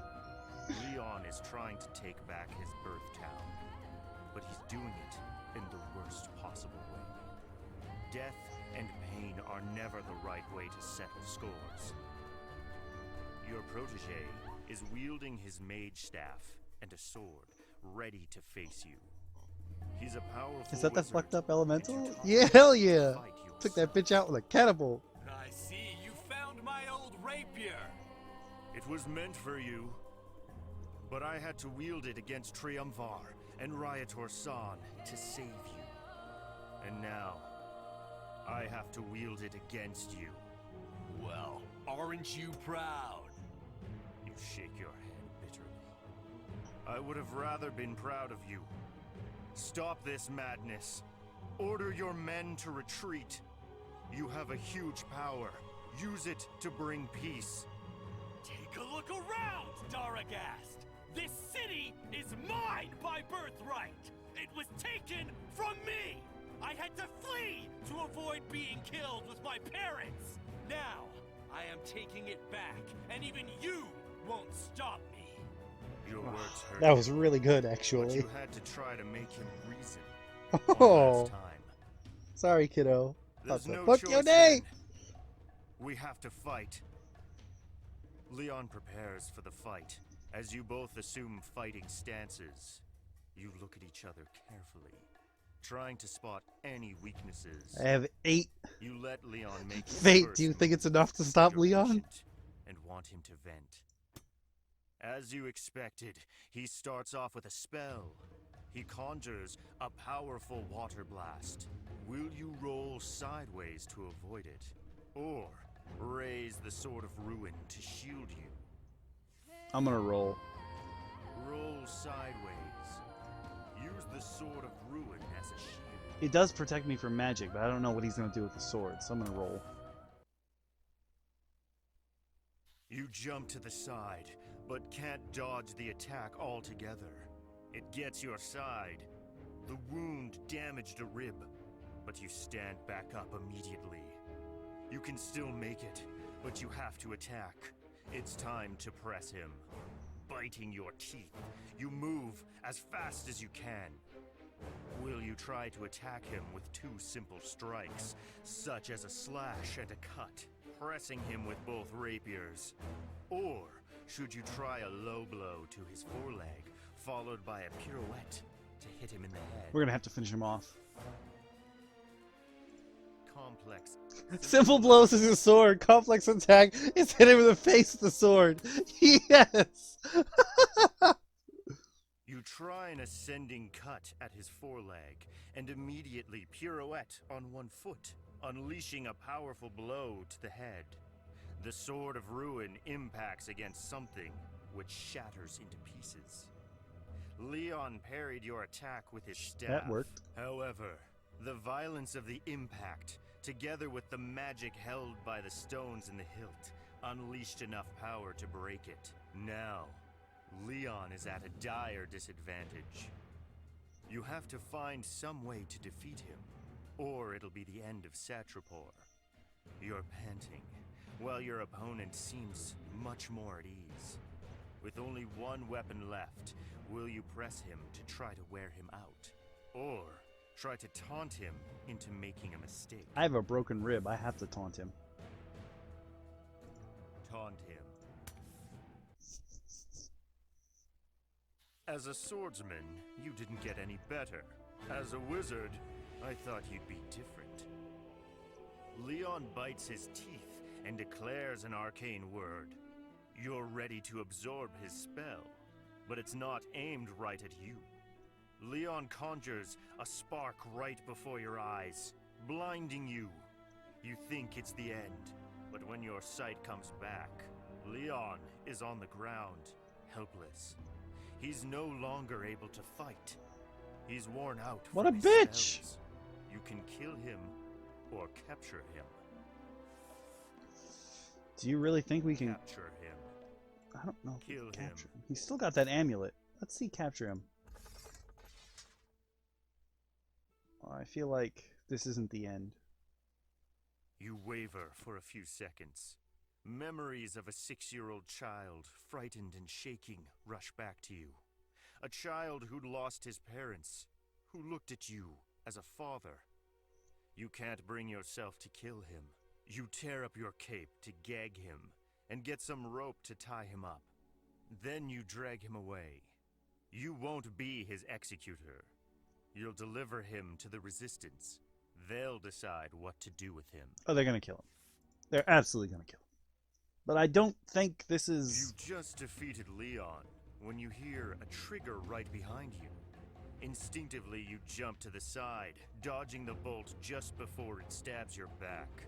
Leon is trying to take back his birth town, but he's doing it in the worst possible way. Death and pain are never the right way to settle scores. Your protege is wielding his mage staff and a sword, ready to face you. He's a powerful Is that the wizard, fucked up and elemental? to Yeah, hell yeah! fight your Took that self. bitch out with a catapult. I see you found my old rapier. It was meant for you, but I had to wield it against Triumvar and Riotor San to save you. And now, I have to wield it against you. Well, aren't you proud? You shake your head bitterly. I would have rather been proud of you. Stop this madness. Order your men to retreat. You have a huge power. Use it to bring peace. Take a look around, Daragast! This city is mine by birthright! It was taken from me! I had to flee to avoid being killed with my parents! Now, I am taking it back, and even you won't stop me! Your words hurt. That was really good, But actually. you had to try to make him reason. Oh, Last time. sorry, kiddo. There's Fuck no fuck choice your name! then. We have to fight. Leon prepares for the fight. As you both assume fighting stances, you look at each other carefully, trying to spot any weaknesses. I have 8. You let Leon make his Fate, first do you think move. it's enough to stop You're Leon? patient and want him to vent. As you expected, he starts off with a spell. He conjures a powerful water blast. Will you roll sideways to avoid it? Or raise the Sword of Ruin to shield you? I'm gonna roll. Roll sideways. Use the Sword of Ruin as a shield. It does protect me from magic, but I don't know what he's gonna do with the sword, so I'm gonna roll. You jump to the side, but can't dodge the attack altogether. It gets your side, The wound damaged a rib, but you stand back up immediately. You can still make it, but you have to attack. It's time to press him. Biting your teeth, you move as fast as you can. Will you try to attack him with 2 simple strikes, such as a slash and a cut, pressing him with both rapiers? Or should you try a low blow to his foreleg, followed by a pirouette to hit him in the head? We're gonna have to finish him off. Complex. Simple blows is his sword. Complex attack is hit him in the face with the sword. Yes! You try an ascending cut at his foreleg, and immediately pirouette on one foot, unleashing a powerful blow to the head. The Sword of Ruin impacts against something, which shatters into pieces. Leon parried your attack with his staff. That worked. However, the violence of the impact, together with the magic held by the stones in the hilt, unleashed enough power to break it. Now, Leon is at a dire disadvantage. You have to find some way to defeat him, or it'll be the end of Satrapor. You're panting, while your opponent seems much more at ease. With only one weapon left, will you press him to try to wear him out? Or try to taunt him into making a mistake? I have a broken rib. I have to taunt him. Taunt him. As a swordsman, you didn't get any better. As a wizard, I thought you'd be different. Leon bites his teeth and declares an arcane word. You're ready to absorb his spell, but it's not aimed right at you. Leon conjures a spark right before your eyes, blinding you. You think it's the end, but when your sight comes back, Leon is on the ground, helpless. He's no longer able to fight. He's worn out. What a from his bitch! spells. You can kill him or capture him. Do you really think we can Capture him. I don't know if we Kill can capture him. him. He's still got that amulet. Let's see capture him. Oh, I feel like this isn't the end. You waver for a few seconds. Memories of a 6-year-old child, frightened and shaking, rush back to you. A child who'd lost his parents, who looked at you as a father. You can't bring yourself to kill him. You tear up your cape to gag him, and get some rope to tie him up. Then you drag him away. You won't be his executor. You'll deliver him to the Resistance. They'll decide what to do with him. Oh, they're gonna kill him. They're absolutely gonna kill him. But I don't think this You is... just defeated Leon when you hear a trigger right behind you. Instinctively, you jump to the side, dodging the bolt just before it stabs your back.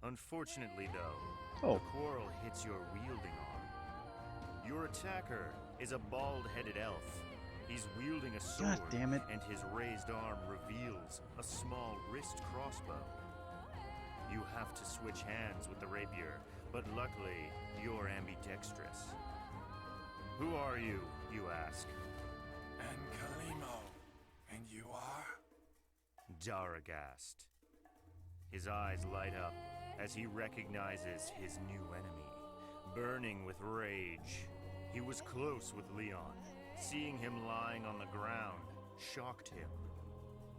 Unfortunately, though, the quarrel hits your wielding arm. Your attacker is a bald-headed elf. He's wielding a sword, God damn it. and his raised arm reveals a small wrist crossbow. You have to switch hands with the rapier, but luckily, you're ambidextrous. Who are you, you ask? Aaaalso. And you are? Daragast. His eyes light up as he recognizes his new enemy, burning with rage. He was close with Leon. Seeing him lying on the ground shocked him.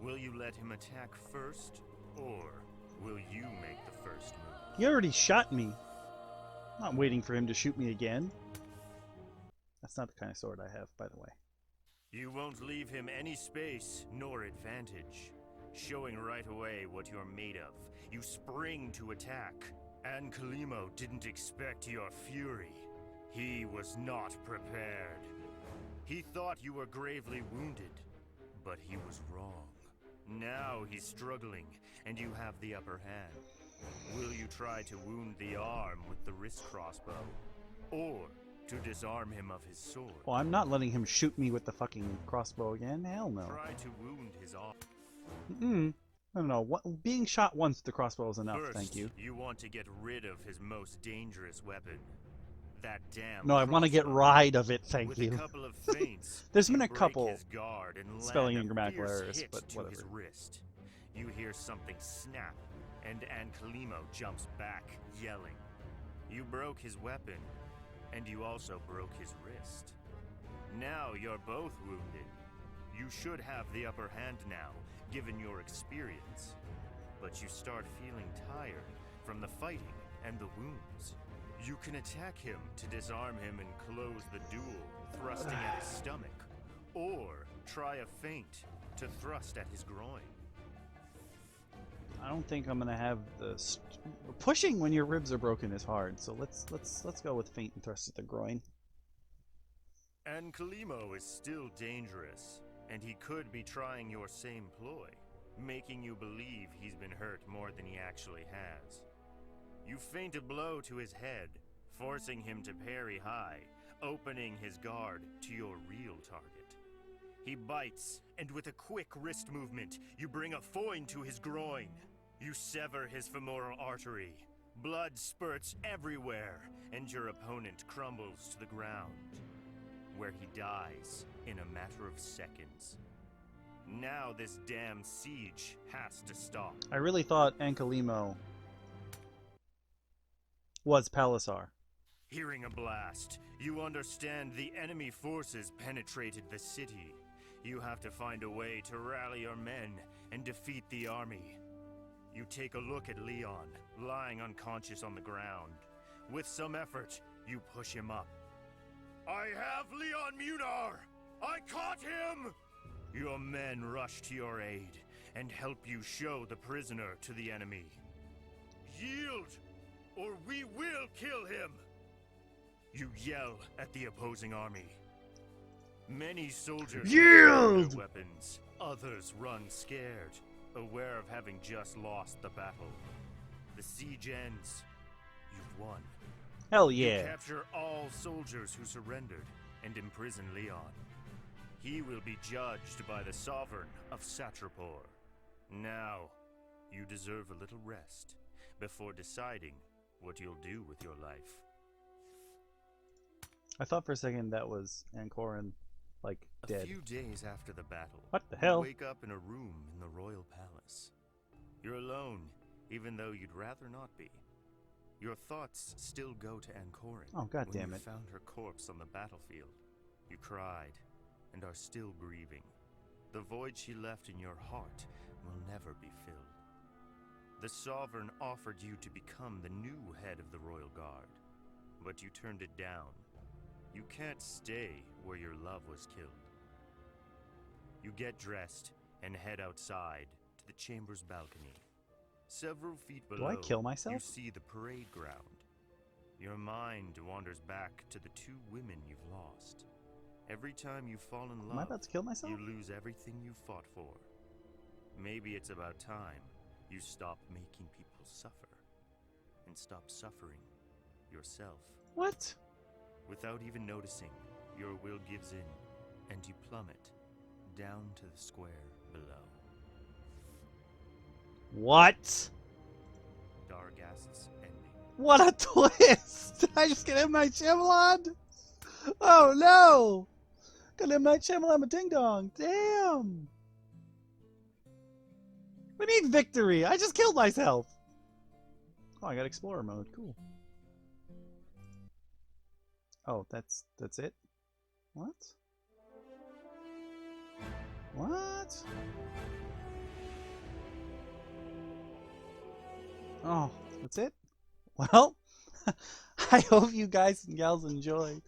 Will you let him attack first, or will you make the first move? He already shot me. I'm not waiting for him to shoot me again. That's not the kind of sword I have, by the way. You won't leave him any space nor advantage, showing right away what you're made of. You spring to attack. Aaaalso didn't expect your fury. He was not prepared. He thought you were gravely wounded, but he was wrong. Now he's struggling, and you have the upper hand. Will you try to wound the arm with the wrist crossbow? Or to disarm him of his sword? Well, I'm not letting him shoot me with the fucking crossbow again. Hell no. Try to wound his arm. I don't know. Being shot once with the crossbow is enough, First, thank you. you want to get rid of his most dangerous weapon. That damn No, I want to get rid of it, thank With you. a couple of feints, There's been you a break couple his guard and spelling land and a grammatical fierce errors, hit but to whatever. his wrist. You hear something snap, and Aaaalso jumps back, yelling. You broke his weapon, and you also broke his wrist. Now you're both wounded. You should have the upper hand now, given your experience. But you start feeling tired from the fighting and the wounds. You can attack him to disarm him and close the duel, thrusting at his stomach. Or try a feint to thrust at his groin. I don't think I'm gonna have the pushing when your ribs are broken is hard. So let's go with feint and thrust at the groin. Aaaalso is still dangerous, and he could be trying your same ploy, making you believe he's been hurt more than he actually has. You feint a blow to his head, forcing him to parry high, opening his guard to your real target. He bites, and with a quick wrist movement, you bring a foin to his groin. You sever his femoral artery. Blood spurts everywhere, and your opponent crumbles to the ground, where he dies in a matter of seconds. Now this damn siege has to stop. I really thought Aaaalso was Palisar. Hearing a blast, you understand the enemy forces penetrated the city. You have to find a way to rally your men and defeat the army. You take a look at Leon, lying unconscious on the ground. With some effort, you push him up. I have Leon Munar! I caught him! Your men rush to your aid and help you show the prisoner to the enemy. Yield, or we will kill him! You yell at the opposing army. Many soldiers yield their weapons. Others run scared, aware of having just lost the battle. The siege ends. You've won. Hell yeah. You capture all soldiers who surrendered and imprison Leon. He will be judged by the sovereign of Satrapor. Now, you deserve a little rest before deciding what you'll do with your life. I thought for a second that was Ankoran, like, dead. A few days after the battle, what the hell? You wake up in a room in the royal palace. You're alone, even though you'd rather not be. Your thoughts still go to Ankoran. Oh, God damn when it. you found her corpse on the battlefield. You cried and are still grieving. The void she left in your heart will never be filled. The sovereign offered you to become the new head of the royal guard, but you turned it down. You can't stay where your love was killed. You get dressed and head outside to the chamber's balcony. Several feet below, Do I kill myself? you see the parade ground. Your mind wanders back to the two women you've lost. Every time you fall in love, Am I about to kill myself? you lose everything you fought for. Maybe it's about time you stop making people suffer and stop suffering yourself. What? Without even noticing, your will gives in, and you plummet down to the square below. What? Dargast's ending. What a twist! Did I just get M. Night Shyamalan? Oh no! Got M. Night Shyamalan a ding dong. Damn! We need victory! I just killed myself! Oh, I got Explorer mode. Cool. Oh, that's it? What? What? Oh, that's it? Well, I hope you guys and gals enjoyed.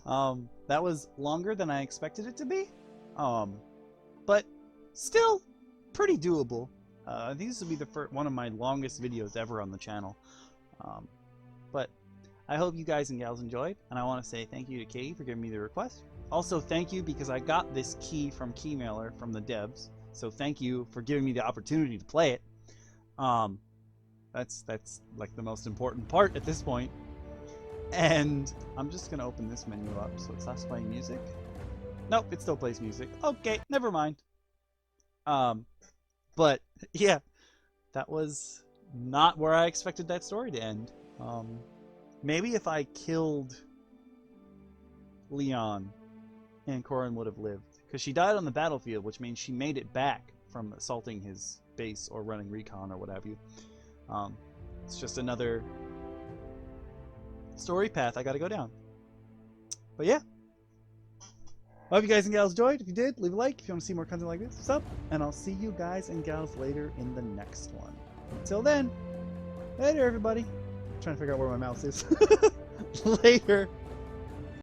That was longer than I expected it to be. But still pretty doable. I think this will be the one of my longest videos ever on the channel. But I hope you guys and gals enjoyed, and I want to say thank you to Katie for giving me the request. Also, thank you because I got this key from Keymailer from the devs, so thank you for giving me the opportunity to play it. That's like the most important part at this point. And I'm just gonna open this menu up so it stops playing music. Nope, it still plays music. Okay, never mind. But yeah, that was not where I expected that story to end. Maybe if I killed Leon and Corin would have lived. Because she died on the battlefield, which means she made it back from assaulting his base or running recon or what have you. It's just another story path I gotta go down. But yeah. I hope you guys and gals enjoyed. If you did, leave a like. If you want to see more content like this, sub. And I'll see you guys and gals later in the next one. Until then, later everybody. I'm trying to figure out where my mouse is. Later.